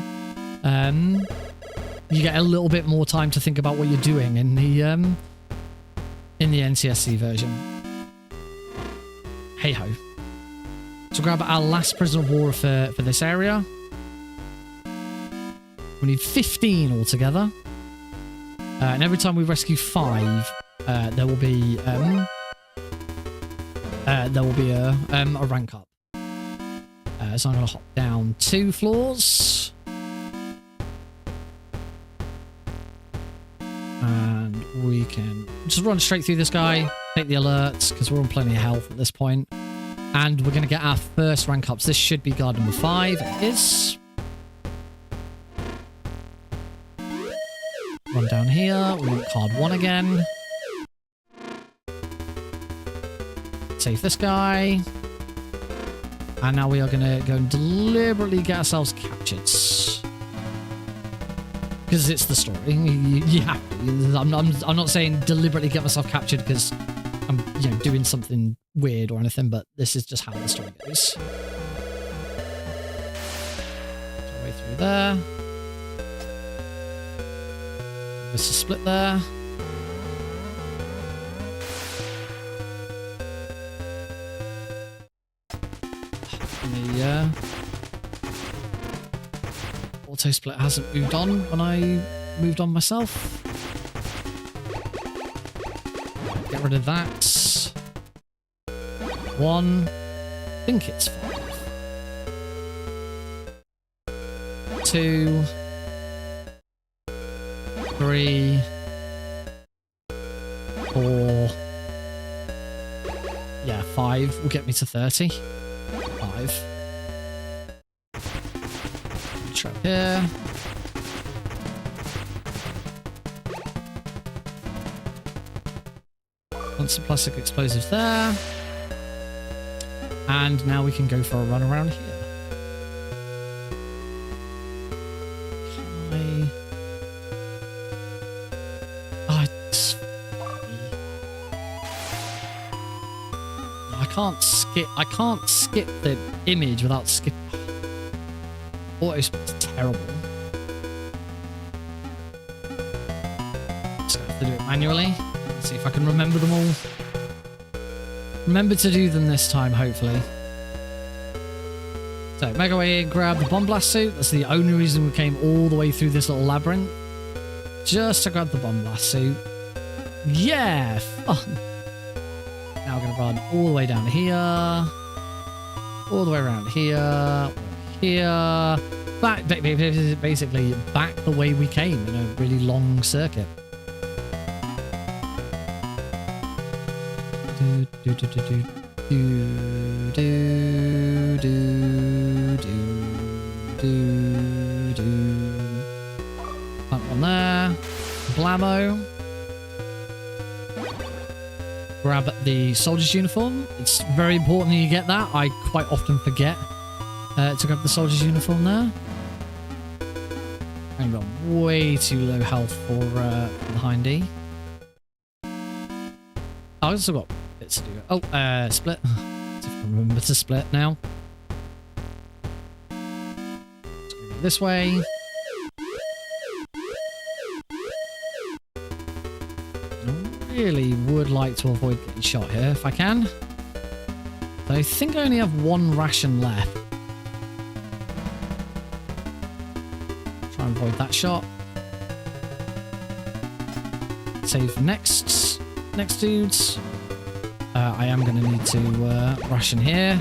Speaker 1: You get a little bit more time to think about what you're doing in the NTSC version. Hey ho. So grab our last prisoner of war for this area. We need 15 altogether. And every time we rescue 5, there will be a rank up. So I'm going to hop down 2 floors. And we can just run straight through this guy, take the alerts, because we're on plenty of health at this point. And we're going to get our first rank ups. This should be guard number 5. It is. Run down here. We want card 1 again. Save this guy. And now we are going to go and deliberately get ourselves captured. Because it's the story. You have to. I'm not saying deliberately get myself captured because I'm doing something weird or anything, but this is just how the story goes. Go way through there. There's a split there. The auto split hasn't moved on when I moved on myself. Get rid of that. 1. I think it's 5. 2. 3. 4. Yeah, 5 will get me to 30. 5. Trap here. Once the plastic explosives there. And now we can go for a run around here. I can't skip the image without skipping. Auto-split's terrible. Just have to do it manually. Let's see if I can remember them all. Remember to do them this time, hopefully. So, make our way in, grab the bomb blast suit. That's the only reason we came all the way through this little labyrinth. Just to grab the bomb blast suit. Yeah, fun. Now we're going to run all the way down here. All the way around here. Here. Back, basically back the way we came in a really long circuit. Plant one there. Blammo. Grab the soldier's uniform. It's very important that you get that. I quite often forget to grab the soldier's uniform there. I've got way too low health for the hindy. I've also got bits to do. Oh, split. Let's see if I can remember to split now. Let's go this way. Really would like to avoid getting shot here if I can. So I think I only have one ration left. Try and avoid that shot. Save for next dudes. I am going to need to ration here.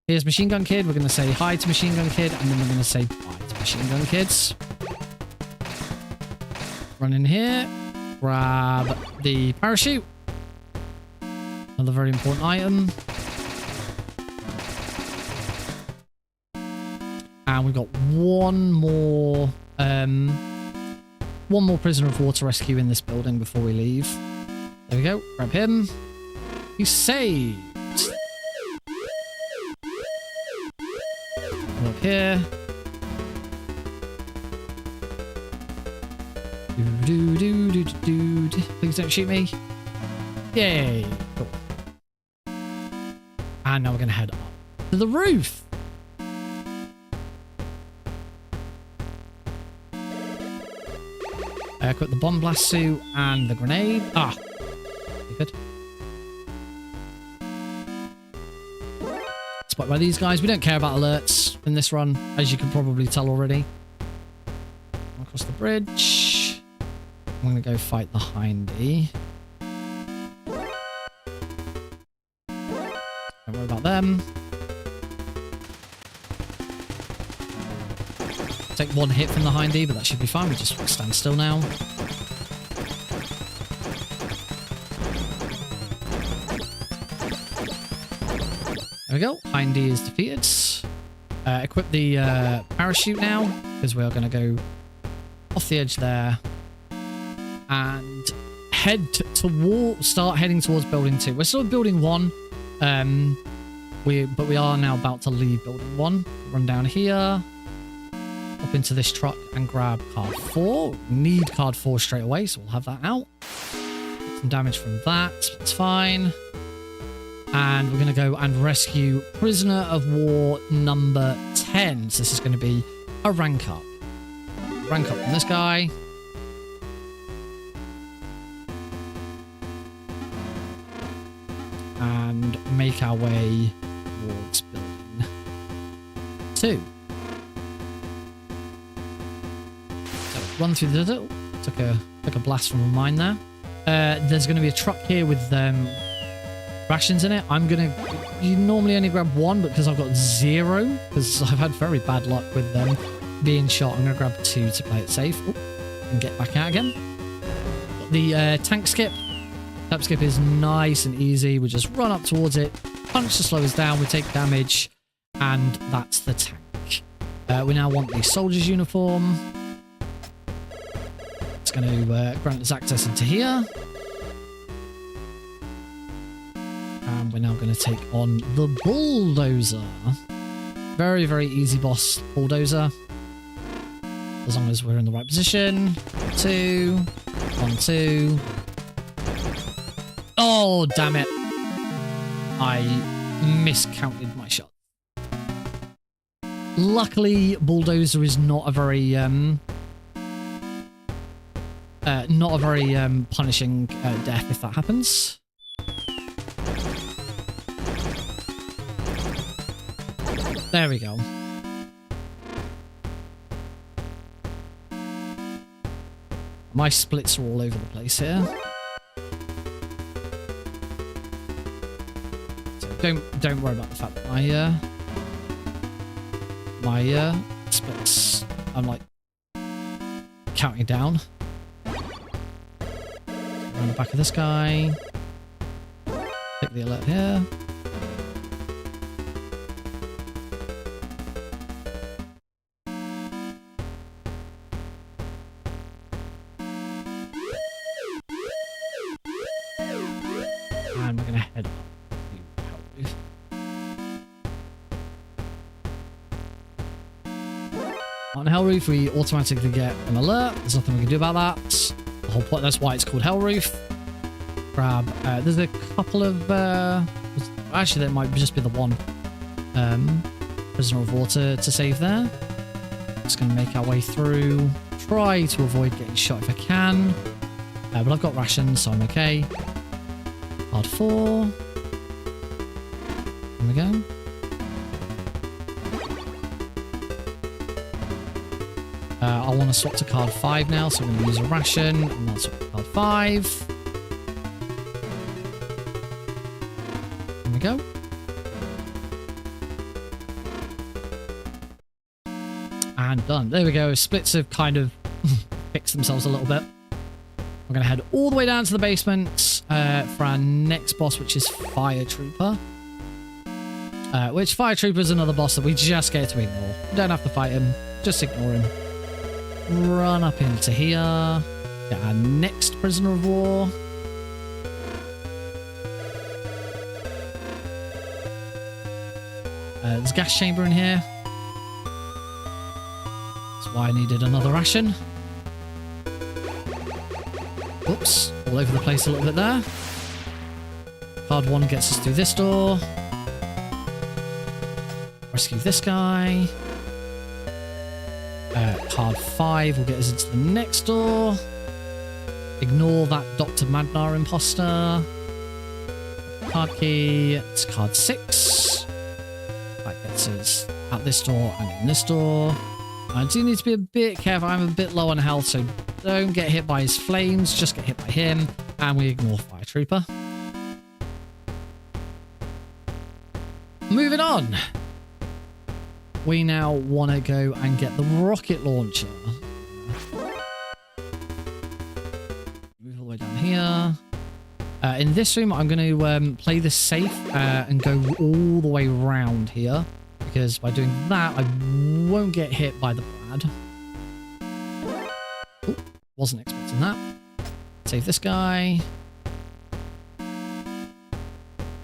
Speaker 1: Here's Machine Gun Kid. We're going to say hi to Machine Gun Kid, and then we're going to say bye to Machine Gun Kids. Run in here. Grab the parachute. Another very important item. And we've got one more prisoner of war to rescue in this building before we leave. There we go. Grab him. He's saved. Come up here. Please don't shoot me. Yay. Cool. And now we're going to head up to the roof. Equip the bomb blast suit and the grenade. Ah. Good. Spot by these guys. We don't care about alerts in this run, as you can probably tell already. Across the bridge. I'm going to go fight the Hindy. Don't worry about them. Take one hit from the Hindy, but that should be fine. We just stand still now. There we go. Hindy is defeated. Equip the parachute now, because we are going to go off the edge there and start heading towards building 2. We're still at building 1, but we are now about to leave building 1. Run down here, up into this truck and grab card 4. Need card 4 straight away, so we'll have that out. Get some damage from that. It's fine. And we're going to go and rescue prisoner of war number 10. So this is going to be a rank up. Rank up on this guy. And make our way towards building 2. So run through the little. Took a blast from a mine there. There's going to be a truck here with rations in it. You normally only grab 1, but because I've got 0, because I've had very bad luck with them being shot, I'm going to grab 2 to play it safe. Ooh, and get back out again. Got the tank skip. Tap skip is nice and easy. We just run up towards it, punch to slow us down, we take damage, and that's the tank. We now want the soldier's uniform. It's going to grant us access into here. And we're now going to take on the bulldozer. Very, very easy boss, bulldozer. As long as we're in the right position. 2. 1, 2. Oh, damn it. I miscounted my shot. Luckily, bulldozer is not a very punishing death if that happens. There we go. My splits are all over the place here. So don't worry about the fact that my splits, I'm like counting down. Around the back of this guy. Take the alert here. And we're going to head up to Hell Roof. On Hell Roof, we automatically get an alert. There's nothing we can do about that. The whole point, that's why it's called Hell Roof. Grab, there's a couple of, actually there might just be the one prisoner of war to save there. Just going to make our way through, try to avoid getting shot if I can. But I've got rations, so I'm okay. Card 4. There we go. I want to swap to card 5 now, so I'm going to use a ration, and I'll swap to card 5. There we go. And done. There we go. Splits have kind of fixed themselves a little bit. We're going to head all the way down to the basement for our next boss, which is Fire Trooper. Which Fire Trooper is another boss that we just get to ignore. We don't have to fight him. Just ignore him. Run up into here. Get our next prisoner of war. There's a gas chamber in here. That's why I needed another ration. Oops, all over the place a little bit there. Card 1 gets us through this door. Rescue this guy. Card 5 will get us into the next door. Ignore that Dr. Madnar imposter. Card key. It's card 6. That gets us at this door and in this door. I do need to be a bit careful. I'm a bit low on health, so don't get hit by his flames. Just get hit by him. And we ignore Fire Trooper. Moving on. We now want to go and get the rocket launcher. Move all the way down here. In this room, I'm going to play this safe and go all the way around here. Because by doing that, I won't get hit by the Brad. Ooh, wasn't expecting that. Save this guy.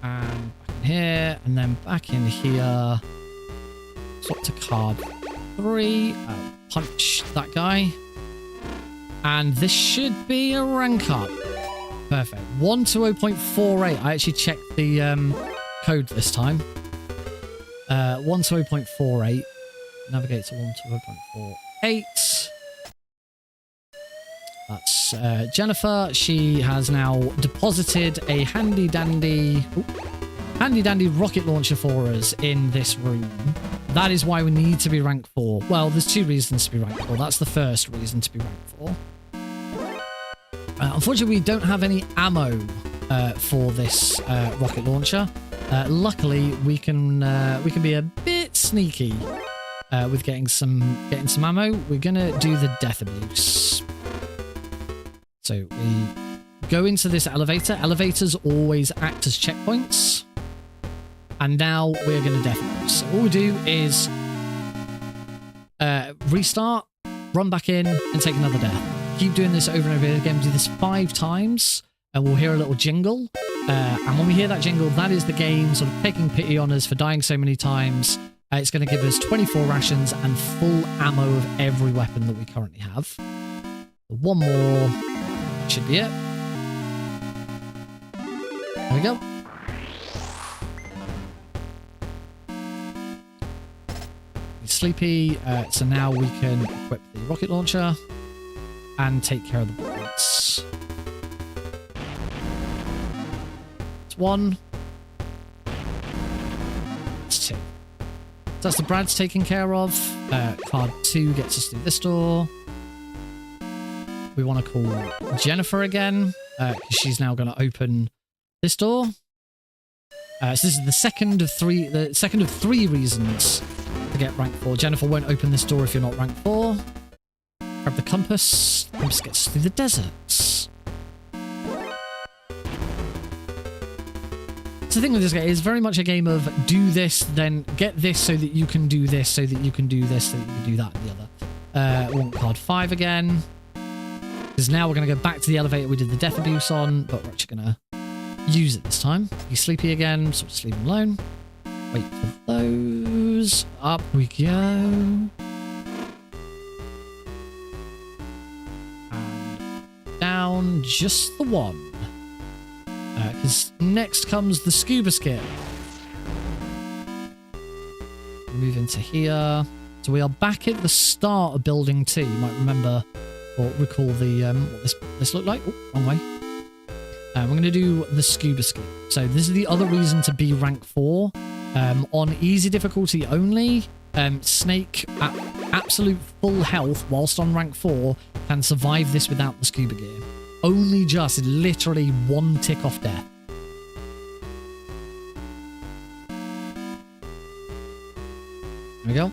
Speaker 1: And back in here. And then back in here. Swap to card 3. Punch that guy. And this should be a rank up. Perfect. 120.48. I actually checked the code this time. 120.48. Navigate to 120.48. That's Jennifer. She has now deposited a handy dandy rocket launcher for us in this room. That is why we need to be rank 4. Well, there's 2 reasons to be rank 4. That's the first reason to be rank 4. Unfortunately, we don't have any ammo for this rocket launcher. Luckily, we can be a bit sneaky with getting some ammo. We're gonna do the death abuse. So we go into this elevator. Elevators always act as checkpoints. And now we're going to death abuse. So all we do is restart, run back in, and take another death. Keep doing this over and over again. Do this 5 times, and we'll hear a little jingle. And when we hear that jingle, that is the game sort of taking pity on us for dying so many times. It's going to give us 24 rations and full ammo of every weapon that we currently have. One more. That should be it. There we go. Sleepy, so now we can equip the rocket launcher and take care of the bullets. It's 1. It's 2. So that's the Brad's taken care of. Card 2 gets us through this door. We want to call Jennifer again, because she's now going to open this door. So this is the second of 3 reasons to get rank 4. Jennifer won't open this door if you're not rank 4. Grab the compass. The compass gets through the deserts. So the thing with this game is very much a game of do this, then get this so that you can do this, so that you can do this, so that you can do that and the other. Want card 5 again. Because now we're going to go back to the elevator we did the death abuse on, but we're actually going to use it this time. Be sleepy again, so just leave him alone. Wait for those. Up we go. And down just the 1. Because next comes the scuba skip. Move into here. So we are back at the start of building 2. You might remember or recall the what this looked like. Oh, wrong way. We're going to do the scuba skip. So this is the other reason to be rank 4. On easy difficulty only, Snake at absolute full health whilst on rank 4 can survive this without the scuba gear. Only just literally one tick off death. There we go.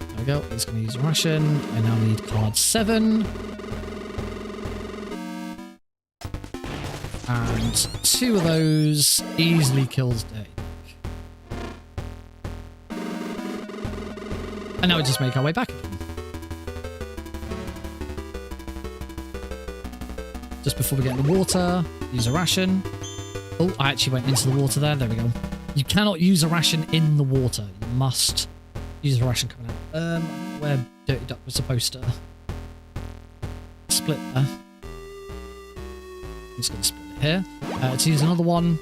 Speaker 1: There we go. He's going to use a ration. I now need card 7. And 2 of those easily kills Dirty Dick. And now we just make our way back again. Just before we get in the water, use a ration. Oh, I actually went into the water there. There we go. You cannot use a ration in the water. You must use a ration coming out. Where Dirty Duck was supposed to split there. I'm just going to split it here. Let's use another one.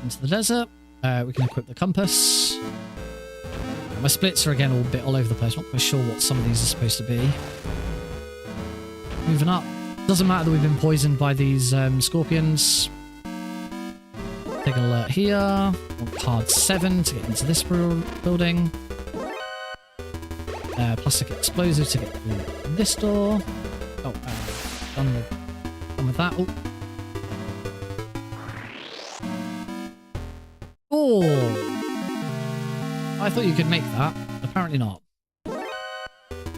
Speaker 1: Into the desert. We can equip the compass. My splits are again all a bit all over the place. Not quite sure what some of these are supposed to be. Moving up. Doesn't matter that we've been poisoned by these scorpions. Take an alert here. Want card 7 to get into this building. Plastic explosive to get through this door. Oh, done with that. Oh! I thought you could make that. Apparently not.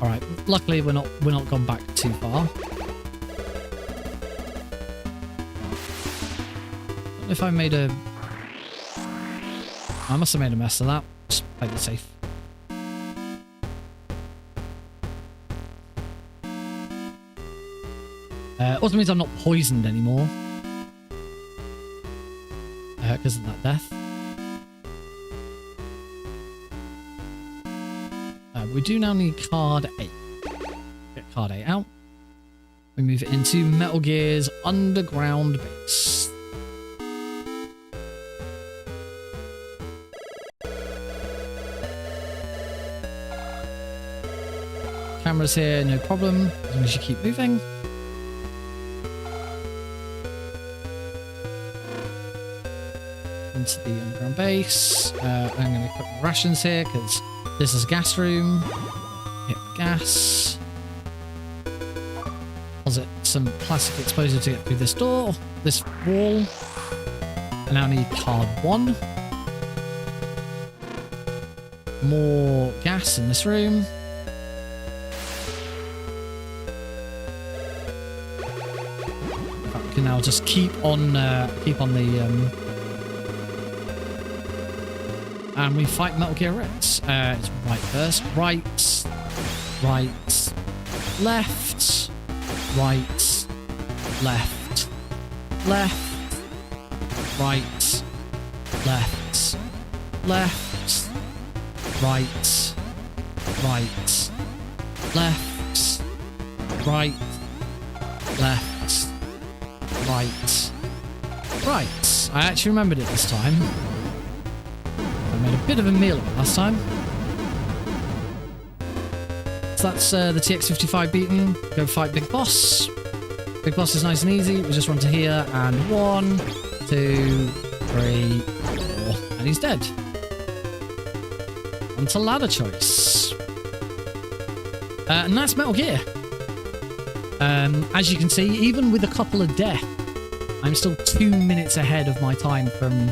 Speaker 1: Alright, luckily we're not gone back too far. Don't know if I made a... I must have made a mess of that. Just play it safe. Also means I'm not poisoned anymore. Because of that death. We do now need card 8. Get card 8 out. We move into Metal Gear's underground base. Cameras here, no problem, as long as you keep moving. Into the underground base. I'm going to put my rations here because this is a gas room. Hit gas. Deposit some plastic explosive to get through this door, this wall. I now need card 1. More gas in this room. We can now just keep on the and we fight Metal Gear Rex. It's right first. Right. Right. Left. Right. Left. Left. Right. Left. Left. Right. Right. Left. Right. Left. Right. Right. I actually remembered it this time. Made a bit of a meal of it last time. So that's the TX-55 beaten. Go fight Big Boss. Big Boss is nice and easy. We just run to here and 1, 2, 3, 4, and he's dead. On to ladder choice. And that's Metal Gear. As you can see, even with a couple of deaths, I'm still 2 minutes ahead of my time from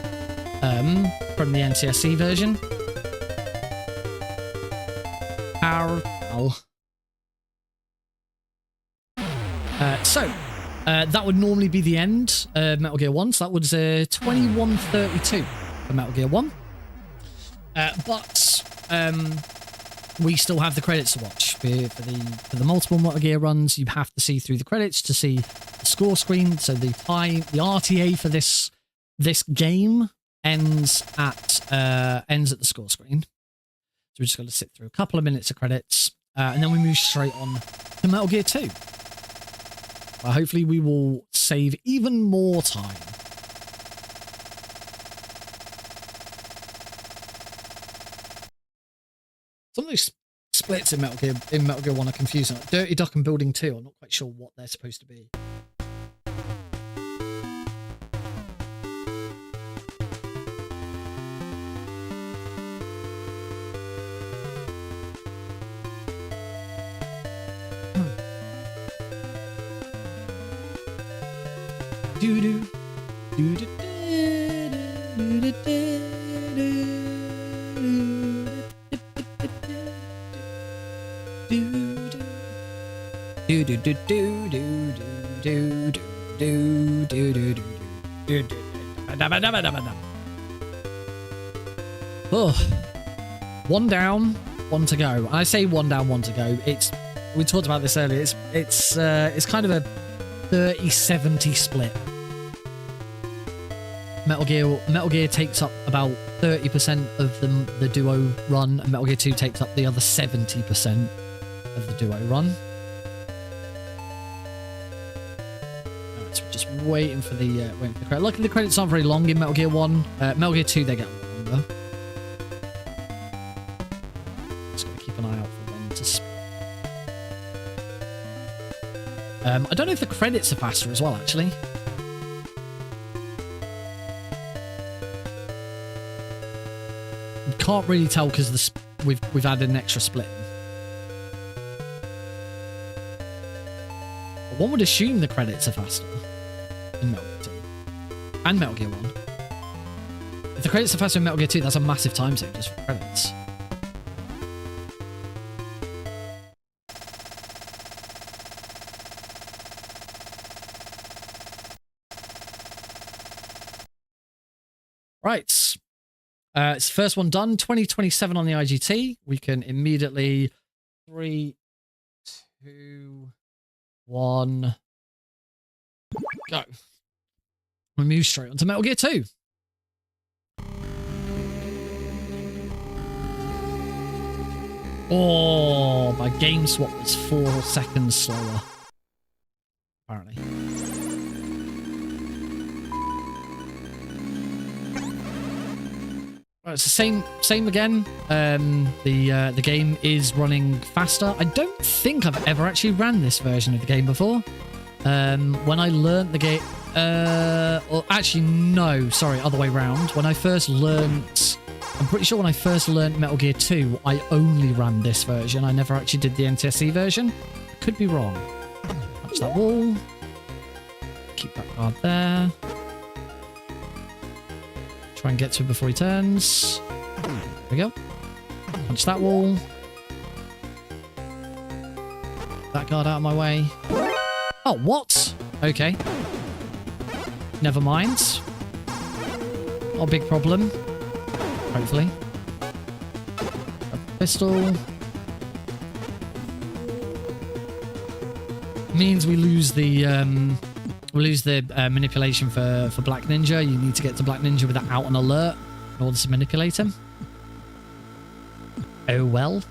Speaker 1: the NTSC version. That would normally be the end of Metal Gear 1. So that was 21:32 for Metal Gear 1. But we still have the credits to watch. For the multiple Metal Gear runs, you have to see through the credits to see the score screen. So the RTA for this game ends at the score screen. So we're just going to sit through a couple of minutes of credits, and then we move straight on to Metal Gear 2. Hopefully we will save even more time. Some of those splits in Metal Gear 1 are confusing. Like Dirty Duck and Building 2, I'm not quite sure what they're supposed to be. Do-do. Do-do. Oh, one down, one to go. I say one down, one to go. We talked about this earlier. It's kind of a 30-70 split. Metal Gear takes up about 30% of the duo run, and Metal Gear 2 takes up the other 70% of the duo run. Alright, so we're just waiting for the credit. Luckily, the credits aren't very long in Metal Gear 1. Metal Gear 2, they get a lot longer. Just gotta keep an eye out for them to speak. I don't know if the credits are faster as well, actually. Can't really tell because we've added an extra split. One would assume the credits are faster in Metal Gear 2 and Metal Gear 1. If the credits are faster in Metal Gear 2, that's a massive time save just for credits. Right. It's the first one done. 2027 on the IGT. We can immediately 3, 2, 1, go. We move straight onto Metal Gear 2. Oh, my game swap was 4 seconds slower. Apparently. It's the same again. The game is running faster. I don't think I've ever actually ran this version of the game before. When I learned the game, or actually no, sorry, other way around. When I first learned, I'm pretty sure when I first learned Metal Gear 2, I only ran this version. I never actually did the NTSC version. I could be wrong. Punch that wall. Keep that guard there. Try and get to him before he turns. There we go. Punch that wall. That guard out of my way. Oh, what? Okay. Never mind. Not a big problem. Hopefully. A pistol. Means we lose the manipulation for Black Ninja. You need to get to Black Ninja without an alert in order to manipulate him. Oh well.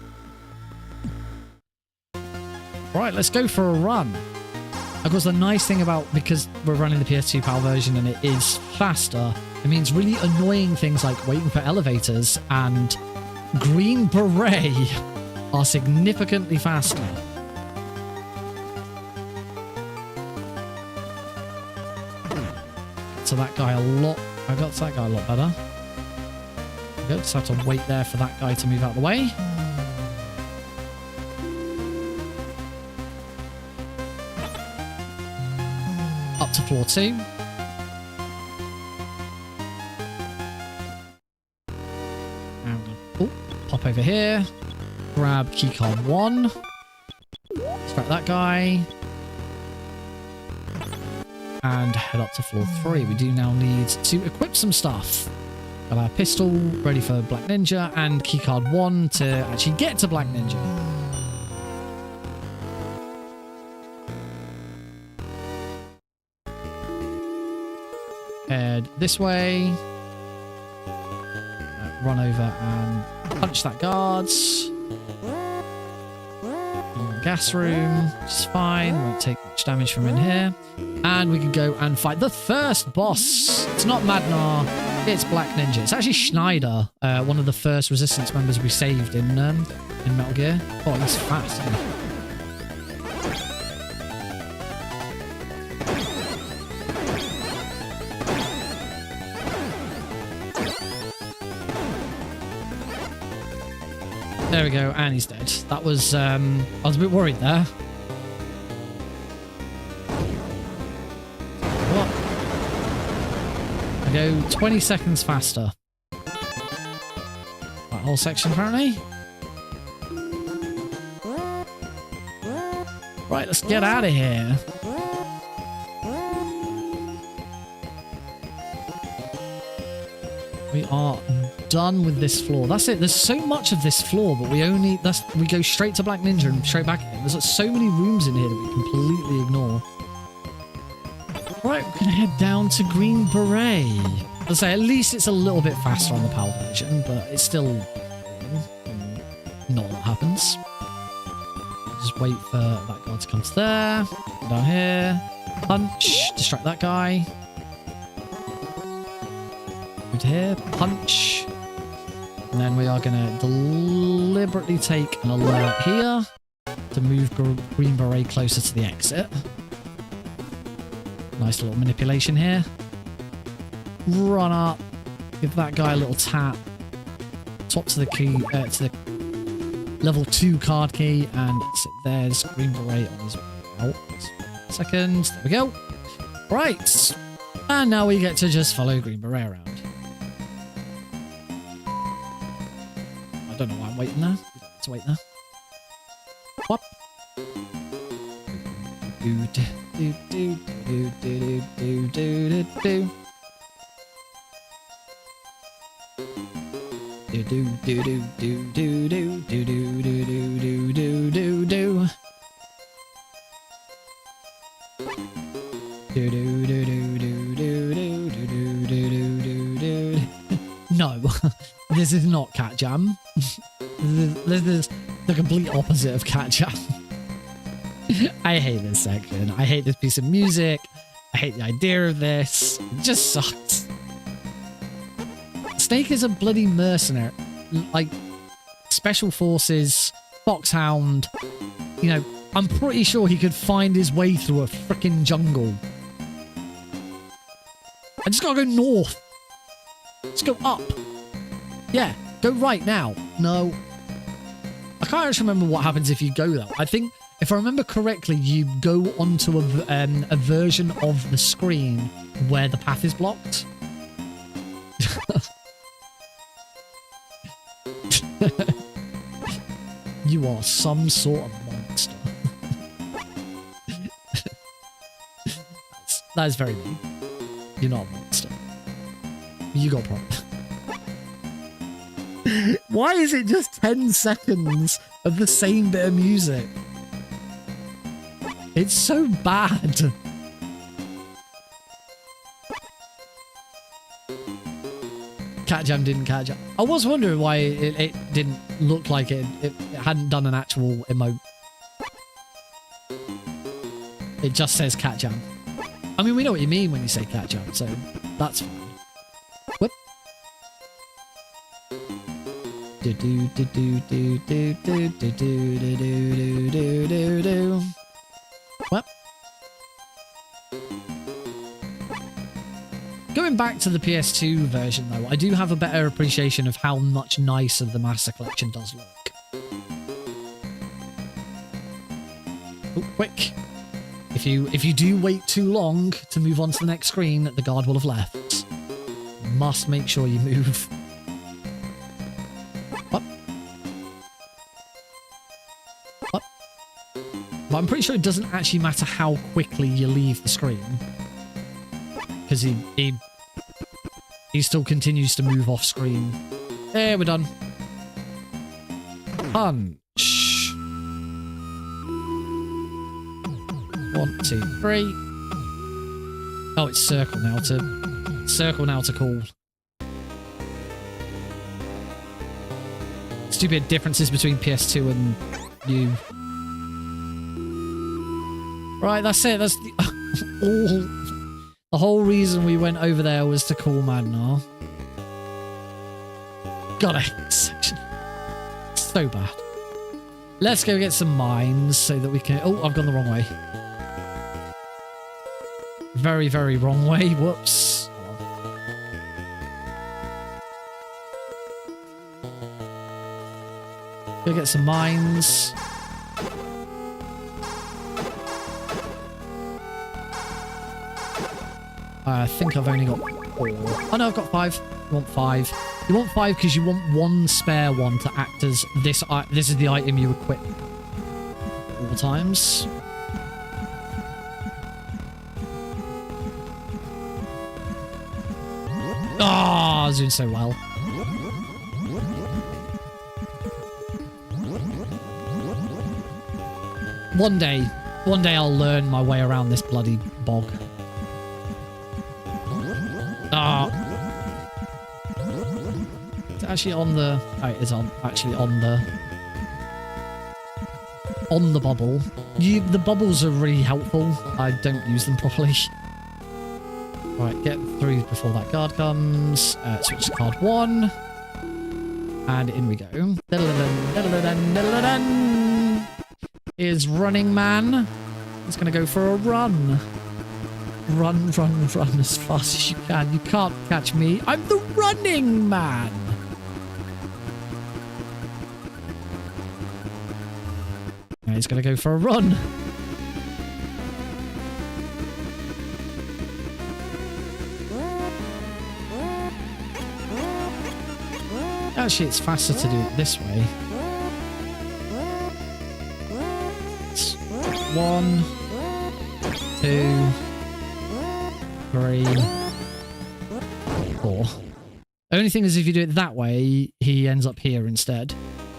Speaker 1: Right, let's go for a run. Of course, the nice thing about, because we're running the PS2 PAL version and it is faster, it means really annoying things like waiting for elevators and Green Beret are significantly faster. To that guy a lot. I got to that guy a lot better. Good. Just have to wait there for that guy to move out of the way. Up to floor 2. And pop over here. Grab keycard 1. Distract that guy. And head up to floor 3. We do now need to equip some stuff. Got our pistol ready for Black Ninja and keycard 1 to actually get to Black Ninja. Head this way. Run over and punch that guards. Gas room, which is fine. Won't take much damage from in here. And we can go and fight the first boss. It's not Madnar. It's Black Ninja. It's actually Schneider, one of the first Resistance members we saved in Metal Gear. Oh, he's fast. Isn't he? There we go, and he's dead. That was, I was a bit worried there. What? I go 20 seconds faster. That whole section, apparently. Right, let's get out of here. We are done with this floor. That's it. There's so much of this floor, but we go straight to Black Ninja and straight back again. There's like so many rooms in here that we completely ignore. Right, we're gonna head down to Green Beret. I'll say at least it's a little bit faster on the PAL version, but it's still not what happens. Just wait for that guy to come to there. Down here. Punch. Distract that guy. Move to here. Punch. And then we are going to deliberately take an alert here to move Green Beret closer to the exit. Nice little manipulation here. Run up. Give that guy a little tap. Top to the key, to the level 2 card key, and there's Green Beret on his way out. Second, there we go. Right, and now we get to just follow Green Beret around. I don't know why I'm waiting there. We don't need to wait there. What? Do do do do do do do do do. Do do do do do do do do do do do do do do. Do do do do do do do do do do do. No, this is not Cat Jam. This is the complete opposite of Cat Jam. I hate this section. I hate this piece of music. I hate the idea of this. It just sucks. Snake is a bloody mercenary. Like, special forces, foxhound. You know, I'm pretty sure he could find his way through a freaking jungle. I just gotta go north. Let's go up. Yeah, go right now. No. I can't actually remember what happens if you go though. I think, if I remember correctly, you go onto a version of the screen where the path is blocked. You are some sort of monster. That is very mean. You're not a monster. You got problems. Why is it just 10 seconds of the same bit of music? It's so bad. Cat Jam didn't catch up. I was wondering why it didn't look like it hadn't done an actual emote. It just says Cat Jam. I mean, we know what you mean when you say Cat Jam, so that's fine. Whoop. Do do do do do do do do do do do do do. Whoop. Going back to the PS2 version, though, I do have a better appreciation of how much nicer the Master Collection does look. Oh, quick. If you do wait too long to move on to the next screen, the guard will have left. Must make sure you move. Up. Up. But I'm pretty sure it doesn't actually matter how quickly you leave the screen. Because he still continues to move off screen. There, we're done. Punch. 1, 2, 3. Oh, it's circle now to call. Stupid differences between PS2 and you. Right, that's it. That's the whole reason we went over there was to call Magnar. God, I hate this section. So bad. Let's go get some mines so that we can... Oh, I've gone the wrong way. Very, very wrong way. Whoops. Go get some mines. I think I've only got 4. Oh no, I've got 5. You want 5. You want 5 because you want 1 spare one to act as this. This is the item you equip all times. Oh, I was doing so well. One day I'll learn my way around this bloody bog. Ah. It's actually on the... Oh, it is actually on the bubble. The bubbles are really helpful. I don't use them properly. Right, get through before that guard comes. Switch to card 1. And in we go. Is Running Man. He's going to go for a run. Run, run, run as fast as you can. You can't catch me. I'm the Running Man. Now he's going to go for a run. Actually, it's faster to do it this way. It's 1, 2, 3, 4. Only thing is, if you do it that way, he ends up here instead.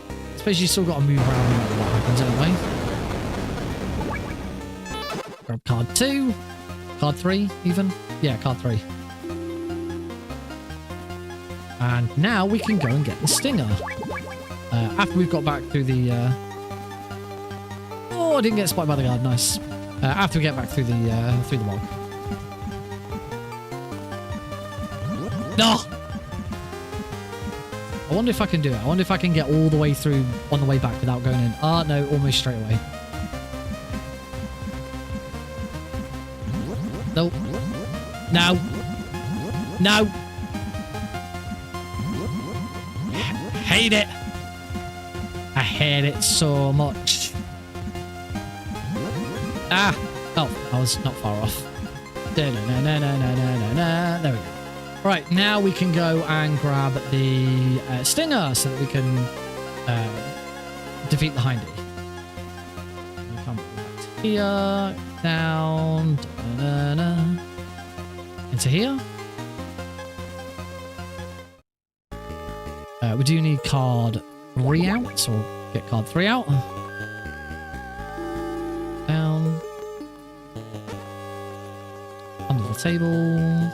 Speaker 1: I suppose you still got to move around no matter what happens anyway. Grab card 2. Card 3, even? Yeah, card 3. And now we can go and get the stinger. After we've got back through the... Oh, I didn't get spotted by the guard. Nice. After we get back through the wall. No! I wonder if I can do it. I wonder if I can get all the way through on the way back without going in. Ah, no, almost straight away. Nope. No. No. Hate it. I hate it so much. Ah. Oh, I was not far off. There we go. Right, now we can go and grab the stinger so that we can defeat the hindy. Come back here, down, into here. We do need card 3 out, so we'll get card 3 out. Down. Under the table.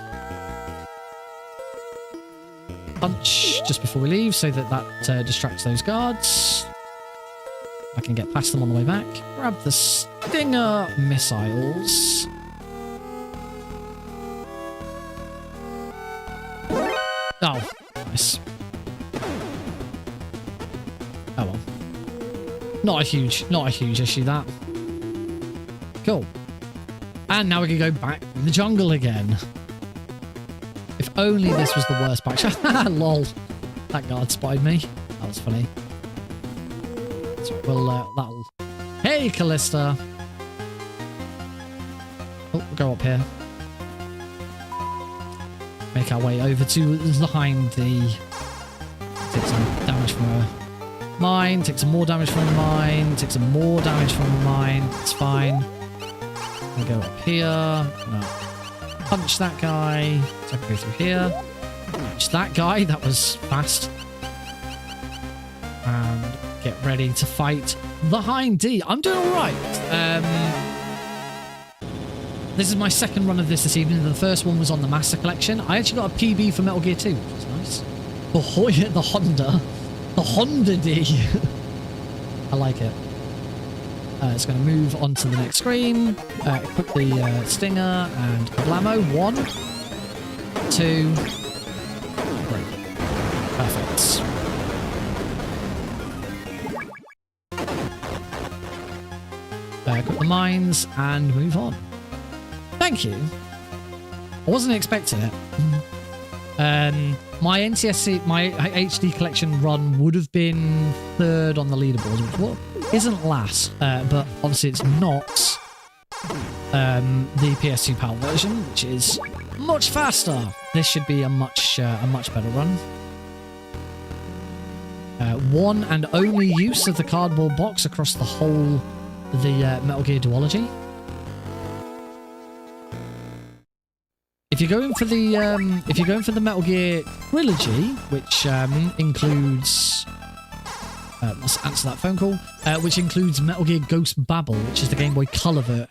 Speaker 1: Punch just before we leave so that distracts those guards. I can get past them on the way back. Grab the stinger missiles. Oh, nice. Oh well. Not a huge issue that. Cool. And now we can go back in the jungle again. If only this was the worst patch. Lol. That guard spotted me. That was funny. So that'll... Hey, Callista! Oh, we'll go up here. Make our way over to the hindy. Take some damage from a mine. Take some more damage from a mine. Take some more damage from a mine. It's fine. We'll go up here. No. Punch that guy. So I can go through here. Punch that guy. That was fast. And get ready to fight the hindy. I'm doing alright. This is my second run of this evening. The first one was on the Master Collection. I actually got a PB for Metal Gear 2, which was nice. The Honda. The Honda D. I like it. It's going to move on to the next screen. Equip the stinger and kablamo. 1, 2, 3. Perfect. Got the mines and move on. Thank you. I wasn't expecting it. My NTSC, my HD collection run would have been 3rd on the leaderboard, which isn't last, but obviously it's not the PS2 PAL version, which is much faster. This should be a much better run. One and only use of the cardboard box across the whole of the Metal Gear Duology. If you're going for the Metal Gear Trilogy, which includes let's answer that phone call, which includes Metal Gear Ghost Babel, which is the Game Boy Color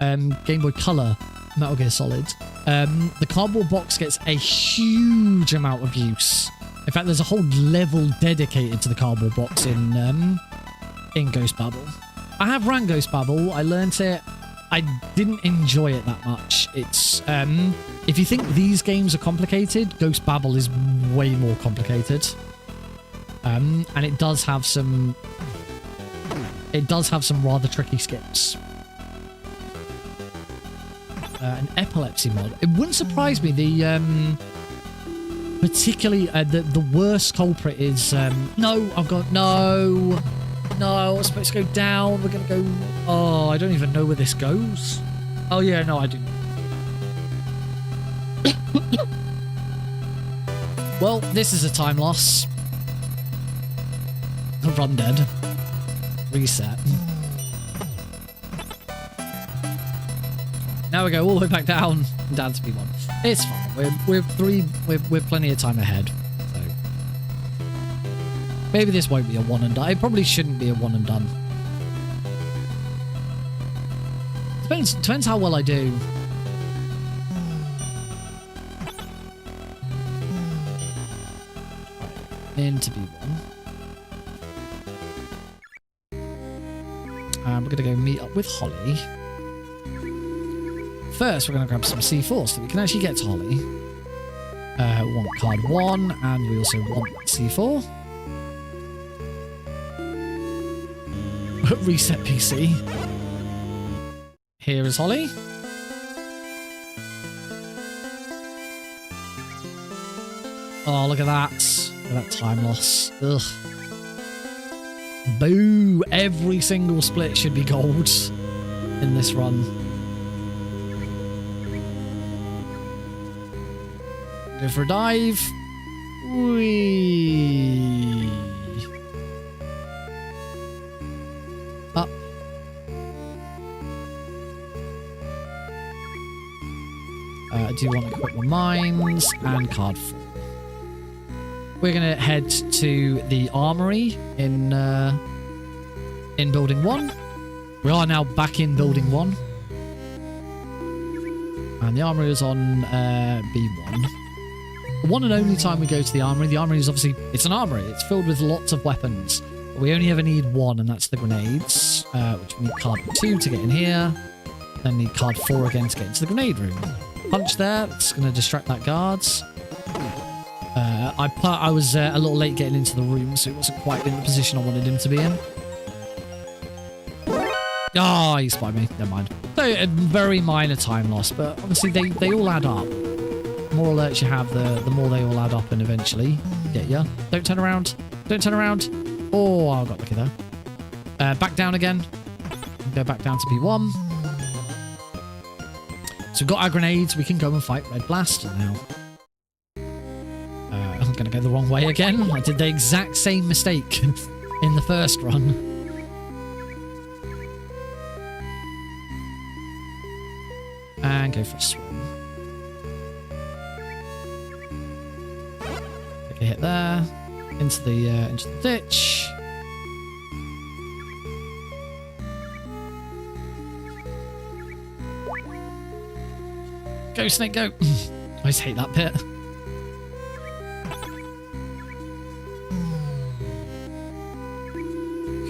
Speaker 1: Metal Gear Solid. The cardboard box gets a huge amount of use. In fact, there's a whole level dedicated to the cardboard box in Ghost Babel. I have ran Ghost Babel. I learnt it. I didn't enjoy it that much. It's if you think these games are complicated, Ghost Babel is way more complicated. And it does have some rather tricky skips. An epilepsy mod. It wouldn't surprise me. Particularly the worst culprit is no. I was supposed to go down. We're gonna go. Oh, I don't even know where this goes. Oh yeah, no, I do. Well, this is a time loss. Run dead. Reset. Now we go all the way back down to P1. It's fine. We're plenty of time ahead. So maybe this won't be a one and done. It probably shouldn't be a one and done. Depends how well I do. Into B1. And we're going to go meet up with Holly. First, we're going to grab some C4 so we can actually get to Holly. We want card 1, and we also want C4. Reset PC. Here is Holly. Oh, look at that. Look at that time loss. Ugh. Boo! Every single split should be gold in this run. Go for a dive. Whee! Up. I do want to equip the mines and card 4. We're going to head to the armory in building 1. We are now back in building 1. And the armory is on B1. The one and only time we go to the armory is obviously, it's an armory. It's filled with lots of weapons. But we only ever need one, and that's the grenades, which we need card 2 to get in here. Then need card 4 again to get into the grenade room. Punch there. It's going to distract that guards. I was a little late getting into the room, so it wasn't quite in the position I wanted him to be in. Oh, he spied me. Never mind. So, a very minor time loss, but obviously they all add up. The more alerts you have, the more they all add up and eventually get you. Don't turn around. Don't turn around. Oh, I got lucky there. Back down again. Go back down to P1. So we've got our grenades. We can go and fight Red Blaster now. I'm going to go the wrong way again. I did the exact same mistake in the first run. And go for a swim. Take a hit there. Into the ditch. Go, Snake, go. I always hate that bit.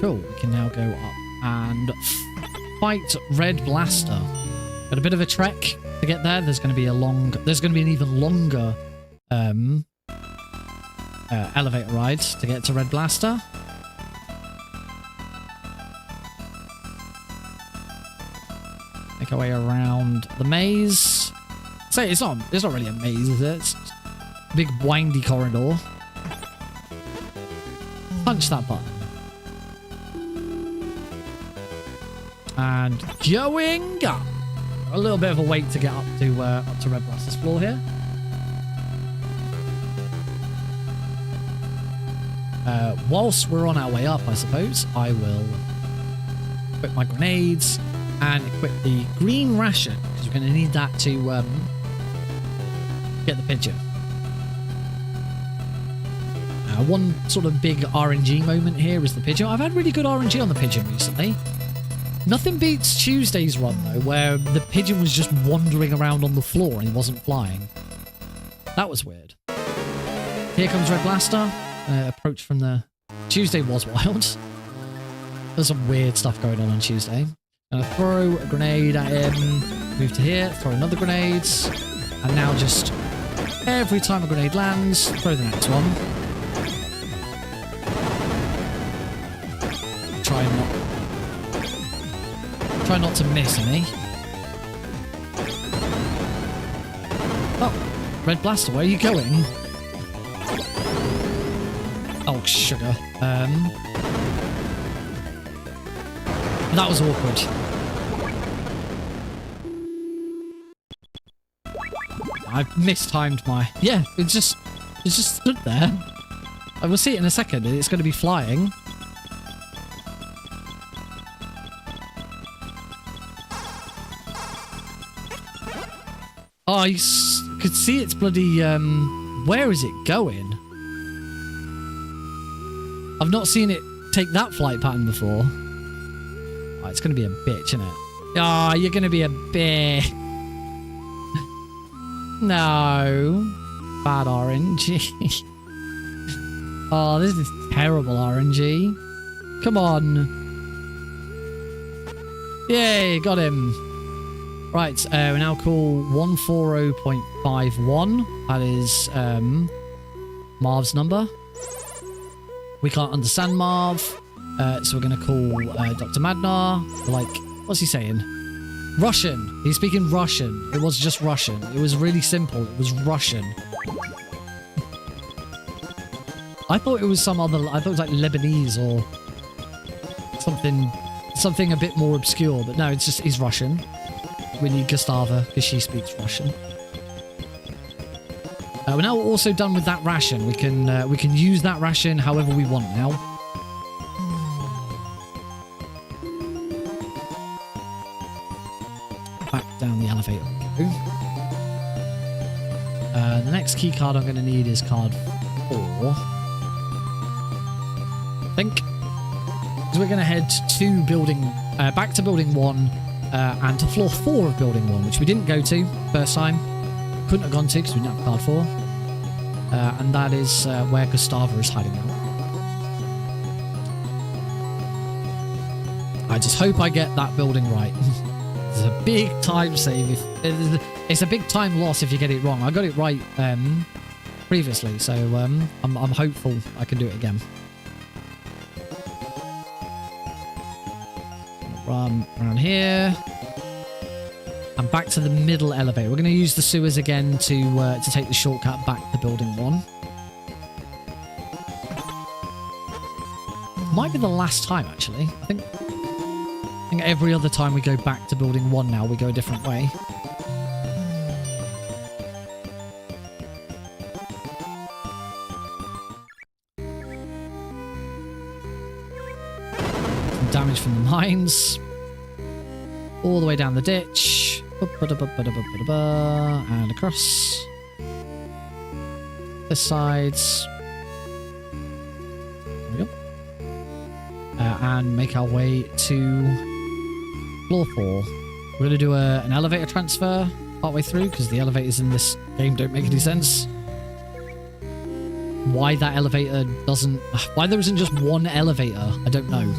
Speaker 1: Cool, we can now go up and fight Red Blaster. Got a bit of a trek to get there. There's going to be an even longer elevator ride to get to Red Blaster. our way around the maze. Say it's not really a maze, is it? It's a big windy corridor. Punch that button. And going up. A little bit of a wait to get up to Red Blaster's floor here. Whilst we're on our way up, I suppose, I will equip my grenades and equip the green ration, because we're going to need that to get the pigeon. One sort of big RNG moment here is the pigeon. I've had really good RNG on the pigeon recently. Nothing beats Tuesday's run, though, where the pigeon was just wandering around on the floor and he wasn't flying. That was weird. Here comes Red Blaster. Approach from the... Tuesday was wild. There's some weird stuff going on Tuesday. Throw a grenade at him. Move to here. Throw another grenade. And now just... every time a grenade lands, throw the next one. Try not to miss any. Oh, Red Blaster, where are you going? Oh, sugar. That was awkward. I've mistimed my... Yeah, it just stood there. I will see it in a second. It's going to be flying. Oh, you could see its bloody... where is it going? I've not seen it take that flight pattern before. Oh, it's going to be a bitch, isn't it? Oh, you're going to be a bitch. No. Bad RNG. Oh, this is terrible RNG. Come on. Yay, got him. Right, we now call 140.51. That is Marv's number. We can't understand Marv, so we're going to call Dr. Madnar. Like, what's he saying? Russian. He's speaking Russian. It was just Russian. It was really simple. It was Russian. I thought it was some other... I thought it was like Lebanese or something a bit more obscure. But no, it's just... he's Russian. We need Gustava because she speaks Russian. We're now also done with that ration. We can use that ration however we want now. Back down the elevator we go. The next key card I'm going to need is card 4. I think. So we're going to head to building, back to building 1 and to floor 4 of building 1, which we didn't go to first time. Couldn't have gone to because we didn't have card 4. And that is where Gustava is hiding out. I just hope I get that building right. It's a big time save. It's a big time loss if you get it wrong. I got it right previously, so I'm hopeful I can do it again. Run around here. And back to the middle elevator. We're going to use the sewers again to take the shortcut back to building 1. Might be the last time, actually. I think every other time we go back to building 1 now, we go a different way. Some damage from the mines. All the way down the ditch. And across. This side. There we go. And make our way to floor 4. We're going to do an elevator transfer partway through because the elevators in this game don't make any sense. Why that elevator doesn't... Why there isn't just one elevator, I don't know.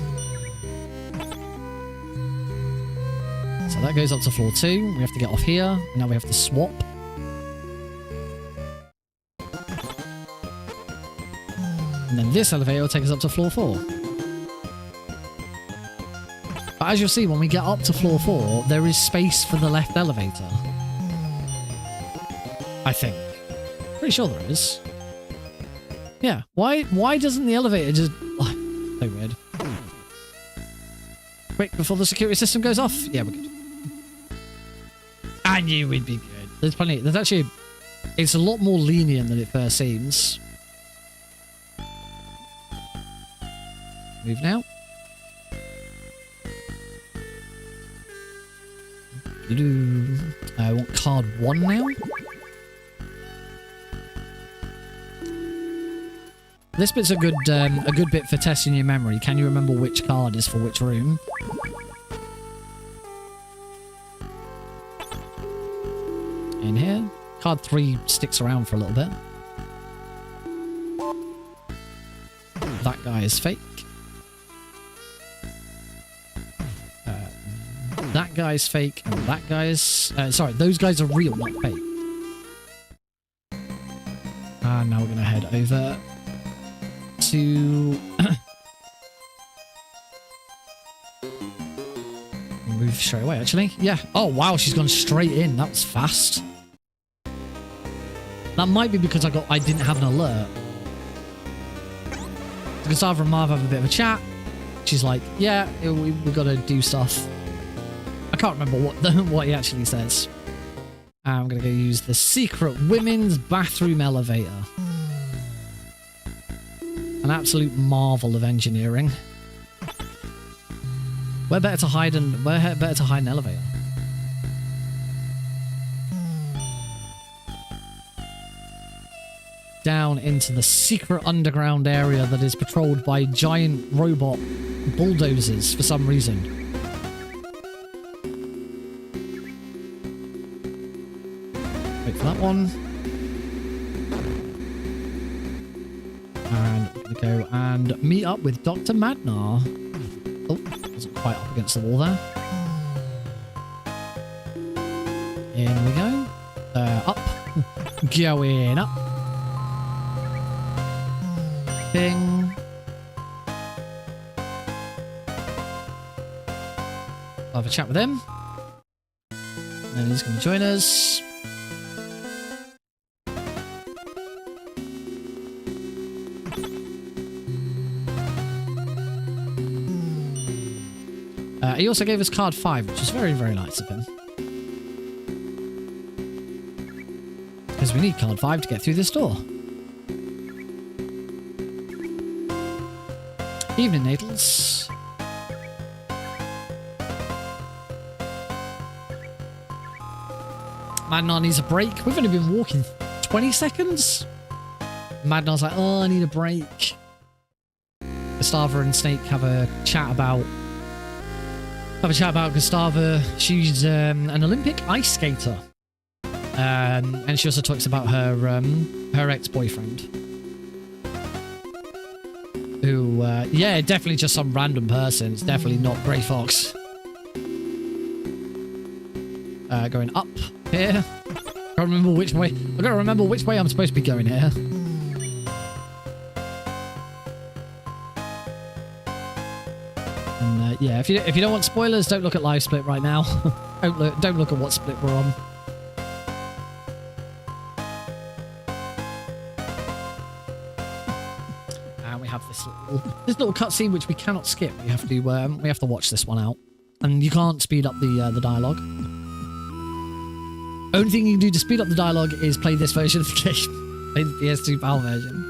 Speaker 1: So that goes up to floor 2. We have to get off here. Now we have to swap. And then this elevator will take us up to floor 4. But as you'll see, when we get up to floor 4, there is space for the left elevator. I think. Pretty sure there is. Yeah. Why doesn't the elevator just... Oh, so weird. Quick, before the security system goes off. Yeah, we're good. I knew we'd be good. There's plenty... There's actually... It's a lot more lenient than it first seems. Move now. I want card 1 now. This bit's a good bit for testing your memory. Can you remember which card is for which room? In here. Card 3 sticks around for a little bit. That guy is fake. That guy's fake, and that guy's... sorry, those guys are real, not fake. And now we're going to head over to... Move straight away, actually. Yeah. Oh, wow, she's gone straight in. That was fast. That might be because I didn't have an alert. Gustavo and Marv have a bit of a chat. She's like, yeah, we got to do stuff. I can't remember what he actually says. I'm going to go use the secret women's bathroom elevator. An absolute marvel of engineering. Where better to hide an elevator? Down into the secret underground area that is patrolled by giant robot bulldozers for some reason. Wait for that one. And we're going to go and meet up with Dr. Madnar. Oh, wasn't quite up against the wall there. In we go. Up. Going up. Ding. I'll have a chat with him. And he's going to join us. He also gave us card 5, which is very, very nice of him. Because we need card 5 to get through this door. Evening, Natals. Madnar needs a break. We've only been walking 20 seconds. Madnar's like, oh, I need a break. Gustavo and Snake have a chat about Gustavo. She's an Olympic ice skater. And she also talks about her ex-boyfriend. Who, yeah, definitely just some random person. It's definitely not Grey Fox. Going up here. I can't remember which way. I gotta remember which way I'm supposed to be going here. And yeah, if you don't want spoilers, don't look at Live Split right now. don't look at what split we're on. This little cutscene which we cannot skip. We have to watch this one out, and you can't speed up the dialogue. Only thing you can do to speed up the dialogue is play this version of the game. Play the PS2 PAL version.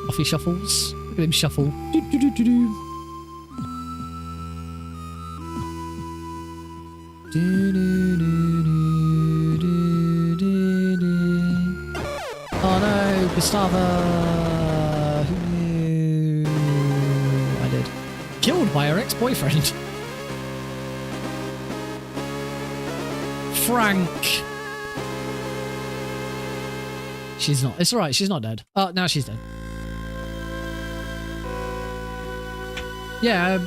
Speaker 1: Off he shuffles. Look at him shuffle. Do, do, do, do, do. Do, do, do, do, do, do. Oh no, Gustavo! Who knew? I did. Killed by her ex-boyfriend. Frank. She's not. It's alright, she's not dead. Oh, now she's dead. Yeah,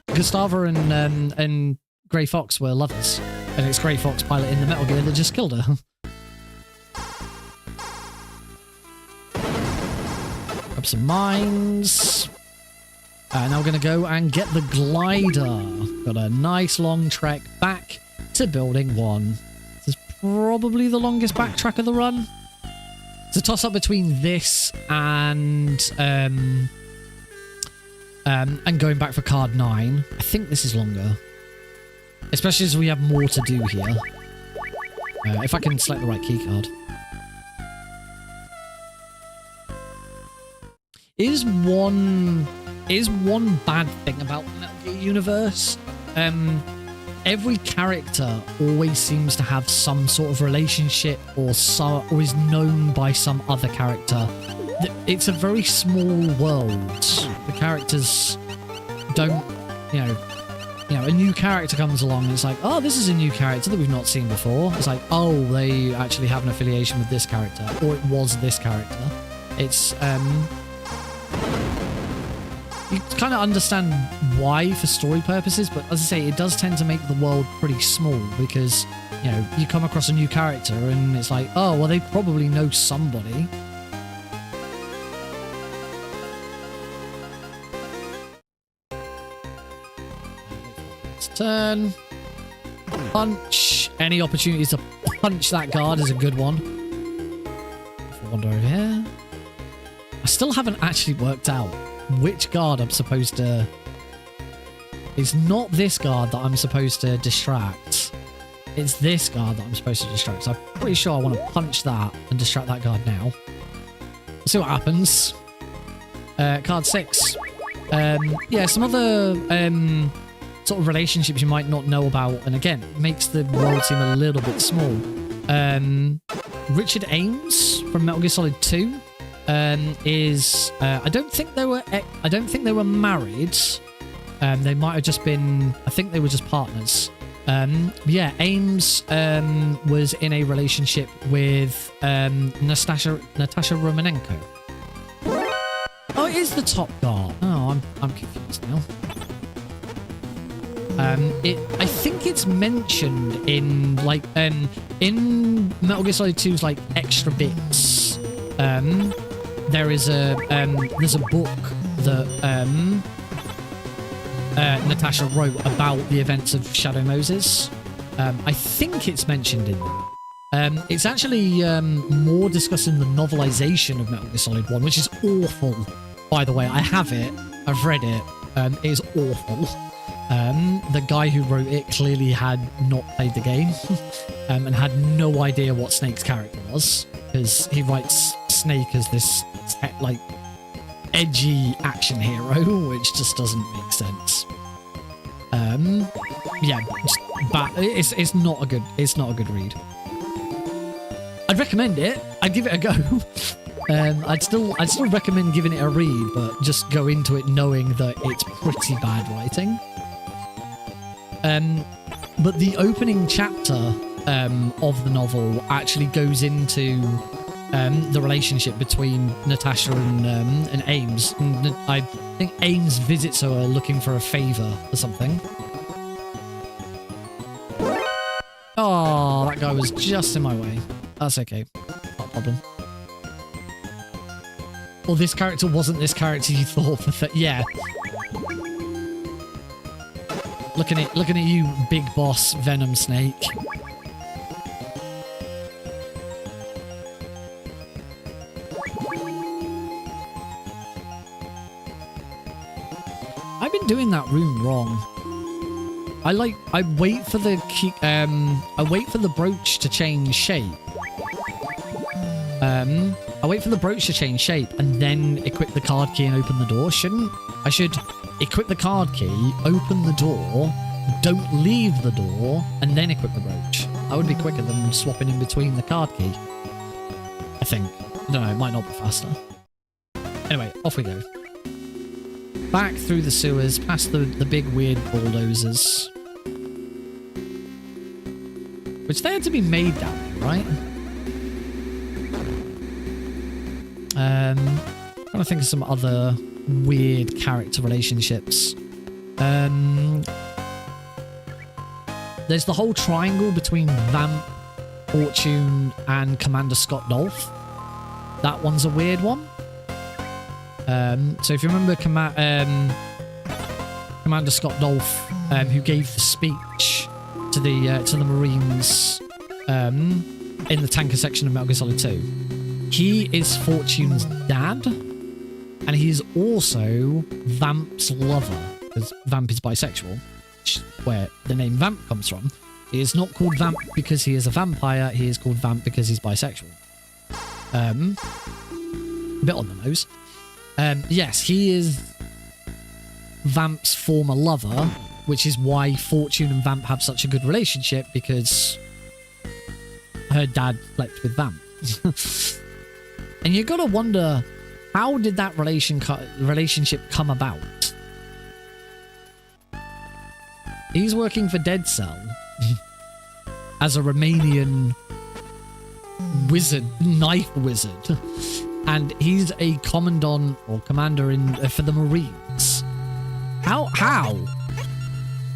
Speaker 1: Gustavo and Grey Fox were lovers. And it's Grey Fox piloting the Metal Gear that just killed her. Grab some mines. Now we're going to go and get the glider. Got a nice long trek back to building 1. This is probably the longest backtrack of the run. It's a toss-up between this and going back for card 9. I think this is longer. Especially as we have more to do here. If I can select the right keycard. Is one bad thing about the Metal Gear universe. Every character always seems to have some sort of relationship or is known by some other character. It's a very small world. The characters don't, you know, a new character comes along and it's like, oh, this is a new character that we've not seen before. It's like, oh, they actually have an affiliation with this character, or it was this character. It's, you kind of understand why for story purposes, but as I say, it does tend to make the world pretty small because, you know, you come across a new character and it's like, oh, well, they probably know somebody. Turn. Punch. Any opportunities to punch that guard is a good one. If I wander over here. I still haven't actually worked out which guard I'm supposed to... It's not this guard that I'm supposed to distract. It's this guard that I'm supposed to distract. So I'm pretty sure I want to punch that and distract that guard now. We'll see what happens. Card 6. Yeah, some other sort of relationships you might not know about. And again, it makes the world seem a little bit small. Richard Ames from Metal Gear Solid 2. Is I don't think they were married. They might have just been. I think they were just partners. Yeah, Ames was in a relationship with Natasha Romanenko. Oh, it is the top guard. Oh, I'm confused now. I think it's mentioned in like in Metal Gear Solid 2's like extra bits. There's a book that Natasha wrote about the events of Shadow Moses. I think it's mentioned in that. It's actually more discussed in the novelization of Metal Gear Solid 1, which is awful. By the way, I have it. I've read it. It is awful. The guy who wrote it clearly had not played the game and had no idea what Snake's character was, because he writes Snake as this like edgy action hero, which just doesn't make sense. Yeah, just it's not a good read. I'd recommend it. I'd give it a go. I'd still recommend giving it a read, but just go into it knowing that it's pretty bad writing. But the opening chapter of the novel actually goes into the relationship between Natasha and Ames. And I think Ames visits her looking for a favor or something. Oh, that guy was just in my way. That's okay. Not a problem. Well, this character wasn't this character you thought for yeah. Looking at you, big boss Venom Snake. I've been doing that room wrong. I wait for the key, I wait for the brooch to change shape. I wait for the brooch to change shape and then equip the card key and open the door. I should equip the card key, open the door, don't leave the door, and then equip the brooch. That would be quicker than swapping in between the card key. I think. I don't know, it might not be faster. Anyway, off we go. Back through the sewers, past the big weird bulldozers. Which they had to be made down here, right? Trying to think of some other weird character relationships. There's the whole triangle between Vamp, Fortune, and Commander Scott Dolph. That one's a weird one. So if you remember Commander Scott Dolph, who gave the speech to the Marines in the tanker section of Metal Gear Solid 2. He is Fortune's dad, and he is also Vamp's lover, because Vamp is bisexual, where the name Vamp comes from. He is not called Vamp because he is a vampire, he is called Vamp because he's bisexual. A bit on the nose. Yes, he is Vamp's former lover, which is why Fortune and Vamp have such a good relationship, because her dad slept with Vamp. And you gotta wonder, how did that relationship come about? He's working for Dead Cell as a Romanian wizard, knife wizard, and he's a commandant or commander for the Marines. How?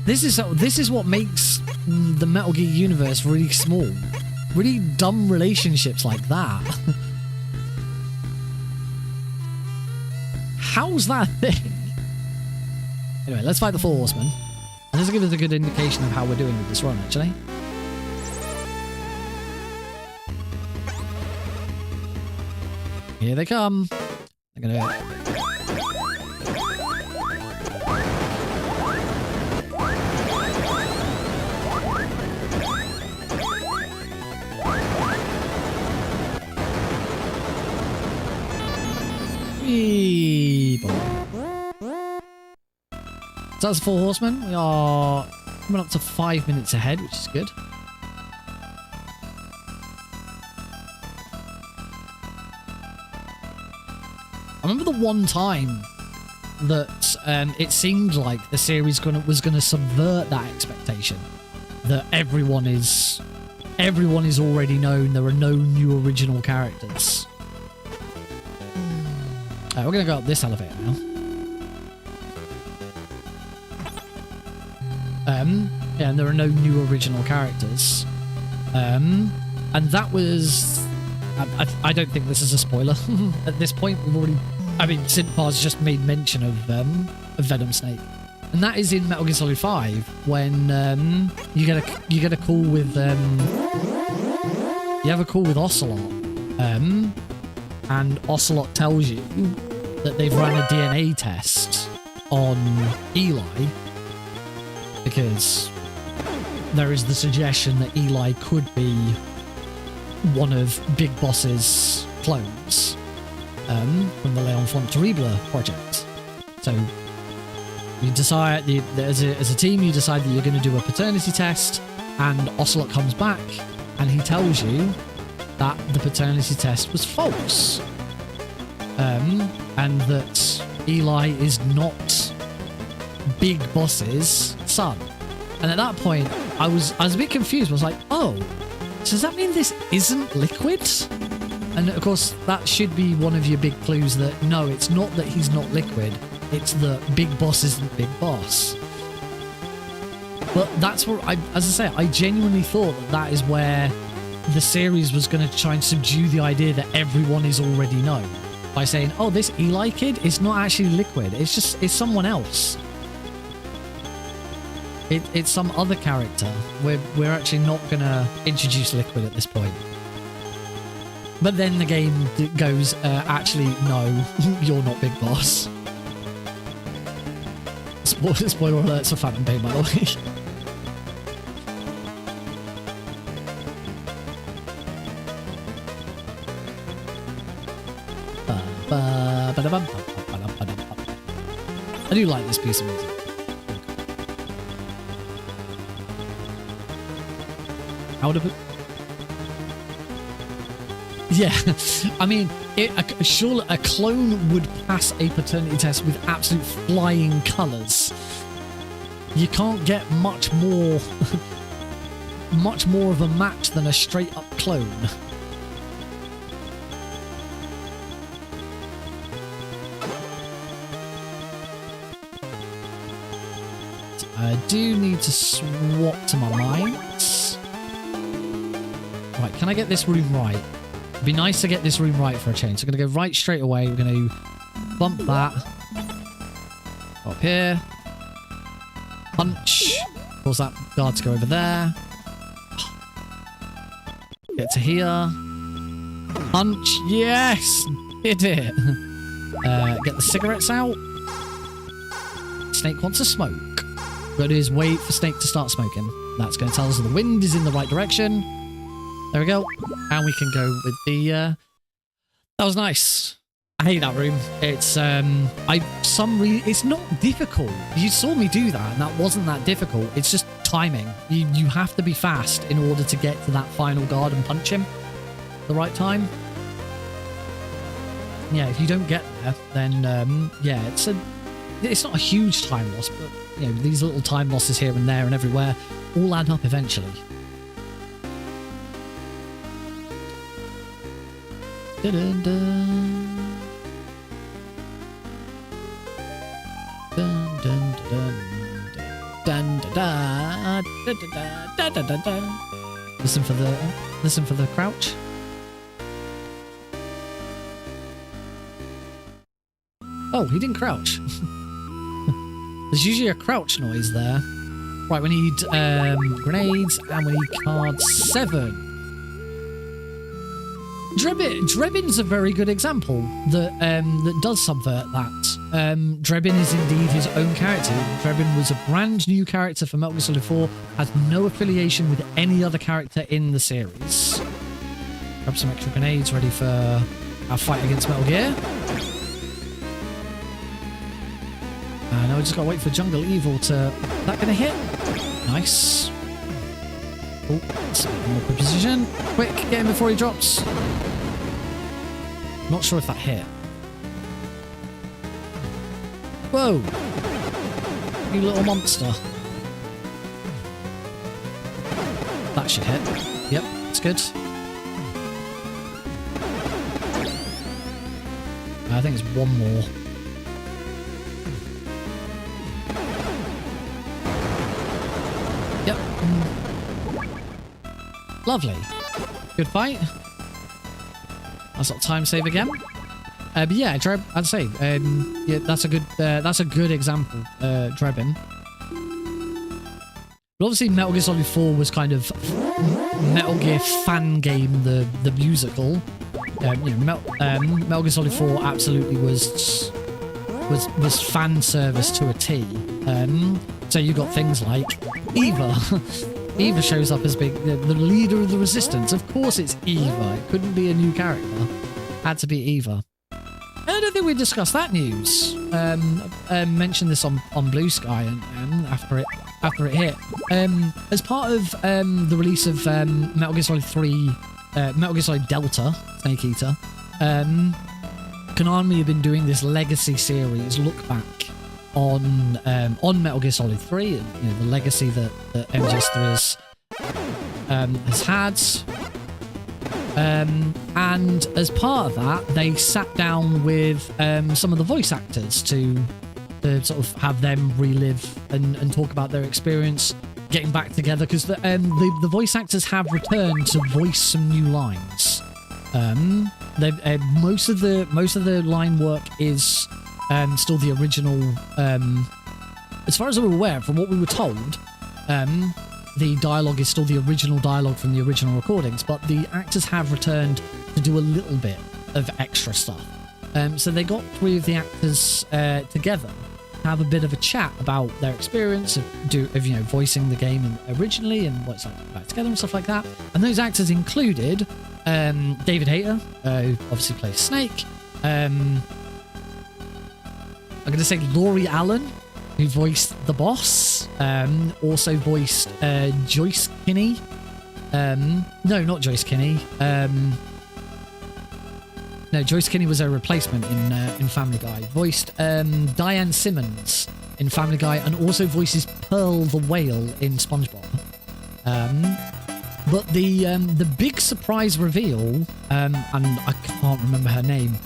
Speaker 1: This is what makes the Metal Gear universe really small. Really dumb relationships like that. How's that a thing? Anyway, let's fight the Four Horsemen. And this will give us a good indication of how we're doing with this run, actually. Here they come. They're gonna... So that's the Four Horsemen. We are coming up to 5 minutes ahead, which is good. I remember the one time that it seemed like the series was gonna subvert that expectation, that everyone is already known. There are no new original characters. We're gonna go up this elevator now. Yeah, and there are no new original characters. And that was... I don't think this is a spoiler. At this point, we've already... I mean, Synthpar's just made mention of Venom Snake. And that is in Metal Gear Solid 5, when you get a call with... you have a call with Ocelot. And Ocelot tells you that they've run a DNA test on Eli, because there is the suggestion that Eli could be one of Big Boss's clones from the L'Enfant Terrible project. So you decide, as a team, you decide that you're going to do a paternity test, and Ocelot comes back and he tells you that the paternity test was false, and that Eli is not Big Boss's son. And at that point, I was a bit confused. I was like, oh, so does that mean this isn't Liquid? And of course, that should be one of your big clues that no, it's not that he's not Liquid, it's that Big Boss isn't Big Boss. But that's what as I say, I genuinely thought that is where the series was going to try and subdue the idea that everyone is already known by saying, oh, this Eli kid is not actually Liquid, it's someone else. It's some other character. We're actually not going to introduce Liquid at this point. But then the game goes, actually, no, you're not Big Boss. Spoiler alerts for Phantom Pain, by the way. I do like this piece of music. Out of it. Yeah, I mean, surely a clone would pass a paternity test with absolute flying colours. You can't get much more of a match than a straight up clone. I do need to swap to my mines. Right, can I get this room right? It'd be nice to get this room right for a change. So I'm going to go right straight away. We're going to bump that. Up here. Punch. Cause that guard to go over there. Get to here. Punch. Yes! Did it. Get the cigarettes out. Snake wants to smoke. We're going to do is wait for Snake to start smoking. That's going to tell us the wind is in the right direction. There we go. And we can go with the... That was nice. I hate that room. It's it's not difficult. You saw me do that, and that wasn't that difficult. It's just timing. You have to be fast in order to get to that final guard and punch him at the right time. Yeah, if you don't get there, then yeah, it's not a huge time loss, but you know, these little time losses here and there and everywhere all add up eventually. Dun, dun. Dun, dun, dun, dun, dun, dun, dun, dun, dun, dun. Listen for the crouch. Oh, he didn't crouch. There's usually a crouch noise there. Right, we need grenades and we need card 7. Drebin's a very good example that does subvert that. Drebin is indeed his own character. Drebin was a brand new character for Metal Gear Solid 4, has no affiliation with any other character in the series. Grab some extra grenades ready for our fight against Metal Gear. Now we just gotta wait for Jungle Evil to... Is that gonna hit? Nice. Oh, let's get more precision. Quick, get him before he drops. Not sure if that hit. Whoa! You little monster. That should hit. Yep, it's good. I think it's one more. Yep. Lovely. Good fight. That's not time save again. But yeah, I'd say yeah, that's a good example, Drebin. But obviously, Metal Gear Solid 4 was kind of Metal Gear fan game, the musical. You know, Metal Gear Solid 4 absolutely was fan service to a T. So you got things like Eva. Eva shows up as being the leader of the Resistance. Of course it's Eva. It couldn't be a new character. Had to be Eva. I don't think we discussed that news. Mentioned this on Blue Sky and after it hit. As part of the release of Metal Gear Solid 3, Metal Gear Solid Delta, Snake Eater, Konami have been doing this Legacy series look back on Metal Gear Solid 3, and you know, the legacy that MGS3 has had. And as part of that, they sat down with some of the voice actors to sort of have them relive and talk about their experience getting back together, because the voice actors have returned to voice some new lines. Most of the line work is still the original. As far as I'm aware, from what we were told, the dialogue is still the original dialogue from the original recordings, but the actors have returned to do a little bit of extra stuff. So they got 3 of the actors together to have a bit of a chat about their experience of you know, voicing the game originally and what it's like to put back together and stuff like that. And those actors included David Hayter, who obviously plays Snake. I'm going to say Laurie Allen, who voiced the boss, also voiced Joyce Kinney. No, not Joyce Kinney. No, Joyce Kinney was a replacement in Family Guy. Voiced Diane Simmons in Family Guy, and also voices Pearl the Whale in SpongeBob. But the big surprise reveal, and I can't remember her name,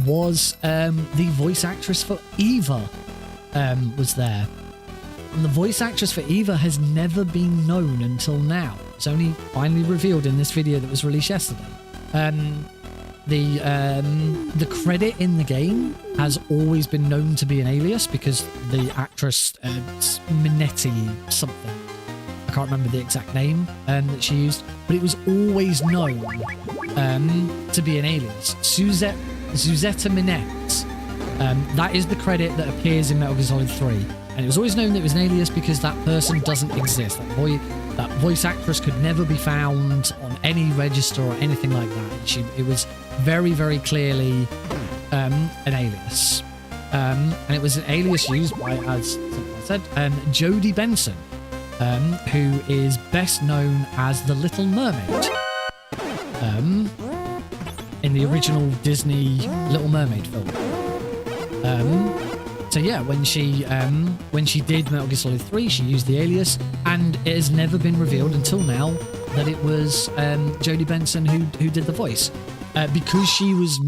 Speaker 1: was the voice actress for Eva was there. And the voice actress for Eva has never been known until now. It's only finally revealed in this video that was released yesterday. the credit in the game has always been known to be an alias because the actress Minetti something. I can't remember the exact name that she used, but it was always known to be an alias. Suzetta Minette. That is the credit that appears in Metal Gear Solid 3. And it was always known that it was an alias because that person doesn't exist. That voice actress could never be found on any register or anything like that. It was very, very clearly an alias. And it was an alias used by, as I said, Jodie Benson, who is best known as the Little Mermaid in the original Disney Little Mermaid film. So yeah, when she did Metal Gear Solid 3, she used the alias, and it has never been revealed until now that it was Jodie Benson who did the voice. Because she was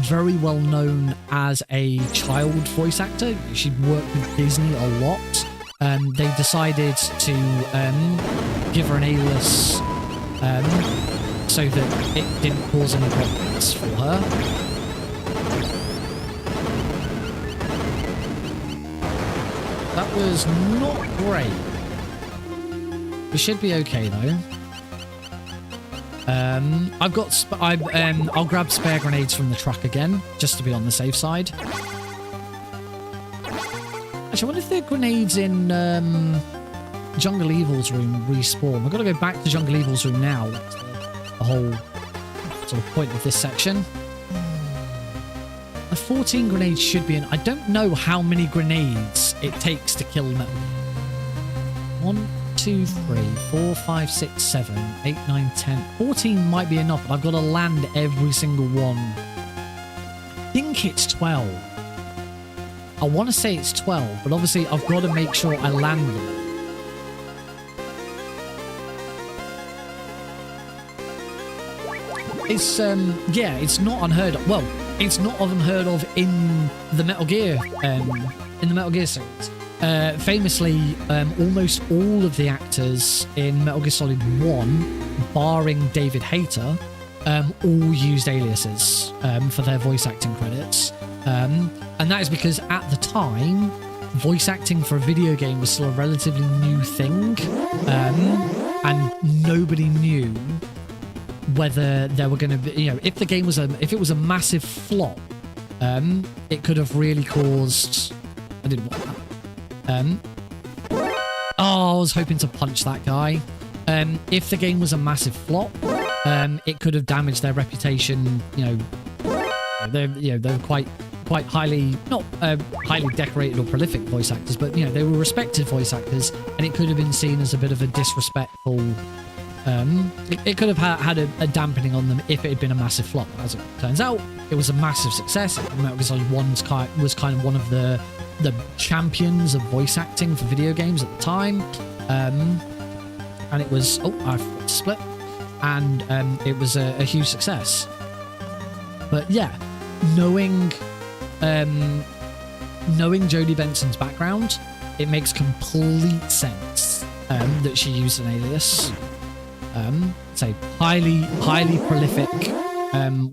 Speaker 1: very well known as a child voice actor, she'd worked with Disney a lot. They decided to give her an alias so that it didn't cause any problems for her. That was not great. We should be okay though. I'll grab spare grenades from the truck again, just to be on the safe side. Actually, I wonder if the grenades in Jungle Evil's room respawn. We've got to go back to Jungle Evil's room now. That's the whole sort of point of this section. The 14 grenades should be in. I don't know how many grenades it takes to kill Metal. 1, 2, 3, 4, 5, 6, 7, 8, 9, 10. 14 might be enough, but I've got to land every single one. I think it's 12. I want to say it's 12, but obviously I've got to make sure I land them. It's, yeah, it's not unheard of. Well, it's not unheard of in the Metal Gear, series. Famously, almost all of the actors in Metal Gear Solid 1, barring David Hayter, all used aliases for their voice acting credits. And that is because at the time, voice acting for a video game was still a relatively new thing, and nobody knew whether there were going to be, if the game was if it was a massive flop, it could have really caused. I didn't want that. I was hoping to punch that guy. If the game was a massive flop, it could have damaged their reputation. They're quite highly, not highly decorated or prolific voice actors, but they were respected voice actors, and it could have been seen as a bit of a disrespectful. It could have had a dampening on them if it had been a massive flop. As it turns out, it was a massive success. Metal Gear Solid 1 was kind of one of the champions of voice acting for video games at the time, and it was I forgot to split, and it was a huge success. But yeah, knowing Jodie Benson's background, it makes complete sense that she used an alias. Say highly prolific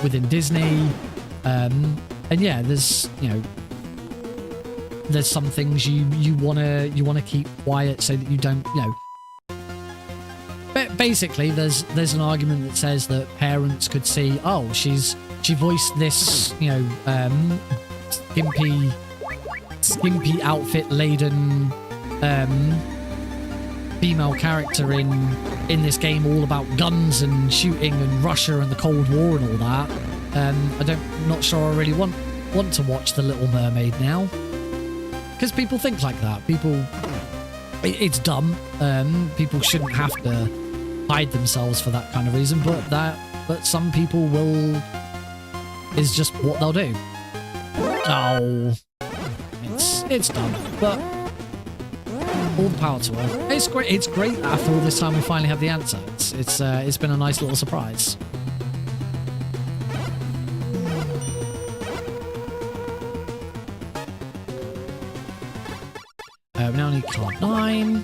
Speaker 1: within Disney, and yeah, there's there's some things you wanna keep quiet so that you don't But basically, there's an argument that says that parents could see, oh, she voiced this skimpy outfit laden female character in this game, all about guns and shooting and Russia and the Cold War and all that. I'm not sure I really want to watch The Little Mermaid now, because people think like that. It's dumb. People shouldn't have to hide themselves for that kind of reason, but some people will. Is just what they'll do. Oh, it's dumb, but. All the power to her. It's great. It's great that after all this time we finally have the answer. It's been a nice little surprise. We now need card 9.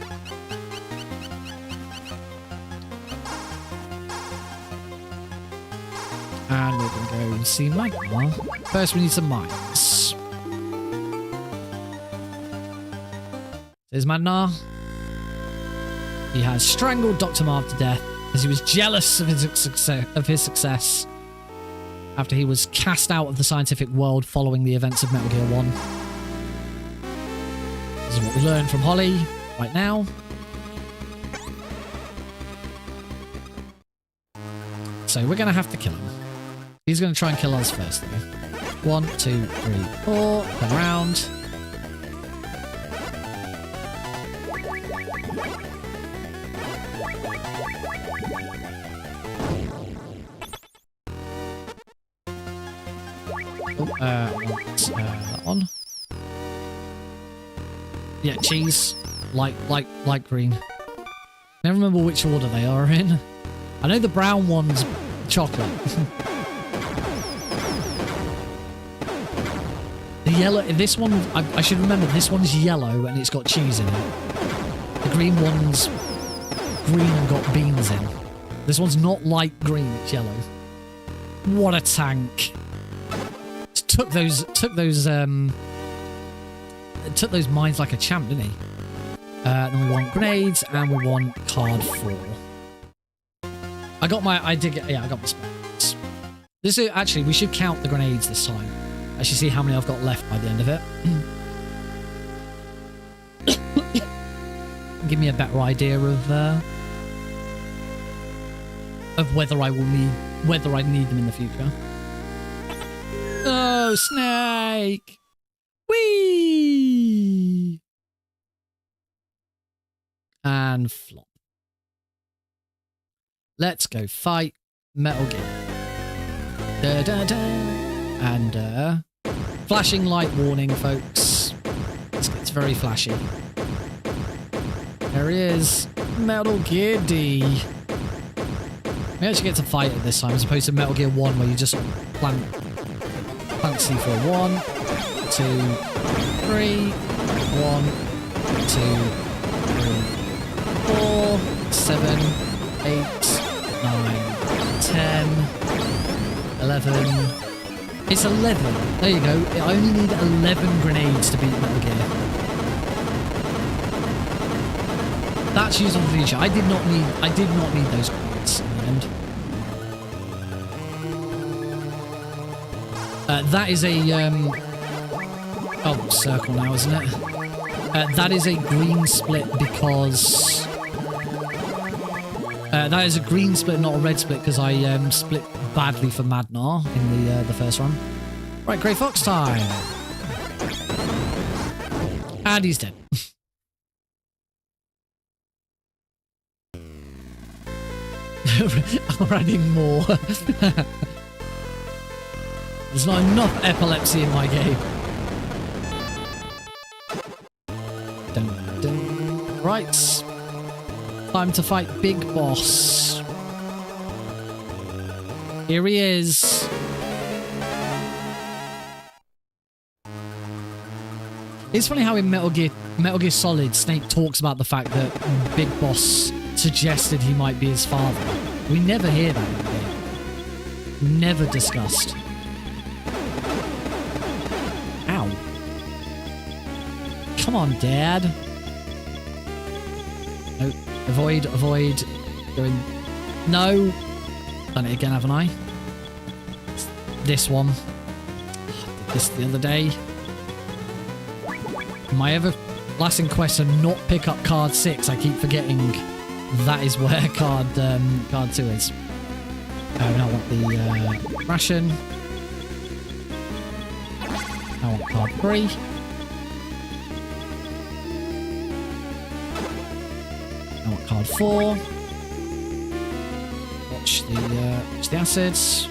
Speaker 1: And we're going to go to see Magma. First, we need some mines. There's Magna. He has strangled Dr. Marv to death because he was jealous of his success after he was cast out of the scientific world following the events of Metal Gear 1. This is what we learn from Holly right now. So we're going to have to kill him. He's going to try and kill us first, though. 1, 2, 3, 4. Come around. That one. Yeah, cheese. Light green. Never remember which order they are in. I know the brown one's chocolate. The yellow, this one, I should remember, this one's yellow and it's got cheese in it. The green one's green and got beans in. This one's not light green, it's yellow. What a tank. Took those mines like a champ, didn't he? Then we want grenades and we want card 4. I got my specs. This is actually, we should count the grenades this time. Actually see how many I've got left by the end of it. Give me a better idea of whether I need them in the future. Oh, Snake! Whee! And flop. Let's go fight Metal Gear. Da, da, da. And, flashing light warning, folks. It's very flashy. There he is. Metal Gear D. We actually get to fight it this time, as opposed to Metal Gear 1, where you just plant C4. 1, 2, 3. 1, 2, 3, 4, 7, 8, 9, 10, 11. It's 11. There you go. I only need 11 grenades to beat Metal Gear. That's useful for the future. I did not need those grenades in the end. That is a circle now, isn't it? That is a green split because that is a green split, not a red split, because I split badly for Madnar in the first run. Right, Grey Fox time. And he's dead. I'm adding more. There's not enough epilepsy in my game. Dun, dun. Right. Time to fight Big Boss. Here he is. It's funny how in Metal Gear Solid, Snake talks about the fact that Big Boss suggested he might be his father. We never hear that in the game. Never discussed. Ow. Come on, Dad. No. Avoid. Going. No. Done it again, haven't I? This one. I did this the other day. My everlasting quest to not pick up card 6, I keep forgetting that is where card 2 is. Now I want the ration. I want card 3. I want card 4. Watch the acids.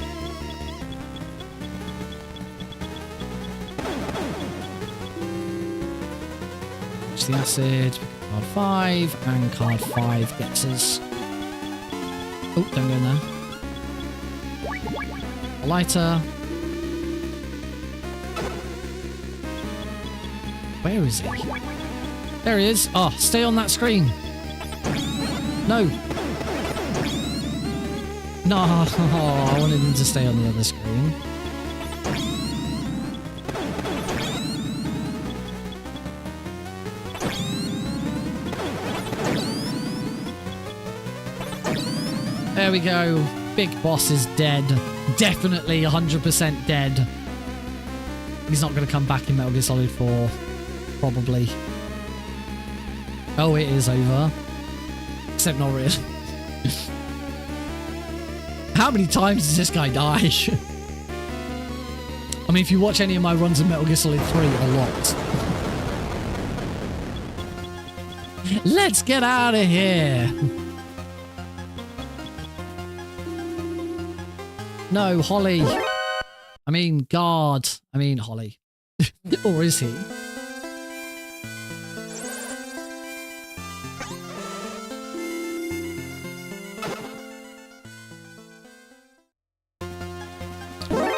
Speaker 1: Watch the acid. Card 5, and card 5 gets us. Oh, don't go in there. A lighter. Where is he? There he is. Oh, stay on that screen. No. No, I wanted him to stay on the other screen. There we go. Big boss is dead. Definitely 100% dead. He's not going to come back in Metal Gear Solid 4. Probably. Oh, it is over. Except not really. How many times does this guy die? I mean, if you watch any of my runs in Metal Gear Solid 3, a lot. Let's get out of here. No, Holly. I mean, God. I mean, Holly. Or is he?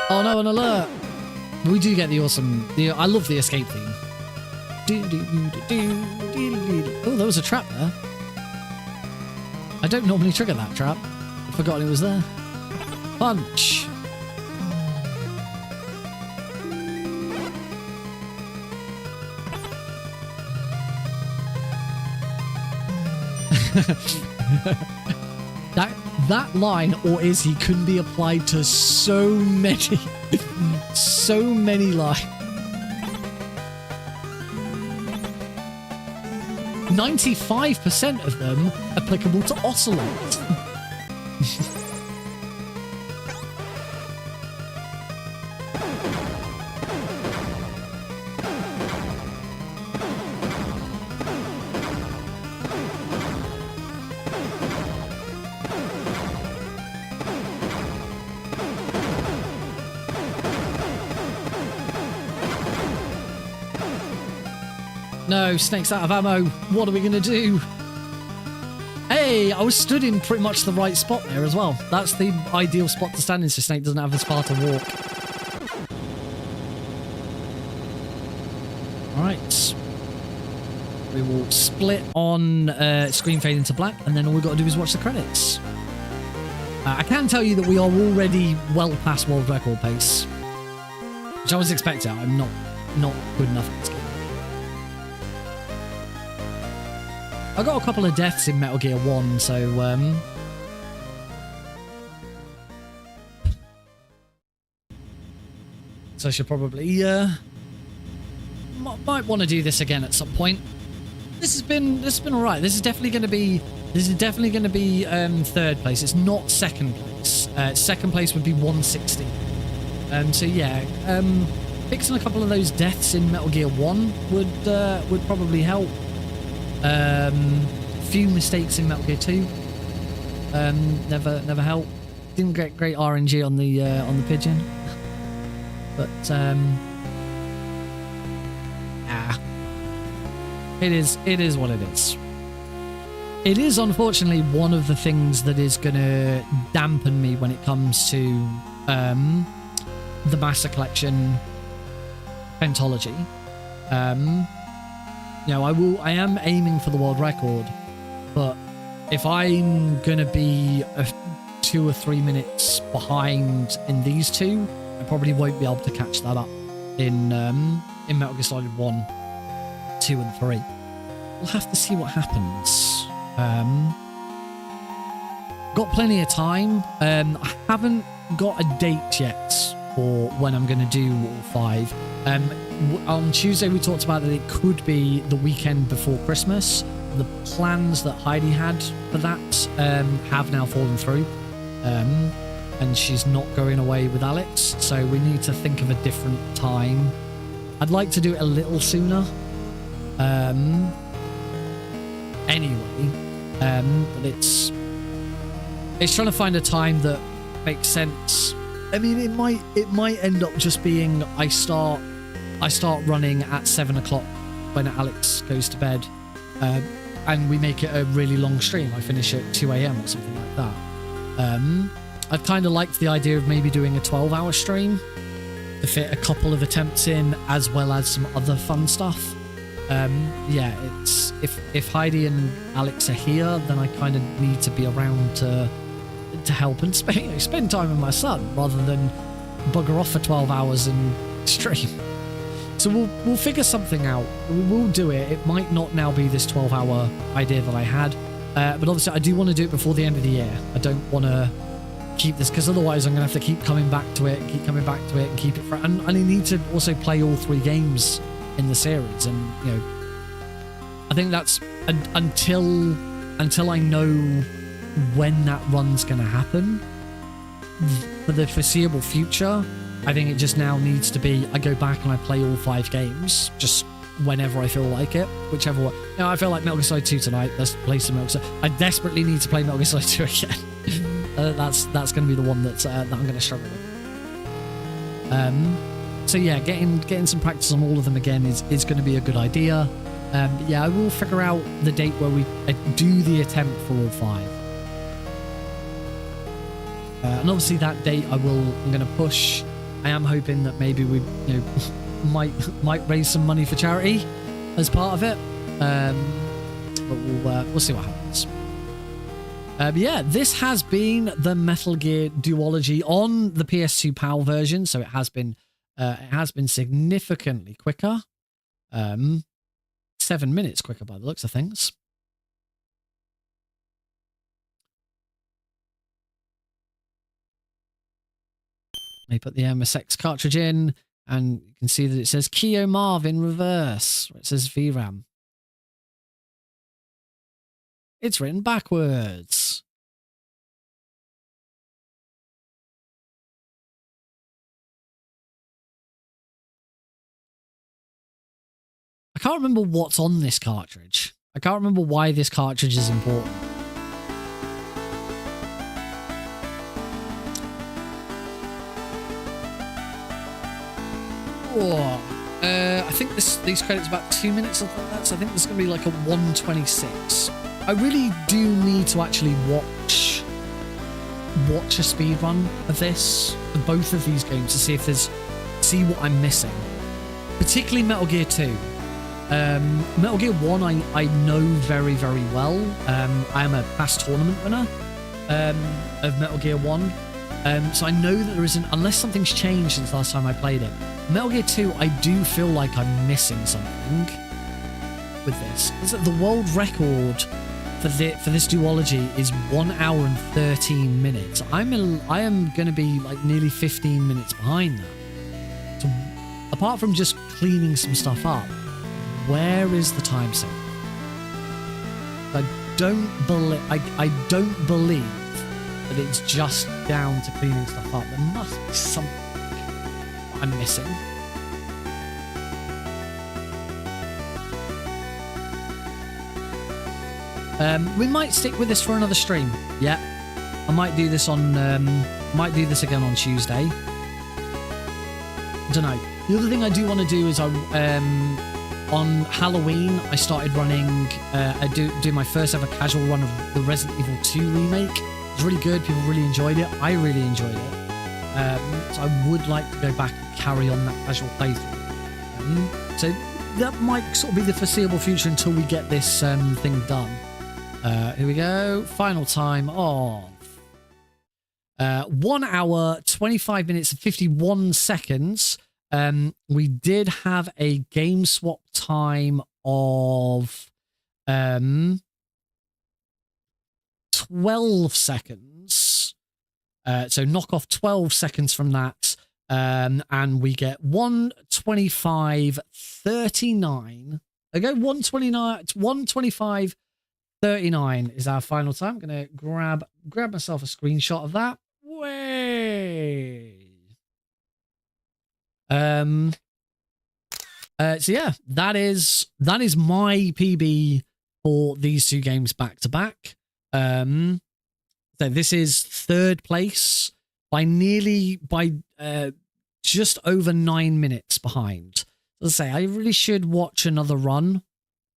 Speaker 1: Oh no, an alert. We do get the awesome... I love the escape theme. Oh, there was a trap there. I don't normally trigger that trap. I've forgotten it was there. Punch. That line, or is he, couldn't be applied to so many lines. 95% of them applicable to Ocelot. No, Snake's out of ammo. What are we going to do? Hey, I was stood in pretty much the right spot there as well. That's the ideal spot to stand in so Snake doesn't have as far to walk. Alright. We will split on screen fade into black, and then all we've got to do is watch the credits. I can tell you that we are already well past world record pace, which I was expecting. I'm not good enough at this game. I got a couple of deaths in Metal Gear 1, so I should probably might want to do this again at some point. This has been all right. This is definitely going to be third place. It's not second place. Second place would be 160. So yeah, fixing a couple of those deaths in Metal Gear 1 would probably help. Few mistakes in Metal Gear 2 never help. Didn't get great RNG on the pigeon, but it is what it is. It is unfortunately one of the things that is gonna dampen me when it comes to the Master Collection Pentalogy. You know, I am aiming for the world record, but if I'm gonna be 2 or 3 minutes behind in these two, I probably won't be able to catch that up in Metal Gear Solid 1, 2, and 3. We'll have to see what happens. Got plenty of time. I haven't got a date yet for when I'm gonna do all 5. On Tuesday we talked about that it could be the weekend before Christmas. The plans that Heidi had for that have now fallen through, and she's not going away with Alex, so we need to think of a different time. I'd like to do it a little sooner anyway, but it's trying to find a time that makes sense. I mean, it might end up just being I start running at 7 o'clock when Alex goes to bed, and we make it a really long stream. I finish at 2 a.m. or something like that. I've kind of liked the idea of maybe doing a 12-hour stream to fit a couple of attempts in, as well as some other fun stuff. Yeah, it's if Heidi and Alex are here, then I kind of need to be around to help and spend time with my son rather than bugger off for 12 hours and stream. So we'll figure something out. We will do it. It might not now be this 12-hour idea that I had. But obviously, I do want to do it before the end of the year. I don't want to keep this, because otherwise I'm going to have to keep coming back to it, keep coming back to it, and keep it fresh. And I need to also play all 3 games in the series. And, you know, I think that's until I know when that run's going to happen for the foreseeable future. I think it just now needs to be, I go back and I play all 5 games, just whenever I feel like it, whichever one. You know, I feel like Metal Gear Solid 2 tonight. Let's play some Metal Gear Solid. I desperately need to play Metal Gear Solid 2 again. That's going to be the one that I'm going to struggle with. So yeah, getting some practice on all of them again is going to be a good idea. But yeah, I will figure out the date where we do the attempt for all 5. And obviously that date I'm going to push. I am hoping that maybe we, you know, might raise some money for charity as part of it. But we'll see what happens. But yeah, this has been the Metal Gear Duology on the PS2 PAL version, so it has been significantly quicker. 7 minutes quicker by the looks of things. They put the MSX cartridge in, and you can see that it says Keo Marv in reverse, where it says VRAM. It's written backwards. I can't remember what's on this cartridge. I can't remember why this cartridge is important. I think these credits about 2 minutes or something like that, so I think this is going to be like a 126. I really do need to actually watch a speedrun of this, of both of these games, to see what I'm missing. Particularly Metal Gear 2. Metal Gear 1 I know very, very well. I am a past tournament winner of Metal Gear 1. So I know that there isn't, unless something's changed since last time I played it. Metal Gear 2, I do feel like I'm missing something with this. The world record for this duology is 1 hour and 13 minutes. I am going to be like nearly 15 minutes behind that. So apart from just cleaning some stuff up, where is the time save? I don't believe that it's just down to cleaning stuff up. There must be something I'm missing. We might stick with this for another stream. Yeah, I might do this on. Might do this again on Tuesday. Don't know. The other thing I do want to do is on Halloween I started running. I do my first ever casual run of the Resident Evil 2 remake. It was really good. People really enjoyed it. I really enjoyed it. So I would like to go back and carry on that casual playthrough. So that might sort of be the foreseeable future until we get this thing done. Here we go. Final time of 1 hour, 25 minutes and 51 seconds. We did have a game swap time of 12 seconds. So knock off 12 seconds from that. And we get 1:25:39. Okay, 1:25:39 is our final time. I'm gonna grab myself a screenshot of that. Way. So yeah, that is my PB for these 2 games back to back. So this is 3rd place by just over 9 minutes behind. As I say, I really should watch another run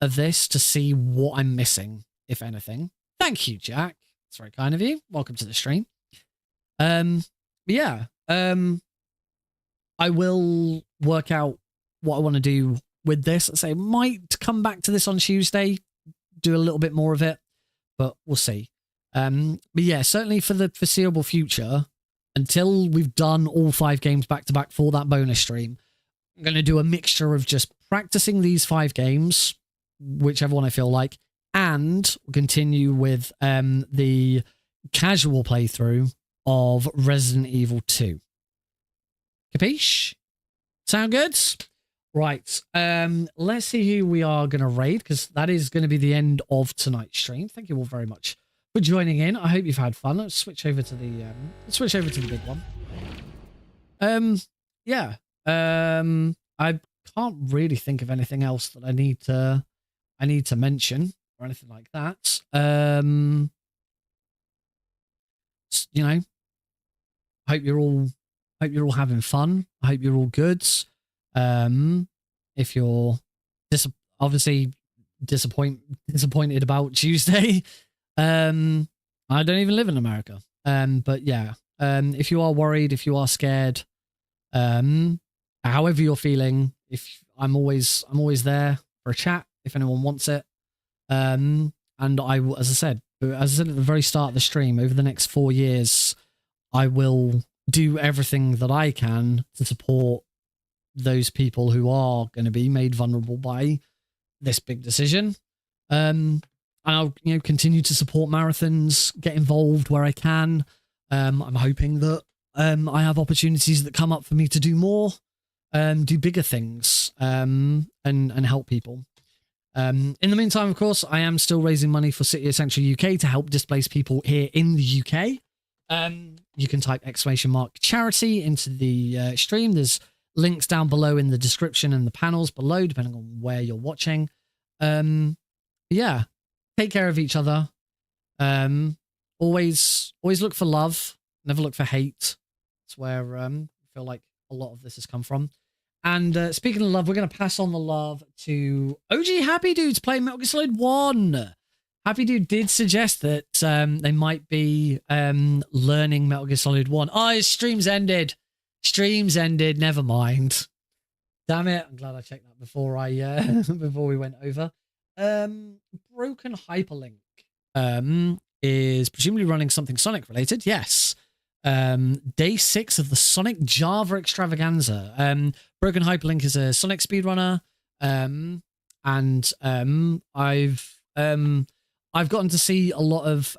Speaker 1: of this to see what I'm missing, if anything. Thank you, Jack. It's very kind of you. Welcome to the stream. Yeah. I will work out what I want to do with this. Let's say might come back to this on Tuesday, do a little bit more of it, but we'll see. But yeah, certainly for the foreseeable future, until we've done all 5 games back to back for that bonus stream, I'm going to do a mixture of just practicing these 5 games, whichever one I feel like, and we'll continue with the casual playthrough of Resident Evil 2. Capiche? Sound good? Right. Let's see who we are going to raid, because that is going to be the end of tonight's stream. Thank you all very much for joining in. I hope you've had fun. Let's switch over to the big one. Yeah. I can't really think of anything else that I need to mention or anything like that. You know, hope you're all having fun. I hope you're all good. If you're obviously disappointed about Tuesday, I don't even live in America. But yeah, if you are worried, if you are scared, however you're feeling, if I'm always there for a chat if anyone wants it. And as I said at the very start of the stream, over the next 4 years, I will do everything that I can to support those people who are going to be made vulnerable by this big decision. And I'll continue to support marathons, get involved where I can. I'm hoping that I have opportunities that come up for me to do more, do bigger things, and help people. In the meantime, of course, I am still raising money for City Essential UK to help displaced people here in the UK. You can type !charity into the stream. There's links down below in the description and the panels below, depending on where you're watching. Yeah, take care of each other. Always look for love. Never look for hate. That's where I feel like a lot of this has come from. And speaking of love, we're going to pass on the love to OG Happy Dudes playing Metal Gear Solid 1. Happy Dude did suggest that they might be learning Metal Gear Solid 1. Oh, his stream's ended. Stream's ended. Never mind. Damn it. I'm glad I checked that before before we went over. Broken Hyperlink is presumably running something Sonic related. Yes. Day 6 of the Sonic Java Extravaganza. Broken Hyperlink is a Sonic speedrunner. And I've gotten to see a lot of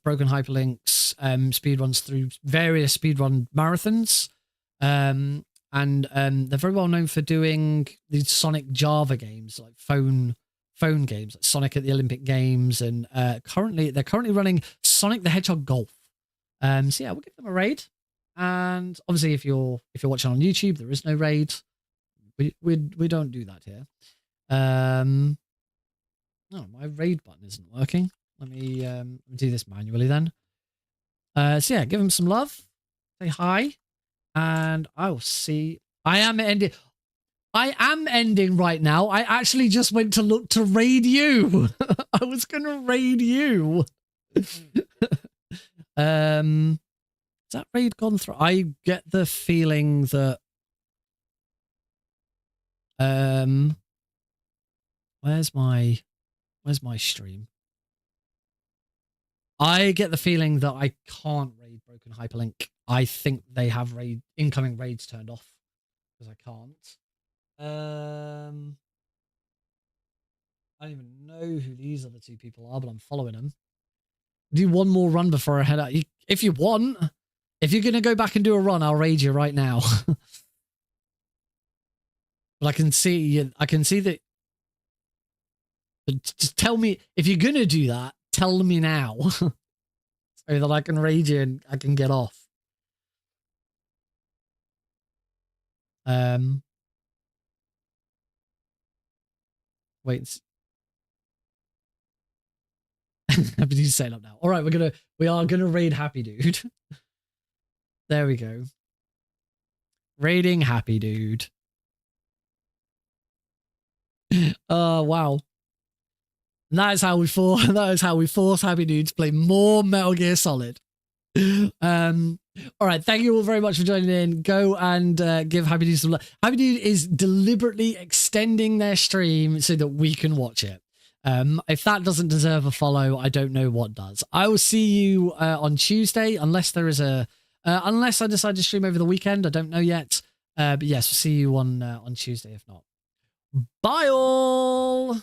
Speaker 1: Broken Hyperlink's speedruns through various speedrun marathons. And they're very well known for doing these Sonic Java games, like phone games, like Sonic at the Olympic Games, and they're currently running Sonic the Hedgehog Golf. So yeah, we'll give them a raid. And obviously, if you're watching on YouTube, there is no raid. We don't do that here. No, my raid button isn't working. Let me do this manually then. So yeah, give him some love. Say hi. And I will see. I am ending right now. I actually just went to look to raid you. I was going to raid you. Has that raid gone through? I get the feeling that where's my stream? I get the feeling that I can't raid Broken Hyperlink. I think they have incoming raids turned off because I can't. I don't even know who these other two people are, but I'm following them. Do one more run before I head out. If you want. If you're going to go back and do a run, I'll raid you right now. But I can see that. Just tell me, if you're going to do that, tell me now. So that I can raid you and I can get off. Wait. Happy Dude set up now. All right, we are gonna raid Happy Dude. There we go. Raiding Happy Dude. Oh wow. And that is how we force Happy Dude to play more Metal Gear Solid. All right, thank you all very much for joining in. Go and give Happy Dude some love. Happy Dude is deliberately extending their stream so that we can watch it. If that doesn't deserve a follow, I don't know what does. I will see you on Tuesday, unless there is unless I decide to stream over the weekend. I don't know yet. But yes, we'll see you on Tuesday if not. Bye all.